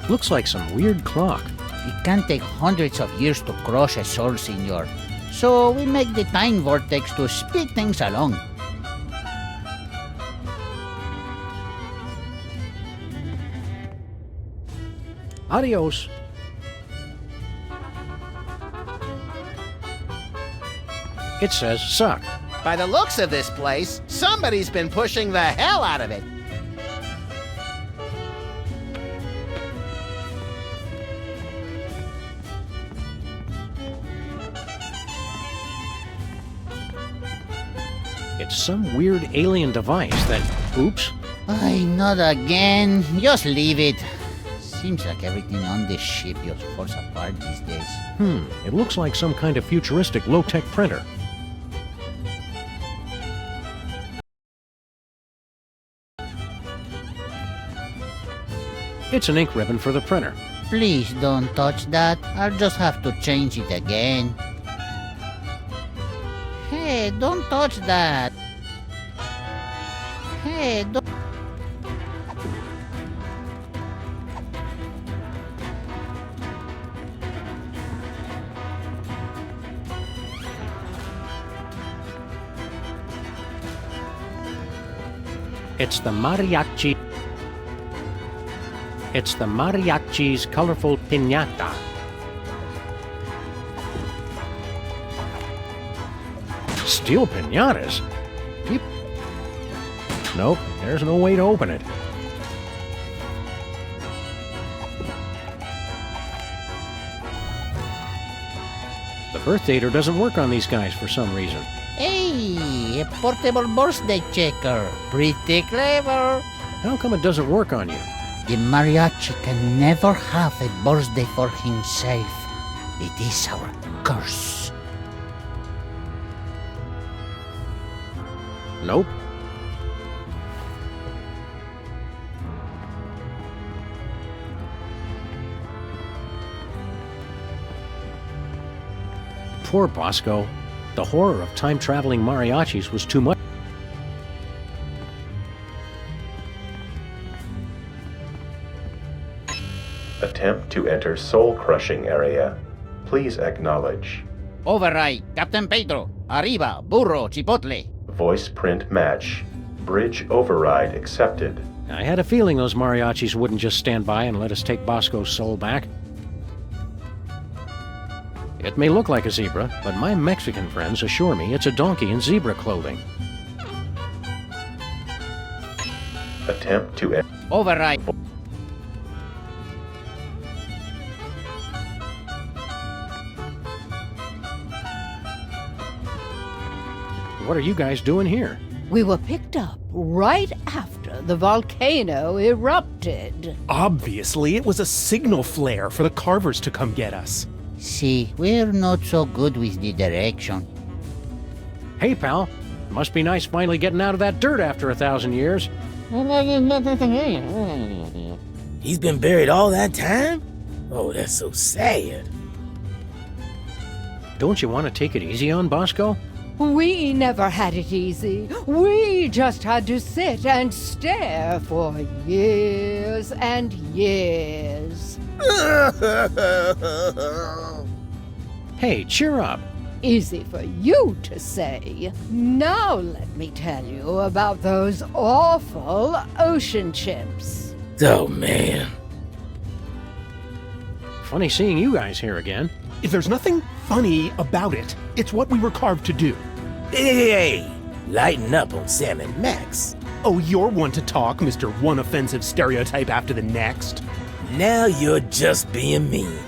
Looks like some weird clock.
It can take hundreds of years to crush a soul, senor. So we make the time vortex to speed things along.
Adios. It says suck.
By the looks of this place, somebody's been pushing the hell out of it.
It's some weird alien device that... Oops.
Ay, not again. Just leave it. Seems like everything on this ship just falls apart these days.
It looks like some kind of futuristic low-tech printer. It's an ink ribbon for the printer.
Please don't touch that. I'll just have to change it again. Hey, don't touch that. Hey, don't...
It's the mariachi. It's the mariachi's colorful piñata. Steel piñatas? Yep. Nope, there's no way to open it. The birth dater doesn't work on these guys for some reason.
Hey, a portable birthday checker. Pretty clever.
How come it doesn't work on you?
The mariachi can never have a birthday for himself. It is our curse.
Nope. Poor Bosco. The horror of time-traveling mariachis was too much.
Attempt to enter soul-crushing area. Please acknowledge.
Override, Captain Pedro. Arriba, burro, chipotle.
Voice print match. Bridge override accepted.
I had a feeling those mariachis wouldn't just stand by and let us take Bosco's soul back. It may look like a zebra, but my Mexican friends assure me it's a donkey in zebra clothing.
Attempt to enter.
Override.
What are you guys doing here?
We were picked up right after the volcano erupted.
Obviously, it was a signal flare for the carvers to come get us.
See, we're not so good with the direction.
Hey, pal. Must be nice finally getting out of that dirt after 1,000 years.
He's been buried all that time? Oh, that's so sad.
Don't you want to take it easy on Bosco?
We never had it easy. We just had to sit and stare for years and years.
Hey, cheer up.
Easy for you to say. Now let me tell you about those awful ocean chips.
Oh, man.
Funny seeing you guys here again.
If there's nothing funny about it, it's what we were carved to do.
Hey, lighten up on Sam and Max.
Oh, you're one to talk, Mr. One offensive stereotype after the next.
Now you're just being mean.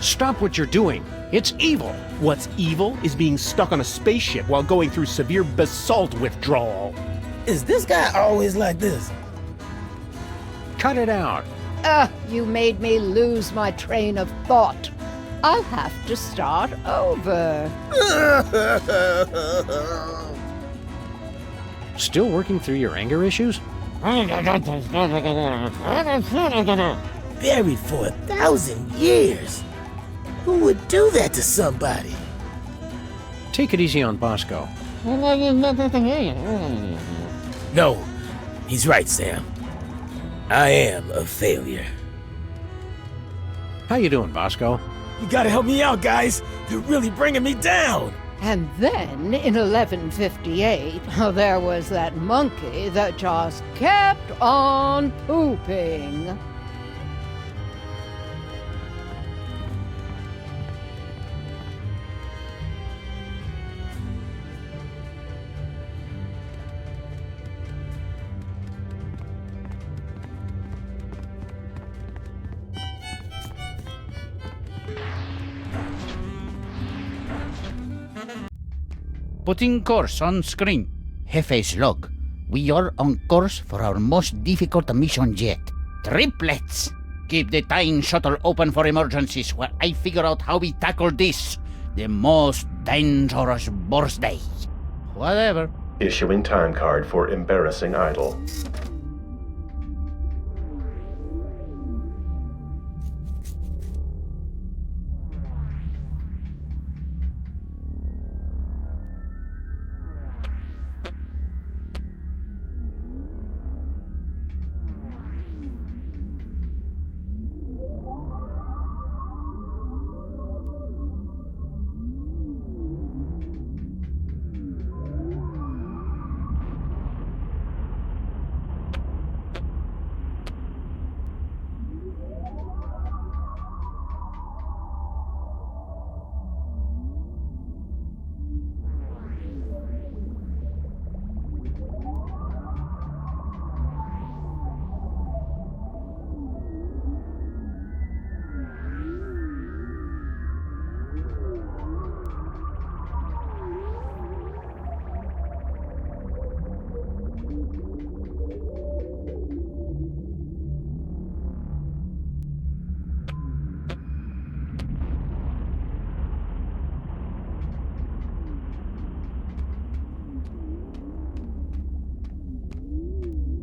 Stop what you're doing. It's evil.
What's evil is being stuck on a spaceship while going through severe basalt withdrawal.
Is this guy always like this?
Cut it out.
You made me lose my train of thought. I'll have to start over.
Still working through your anger issues?
Buried for 1,000 years. Who would do that to somebody?
Take it easy on Bosco.
No, he's right, Sam. I am a failure.
How you doing, Bosco?
You gotta help me out, guys. They're really bringing me down.
And then, in 1158, there was that monkey that just kept on pooping.
Putting course on screen. Jefe's log. We are on course for our most difficult mission yet. Triplets! Keep the time shuttle open for emergencies while I figure out how we tackle this. The most dangerous birthday. Whatever.
Issuing time card for embarrassing idol.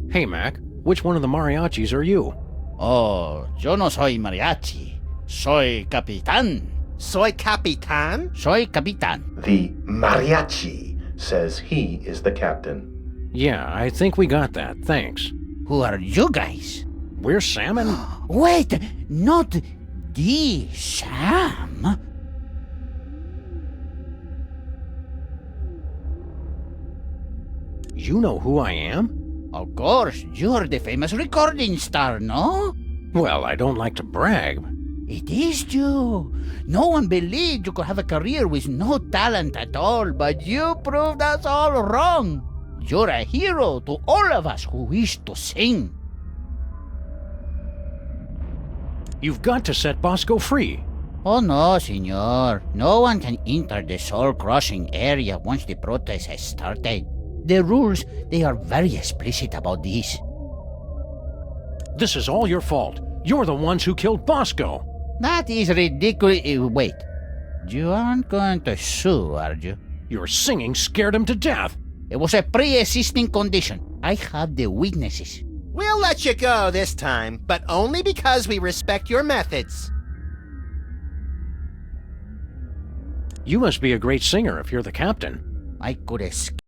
Hey, Mac, which one of the mariachis are you?
Oh, yo no soy mariachi. Soy capitán.
Soy Capitan?
Soy capitán.
The mariachi says he is the captain.
Yeah, I think we got that, thanks.
Who are you guys?
We're Sam and...
Wait, not the Sam?
You know who I am?
Of course, you're the famous recording star, no?
Well, I don't like to brag.
It is you. No one believed you could have a career with no talent at all, but you proved us all wrong. You're a hero to all of us who wish to sing.
You've got to set Bosco free.
Oh no, senor. No one can enter the soul-crushing area once the protest has started. The rules, they are very explicit about this.
This is all your fault. You're the ones who killed Bosco.
That is ridiculous. Wait, you aren't going to sue, are you?
Your singing scared him to death.
It was a pre-existing condition. I have the witnesses.
We'll let you go this time, but only because we respect your methods.
You must be a great singer if you're the captain.
I could escape.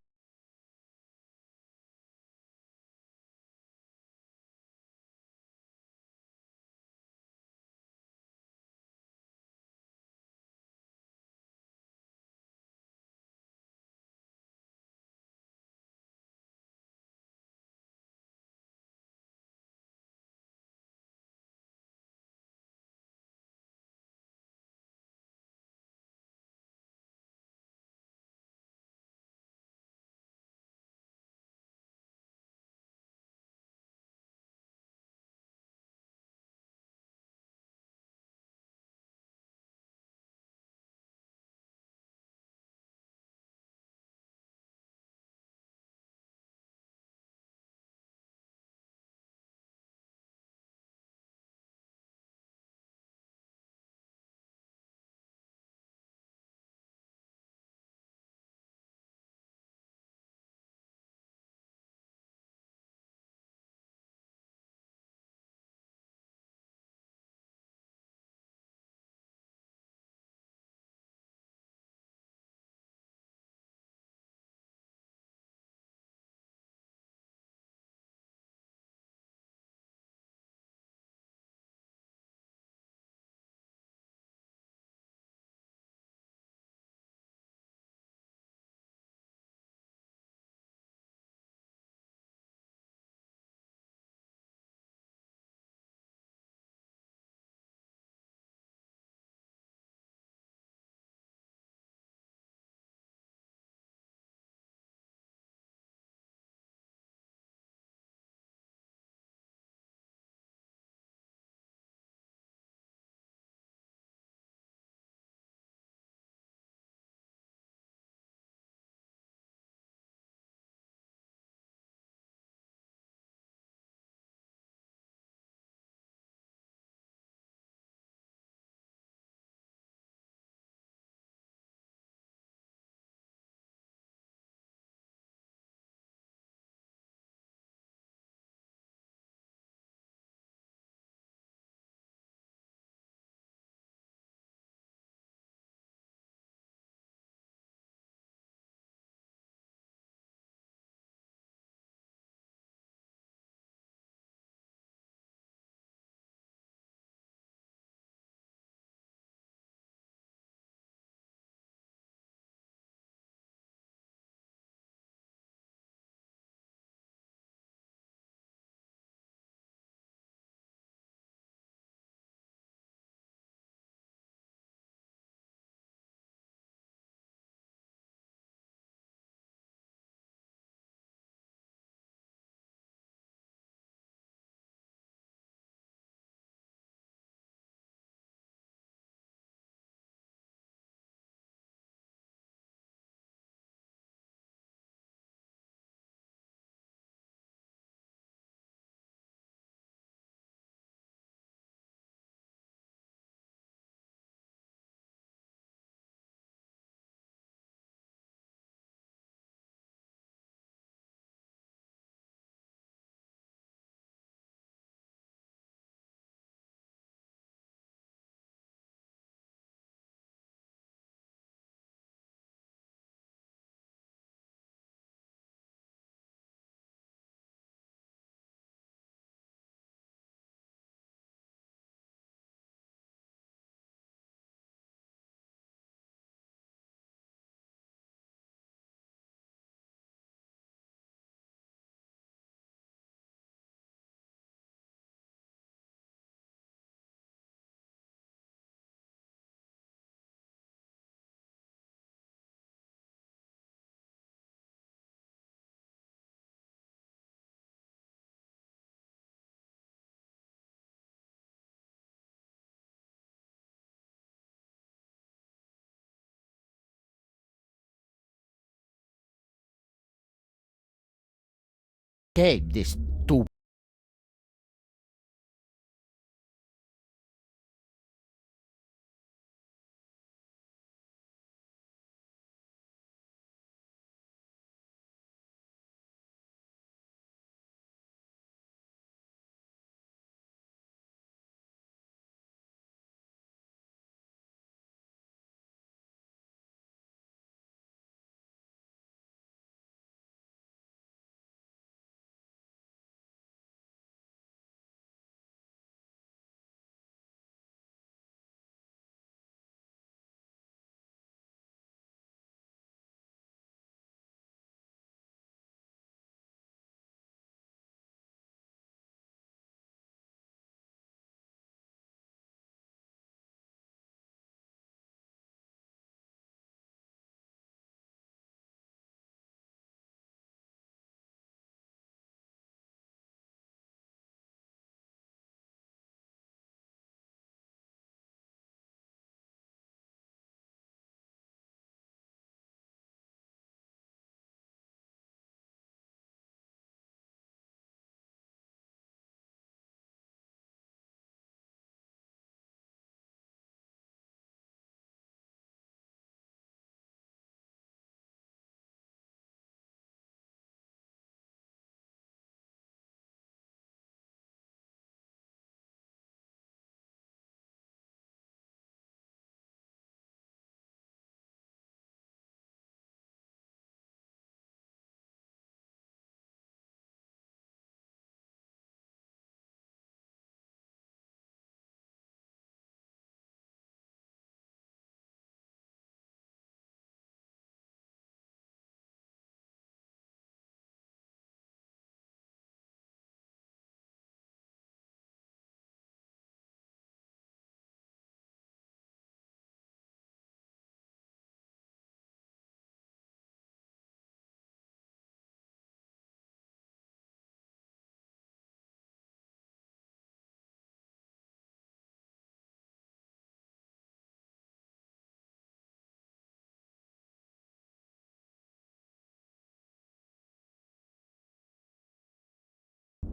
escape this tube.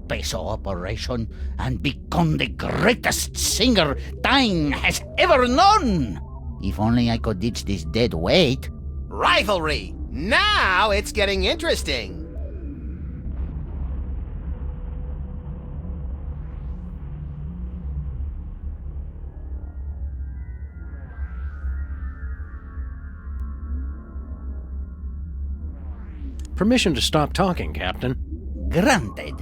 Peso operation and become the greatest singer time has ever known. If only I could ditch this dead weight.
Rivalry! Now it's getting interesting.
Permission to stop talking, Captain.
Granted.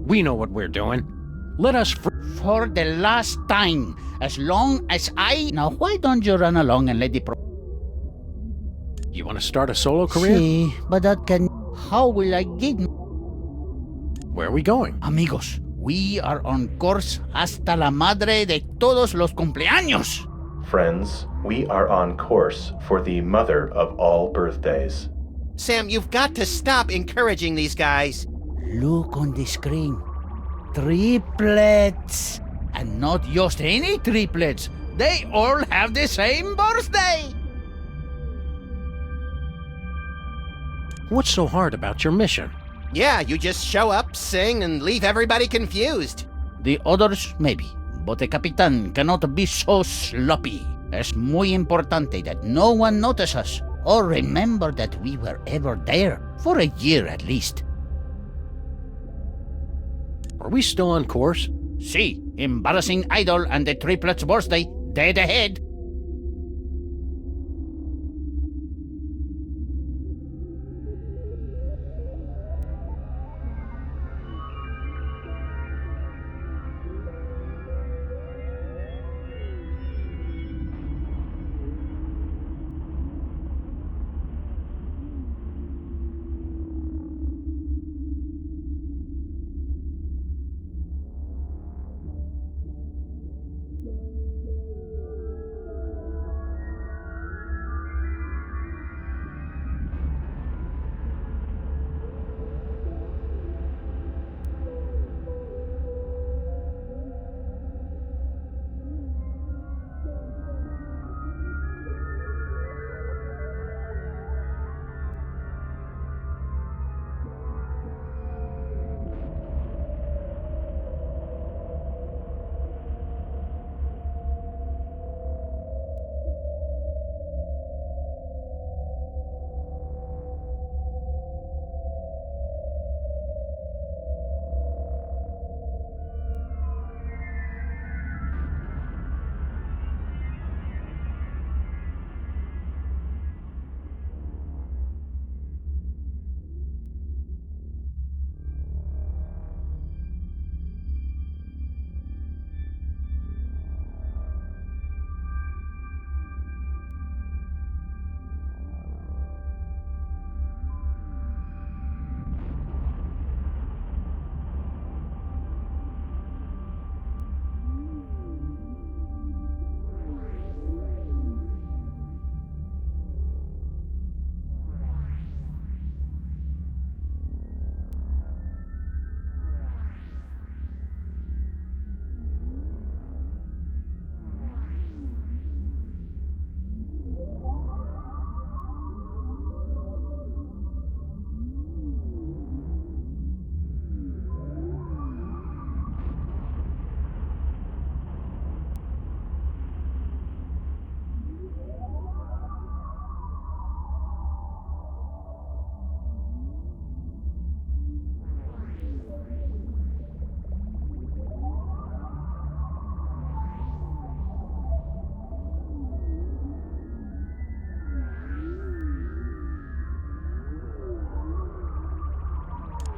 We know what we're doing. Let us
For the last time, as long as I... Now, why don't you run along and let the...
You want to start a solo career?
See, but that can... How will I get...
Where are we going?
Amigos, we are on course hasta la madre de todos los cumpleaños.
Friends, we are on course for the mother of all birthdays.
Sam, you've got to stop encouraging these guys.
Look on the screen. Triplets. And not just any triplets. They all have the same birthday.
What's so hard about your mission?
Yeah, you just show up, sing, and leave everybody confused.
The others, maybe. But the Capitan cannot be so sloppy. Es muy importante that no one notice us or remember that we were ever there, for a year at least.
Are we still on course?
See, embarrassing idol and the triplets' birthday, dead ahead.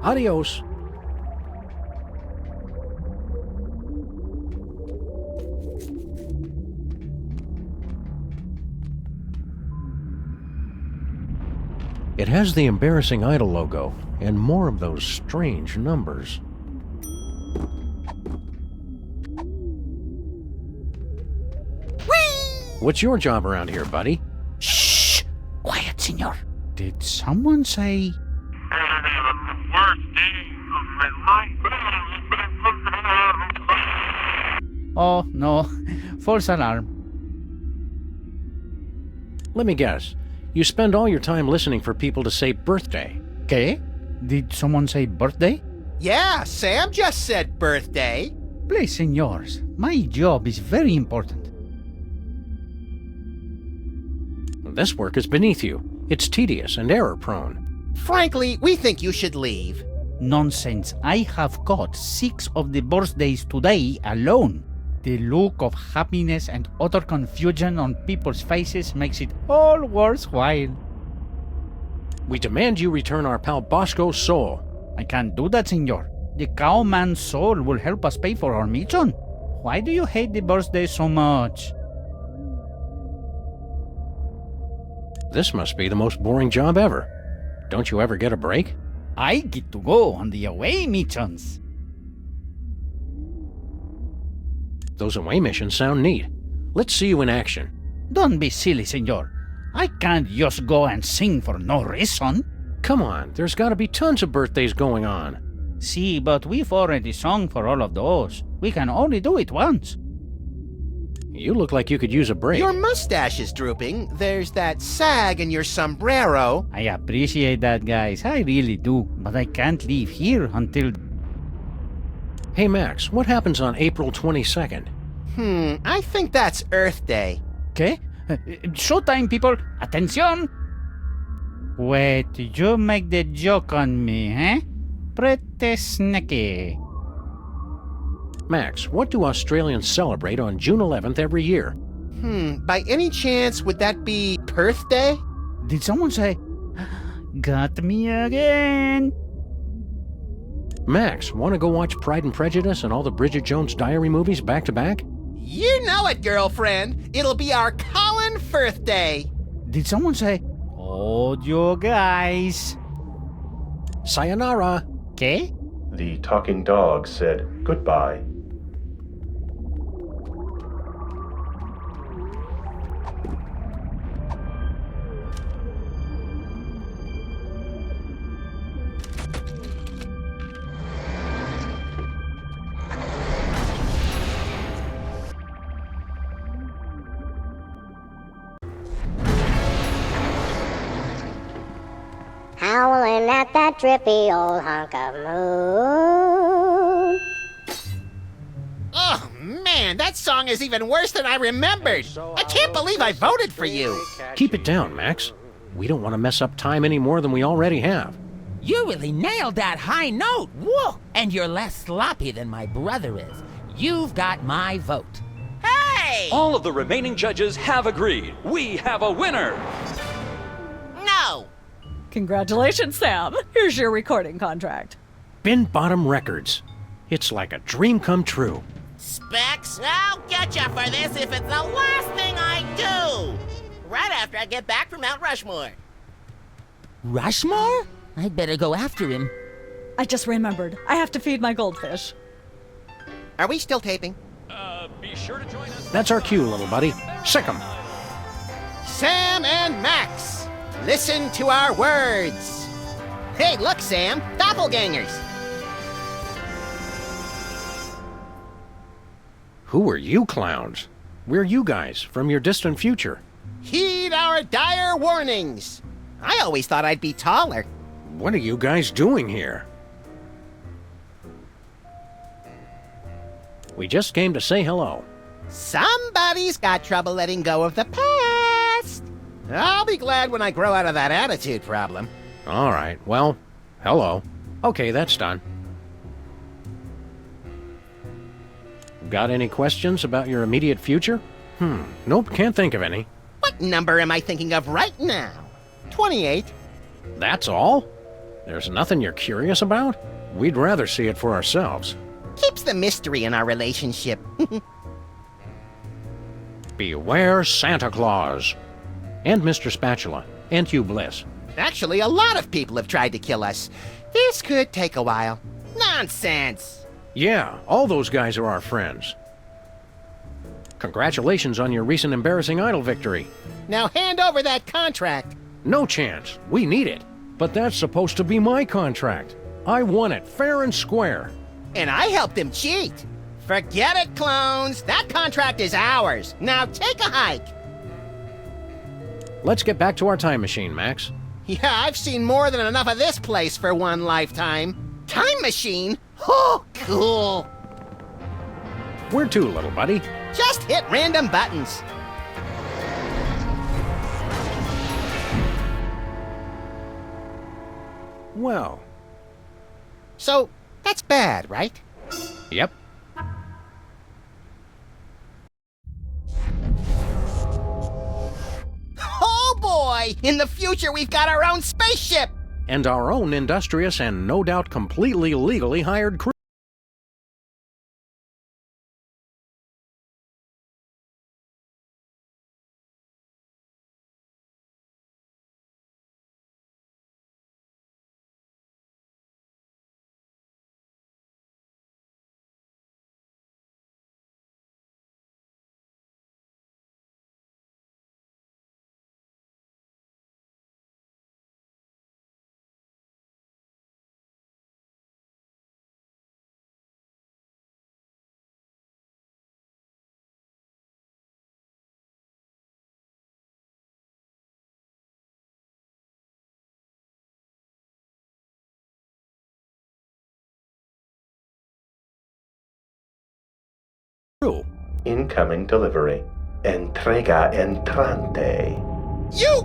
Adios. It has the embarrassing idol logo and more of those strange numbers. What's your job around here, buddy?
Shh! Quiet, senor. Did someone say...
Oh, no. False alarm.
Let me guess. You spend all your time listening for people to say birthday.
¿Qué? Did someone say birthday?
Yeah, Sam just said birthday.
Please, senors. My job is very important.
This work is beneath you. It's tedious and error-prone.
Frankly, we think you should leave.
Nonsense. I have got 6 of the birthdays today alone. The look of happiness and utter confusion on people's faces makes it all worthwhile.
We demand you return our pal Bosco's soul.
I can't do that, senor. The cowman's soul will help us pay for our mission. Why do you hate the birthday so much?
This must be the most boring job ever. Don't you ever get a break?
I get to go on the away missions.
Those away missions sound neat. Let's see you in action.
Don't be silly, senor. I can't just go and sing for no reason.
Come on, there's gotta be tons of birthdays going on.
See, but we've already sung for all of those. We can only do it once.
You look like you could use a break.
Your mustache is drooping. There's that sag in your sombrero.
I appreciate that, guys. I really do. But I can't leave here until...
Hey, Max, what happens on April 22nd?
I think that's Earth Day.
¿Qué? Showtime, people! Attention! Wait, you make the joke on me, eh? Pretty sneaky.
Max, what do Australians celebrate on June 11th every year?
By any chance, would that be Perth Day?
Did someone say, got me again?
Max, want to go watch Pride and Prejudice and all the Bridget Jones Diary movies back to back?
You know it, girlfriend. It'll be our Colin Firth Day.
Did someone say, hold you guys?
Sayonara.
¿Qué?
The talking dog said goodbye.
Howling at that drippy old hunk of moon.
Oh, man, that song is even worse than I remembered. I can't believe I voted for you.
Keep it down, Max. We don't want to mess up time any more than we already have.
You really nailed that high note. Whoa! And you're less sloppy than my brother is. You've got my vote. Hey!
All of the remaining judges have agreed. We have a winner!
No!
Congratulations, Sam. Here's your recording contract.
Bin Bottom Records. It's like a dream come true.
Specs, I'll get you for this if it's the last thing I do. Right after I get back from Mount Rushmore.
Rushmore? I'd better go after him.
I just remembered. I have to feed my goldfish.
Are we still taping?
Be sure to join us.
That's our cue, little buddy. Sick 'em.
Sam and Max, listen to our words. Hey, look, Sam, doppelgangers.
Who are you clowns? We're you guys from your distant future.
Heed our dire warnings. I always thought I'd be taller.
What are you guys doing here? We just came to say hello.
Somebody's got trouble letting go of the past. I'll be glad when I grow out of that attitude problem.
All right, well, hello. Okay, that's done. Got any questions about your immediate future? Nope, can't think of any.
What number am I thinking of right now? 28.
That's all? There's nothing you're curious about? We'd rather see it for ourselves.
Keeps the mystery in our relationship.
Beware Santa Claus. And Mr. Spatula. And Hugh Bliss.
Actually, a lot of people have tried to kill us. This could take a while. Nonsense!
Yeah, all those guys are our friends. Congratulations on your recent embarrassing idol victory.
Now hand over that contract.
No chance. We need it. But that's supposed to be my contract. I won it fair and square.
And I helped him cheat. Forget it, clones. That contract is ours. Now take a hike.
Let's get back to our time machine, Max.
Yeah, I've seen more than enough of this place for one lifetime. Time machine? Oh, cool.
Where to, little buddy?
Just hit random buttons.
Well.
So, that's bad, right?
Yep.
Oh boy! In the future, we've got our own spaceship!
And our own industrious and no doubt completely legally hired crew.
Incoming delivery. Entrega entrante.
You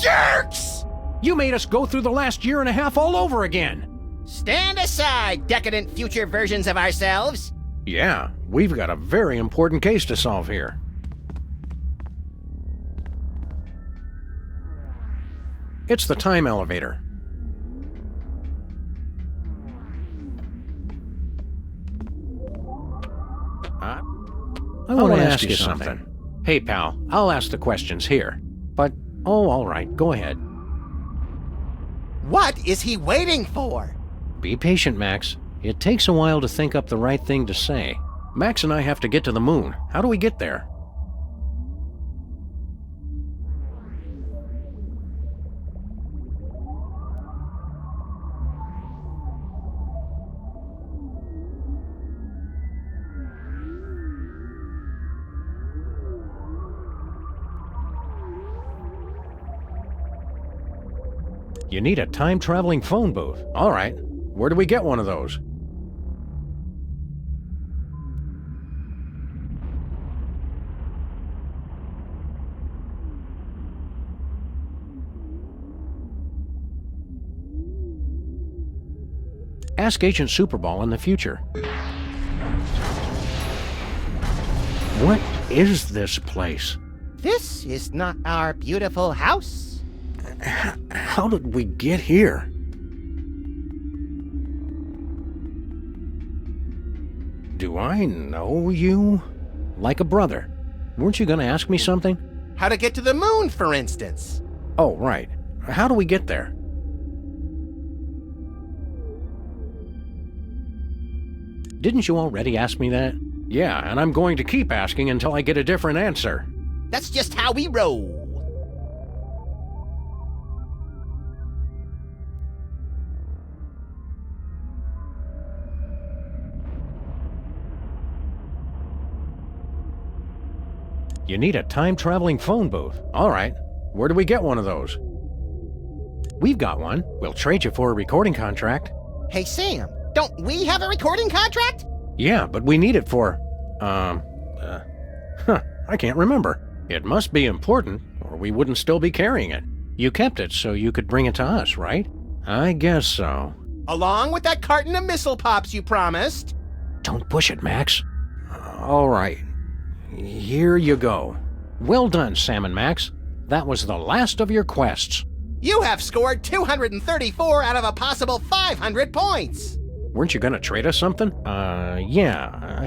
jerks!
You made us go through the last year and a half all over again.
Stand aside, decadent future versions of ourselves.
Yeah, we've got a very important case to solve here. It's the time elevator. I want to ask you something. Hey, pal, I'll ask the questions here. But, oh, all right, go ahead.
What is he waiting for?
Be patient, Max. It takes a while to think up the right thing to say. Max and I have to get to the moon. How do we get there? You need a time-traveling phone booth. All right. Where do we get one of those? Ask Agent Superball in the future. What is this place?
This is not our beautiful house.
How did we get here? Do I know you? Like a brother. Weren't you going to ask me something?
How to get to the moon, for instance.
Oh, right. How do we get there? Didn't you already ask me that? Yeah, and I'm going to keep asking until I get a different answer.
That's just how we roll.
You need a time-traveling phone booth. All right. Where do we get one of those? We've got one. We'll trade you for a recording contract.
Hey, Sam, don't we have a recording contract?
Yeah, but we need it for... I can't remember. It must be important, or we wouldn't still be carrying it. You kept it so you could bring it to us, right? I guess so.
Along with that carton of missile pops you promised.
Don't push it, Max. All right. Here you go. Well done, Sam and Max. That was the last of your quests.
You have scored 234 out of a possible 500 points.
Weren't you gonna trade us something?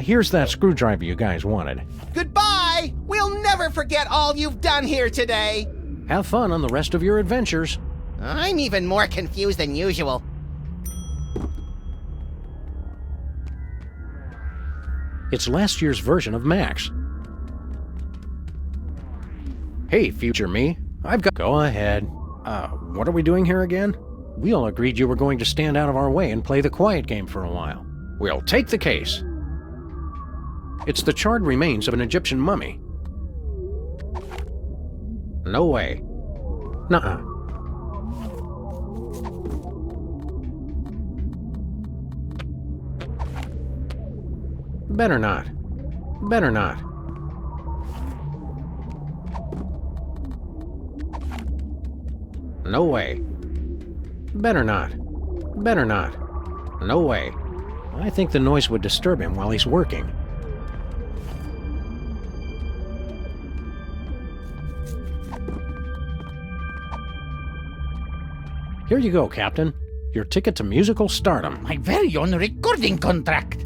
Here's that screwdriver you guys wanted.
Goodbye! We'll never forget all you've done here today.
Have fun on the rest of your adventures.
I'm even more confused than usual.
It's last year's version of Max. Hey, future me. Go ahead. What are we doing here again? We all agreed you were going to stand out of our way and play the quiet game for a while. We'll take the case. It's the charred remains of an Egyptian mummy. No way. Nuh-uh. Better not. Better not. No way. Better not. Better not. No way. I think the noise would disturb him while he's working. Here you go, Captain. Your ticket to musical stardom.
My very own recording contract.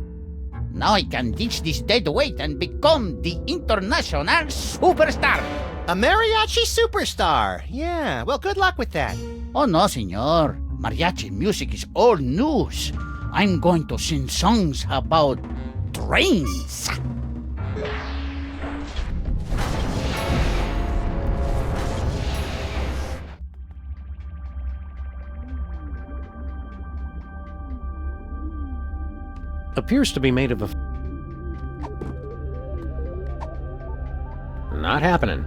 Now I can ditch this dead weight and become the international superstar.
A mariachi superstar. Yeah, well, good luck with that.
Oh, no, senor. Mariachi music is old news. I'm going to sing songs about trains.
Appears to be made of a... Not happening.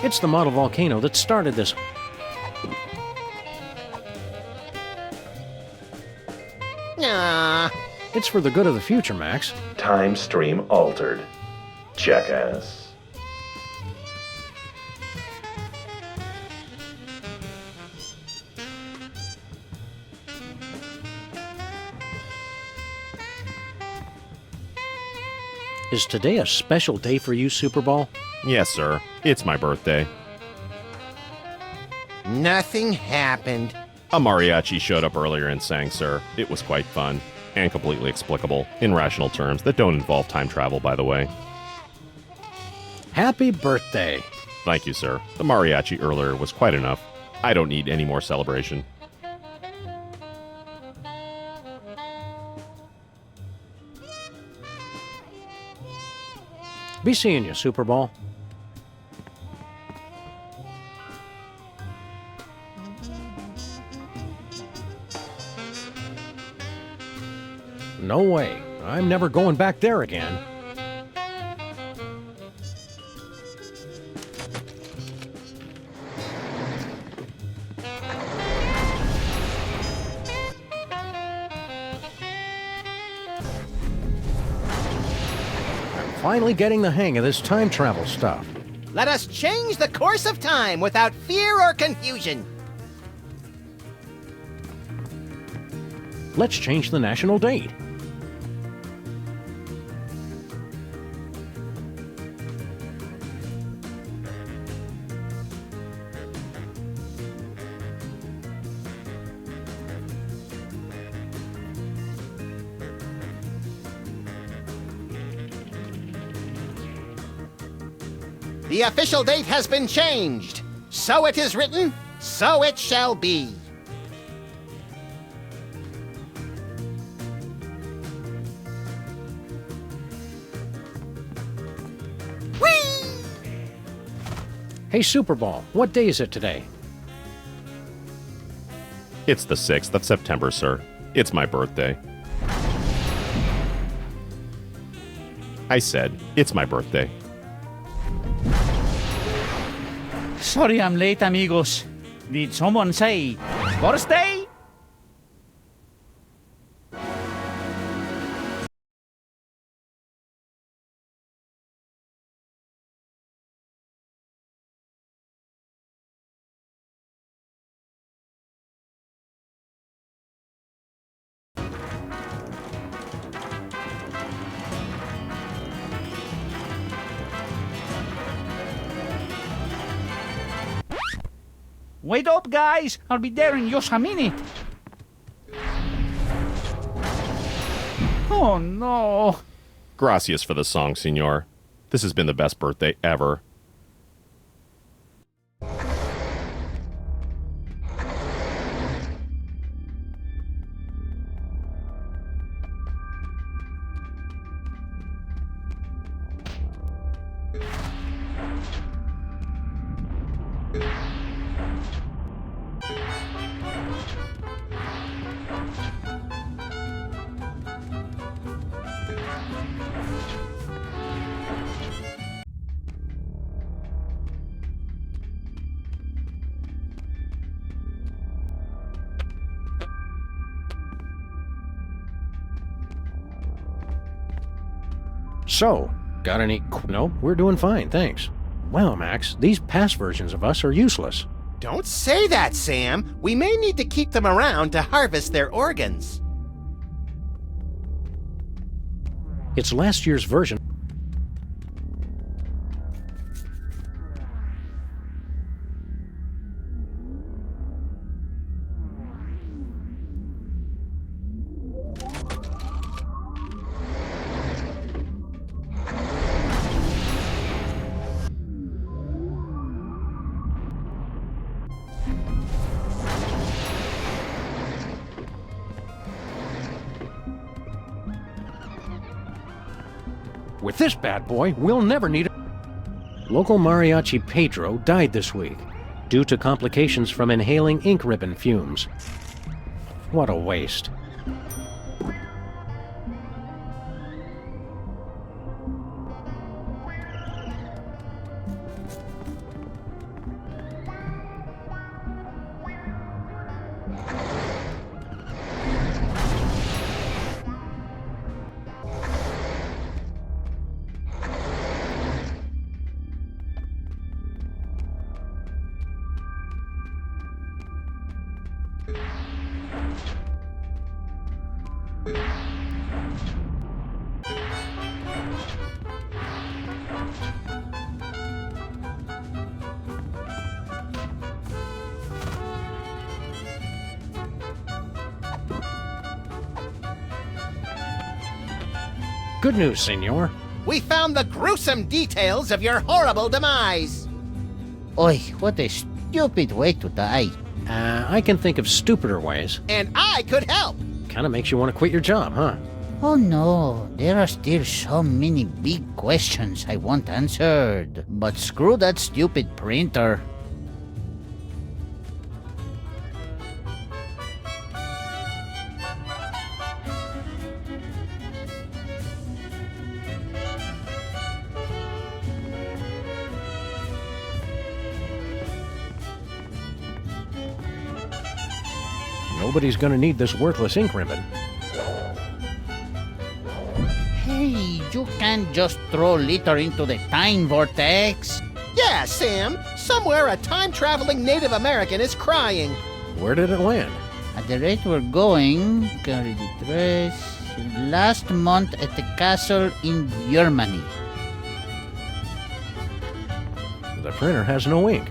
It's the model volcano that started this.
Nah.
It's for the good of the future, Max.
Time stream altered. Jackass.
Is today a special day for you, Superball?
Yes, sir. It's my birthday.
Nothing happened.
A mariachi showed up earlier and sang, sir. It was quite fun. And completely explicable, in rational terms that don't involve time travel, by the way.
Happy birthday.
Thank you, sir. The mariachi earlier was quite enough. I don't need any more celebration.
Be seeing you, Superball. No way. I'm never going back there again. Finally getting the hang of this time travel stuff.
Let us change the course of time without fear or confusion.
Let's change the national date.
The official date has been changed. So it is written, so it shall be. Whee!
Hey, Superball, what day is it today?
It's the 6th of September, sir. It's my birthday. I said, it's my birthday.
Sorry I'm late, amigos. Did someone say birthday? Wait up, guys! I'll be there in just a minute. Oh, no.
Gracias for the song, senor. This has been the best birthday ever.
So, got any... No, we're doing fine, thanks. Wow, Max, these past versions of us are useless.
Don't say that, Sam. We may need to keep them around to harvest their organs.
It's last year's version. With this bad boy, we'll never need it. Local mariachi Pedro died this week due to complications from inhaling ink ribbon fumes. What a waste. Good news, senor.
We found the gruesome details of your horrible demise.
Oi, what a stupid way to die.
I can think of stupider ways.
And I could help.
Kinda makes you want to quit your job, huh?
Oh no, there are still so many big questions I want answered. But screw that stupid printer.
Nobody's gonna need this worthless ink ribbon.
Hey, you can't just throw litter into the time vortex.
Yeah, Sam. Somewhere a time-traveling Native American is crying.
Where did it land?
At the rate we're going, carry the dress. Last month at the castle in Germany.
The printer has no ink.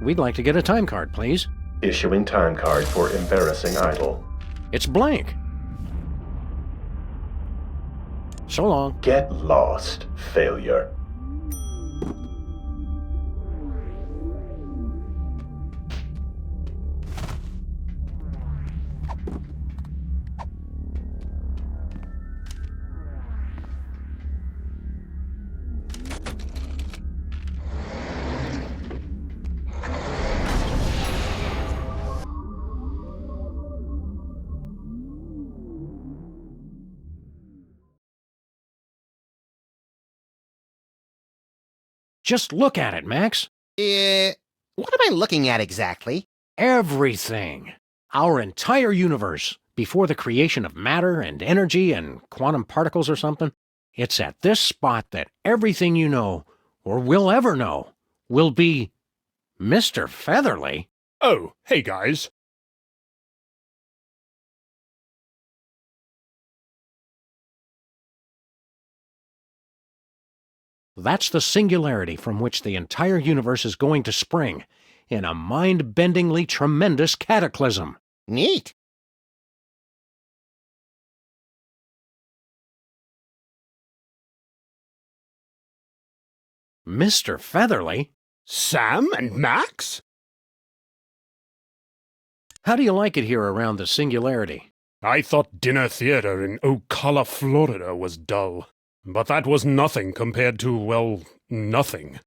We'd like to get a time card, please.
Issuing time card for embarrassing idol.
It's blank. So long.
Get lost, failure.
Just look at it, Max.
What am I looking at exactly?
Everything. Our entire universe, before the creation of matter and energy and quantum particles or something. It's at this spot that everything you know, or will ever know, will be Mr. Featherly.
Oh, hey guys.
That's the singularity from which the entire universe is going to spring, in a mind-bendingly tremendous cataclysm.
Neat.
Mr. Featherly?
Sam and Max?
How do you like it here around the singularity?
I thought dinner theater in Ocala, Florida was dull. But that was nothing compared to, well, nothing.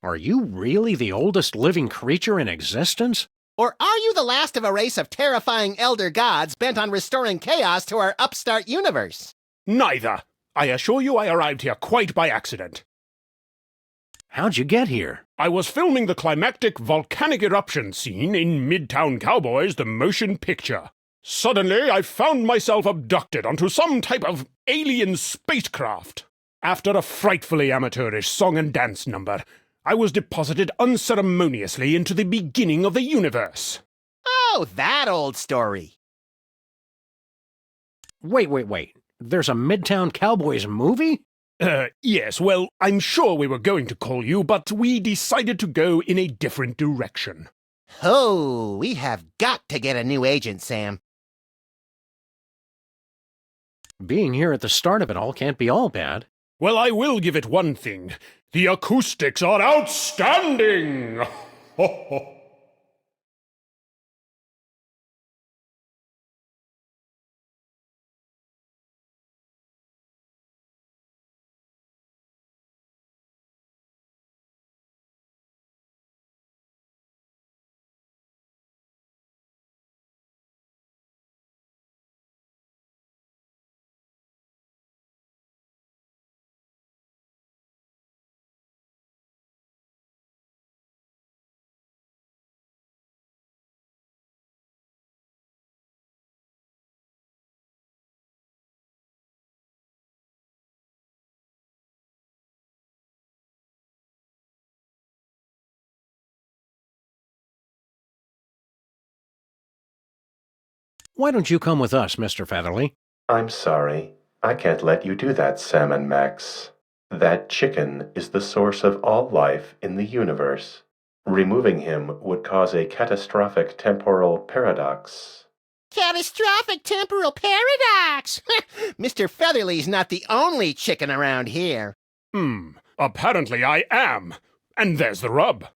Are you really the oldest living creature in existence?
Or are you the last of a race of terrifying elder gods bent on restoring chaos to our upstart universe?
Neither. I assure you I arrived here quite by accident.
How'd you get here?
I was filming the climactic volcanic eruption scene in Midtown Cowboys, the motion picture. Suddenly, I found myself abducted onto some type of alien spacecraft. After a frightfully amateurish song and dance number, I was deposited unceremoniously into the beginning of the universe.
Oh, that old story.
Wait. There's a Midtown Cowboys movie?
Yes, well, I'm sure we were going to call you, but we decided to go in a different direction.
Oh, we have got to get a new agent, Sam.
Being here at the start of it all can't be all bad.
Well, I will give it one thing. The acoustics are outstanding!
Why don't you come with us, Mr. Featherly?
I'm sorry. I can't let you do that, Sam and Max. That chicken is the source of all life in the universe. Removing him would cause a catastrophic temporal paradox.
Catastrophic temporal paradox! Mr. Featherly's not the only chicken around here.
Apparently I am. And there's the rub.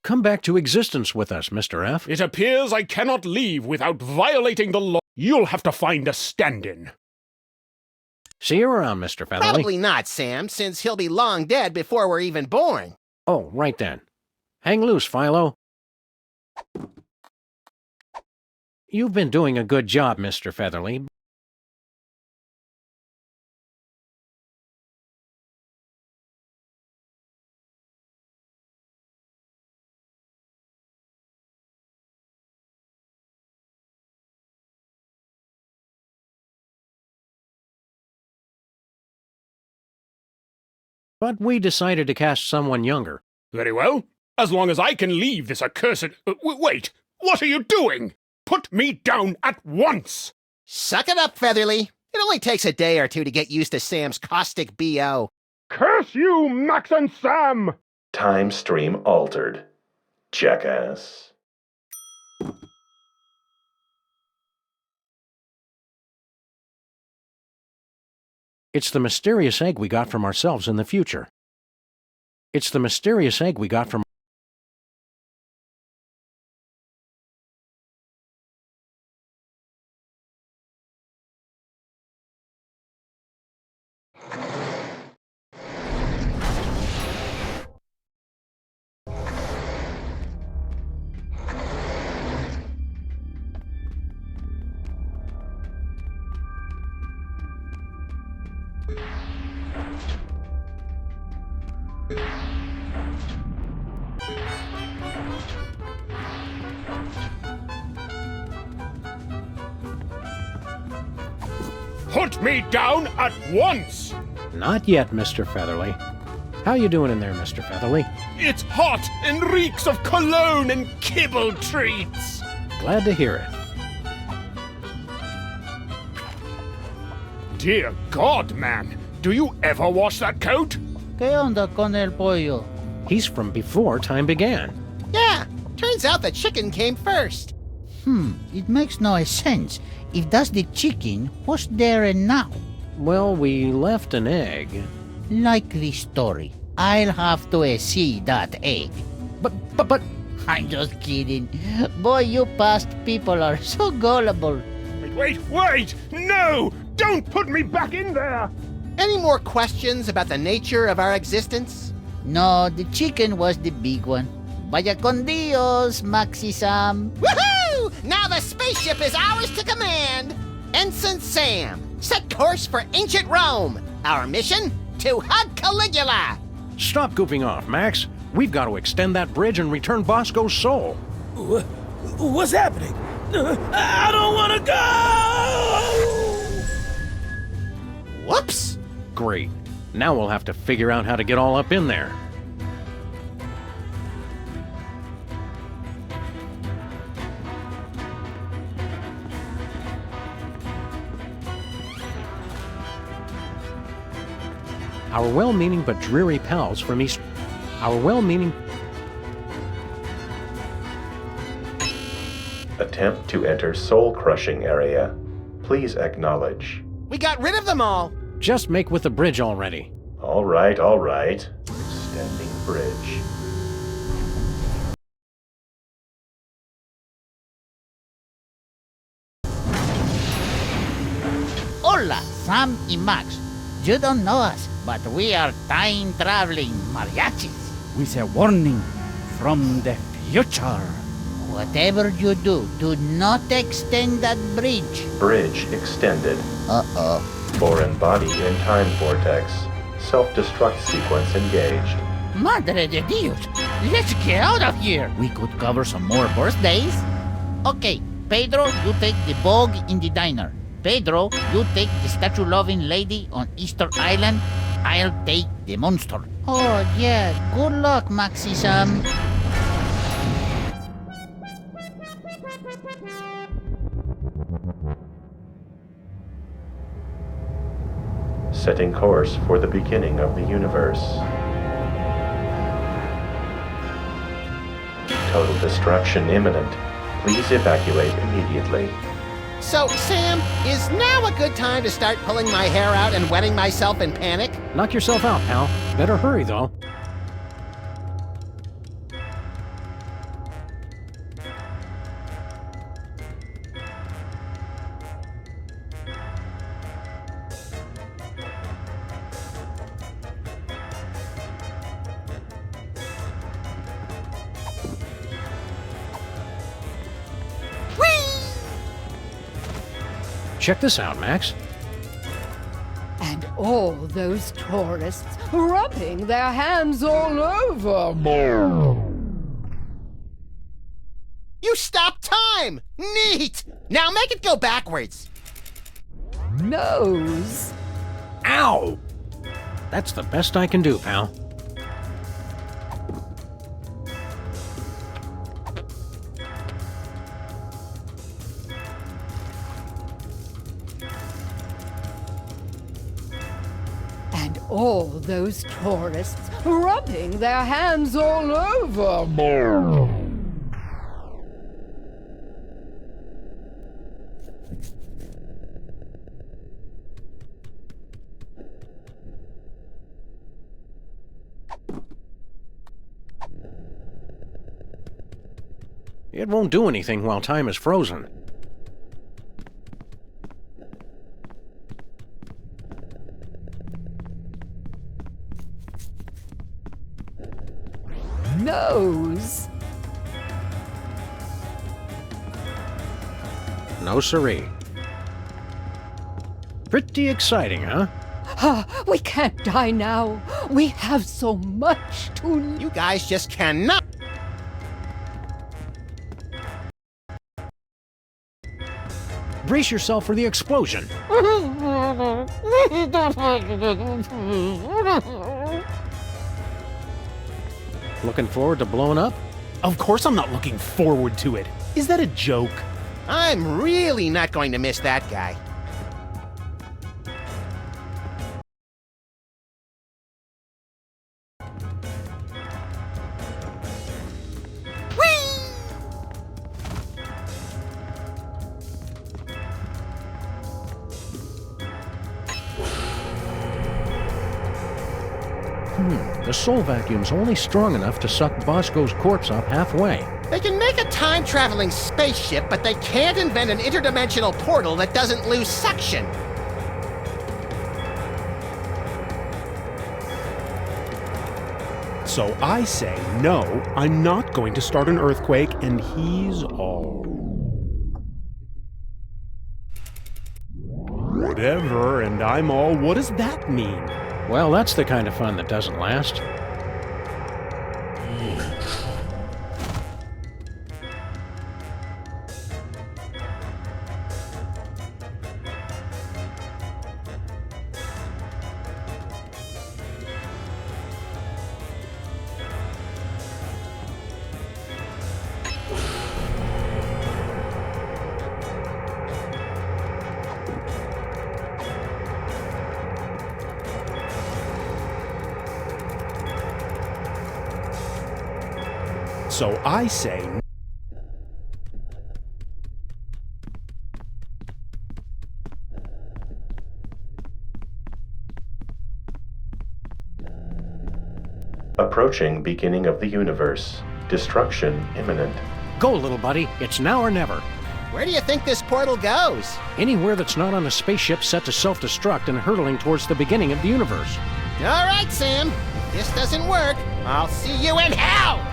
Come back to existence with us, Mr. F.
It appears I cannot leave without violating the law. You'll have to find a stand-in.
See you around, Mr. Featherly.
Probably not, Sam, since he'll be long dead before we're even born.
Oh, right then. Hang loose, Philo. You've been doing a good job, Mr. Featherly. But we decided to cast someone younger.
Very well. As long as I can leave this accursed... wait! What are you doing? Put me down at once!
Suck it up, Featherly. It only takes a day or two to get used to Sam's caustic B.O.
Curse you, Max and Sam!
Time stream altered. Jackass.
It's the mysterious egg we got from ourselves in the future. It's the mysterious egg we got from...
Put me down at once!
Not yet, Mr. Featherly. How you doing in there, Mr. Featherly?
It's hot and reeks of cologne and kibble treats!
Glad to hear it.
Dear God, man! Do you ever wash that coat?
¿Qué onda con el pollo?
He's from before time began.
Yeah, turns out the chicken came first.
It makes no sense. If that's the chicken, what's there and now?
Well, we left an egg.
Likely story. I'll have to see that egg. But... I'm just kidding. Boy, you past people are so gullible.
Wait! No! Don't put me back in there!
Any more questions about the nature of our existence?
No, the chicken was the big one. Vaya con Dios, Maxi Sam.
Woohoo! Now the spaceship is ours to command! Ensign Sam, set course for ancient Rome. Our mission? To hug Caligula!
Stop goofing off, Max. We've got to extend that bridge and return Bosco's soul.
What's happening? I don't want to go!
Whoops!
Great. Now we'll have to figure out how to get all up in there. Our well-meaning but dreary pals from East... Our well-meaning...
Attempt to enter soul-crushing area. Please acknowledge.
We got rid of them all.
Just make with the bridge already.
All right. Extending bridge.
Hola, Sam y Max. You don't know us, but we are time-traveling mariachis.
With a warning from the future.
Whatever you do, do not extend that bridge.
Bridge extended.
Uh-oh.
Foreign body in time vortex. Self-destruct sequence engaged.
Madre de Dios! Let's get out of here! We could cover some more birthdays. Okay, Pedro, you take the bog in the diner. Pedro, you take the statue-loving lady on Easter Island. I'll take the monster. Oh, yeah. Good luck, Maxi Sam.
setting course for the beginning of the universe. Total destruction imminent. Please evacuate immediately.
So, Sam, is now a good time to start pulling my hair out and wetting myself in panic?
Knock yourself out, pal. Better hurry, though. Check this out, Max.
And all those tourists rubbing their hands all over.
You stopped time! Neat! Now make it go backwards.
Nose.
Ow! That's the best I can do, pal.
And all those tourists rubbing their hands all over.
It won't do anything while time is frozen.
Nose.
No siree. Pretty exciting, huh?
We can't die now. We have so much to...
You guys just cannot...
Brace yourself for the explosion. Looking forward to blowing up?
Of course I'm not looking forward to it. Is that a joke?
I'm really not going to miss that guy.
The soul vacuum's only strong enough to suck Bosco's corpse up halfway.
They can make a time-traveling spaceship, but they can't invent an interdimensional portal that doesn't lose suction.
So I say, no, I'm not going to start an earthquake, and he's all... Whatever, and I'm all... What does that mean?
Well, that's the kind of fun that doesn't last.
So I say...
Approaching beginning of the universe. Destruction imminent.
Go, little buddy. It's now or never.
Where do you think this portal goes?
Anywhere that's not on a spaceship set to self-destruct and hurtling towards the beginning of the universe.
All right, Sam. If this doesn't work, I'll see you in hell!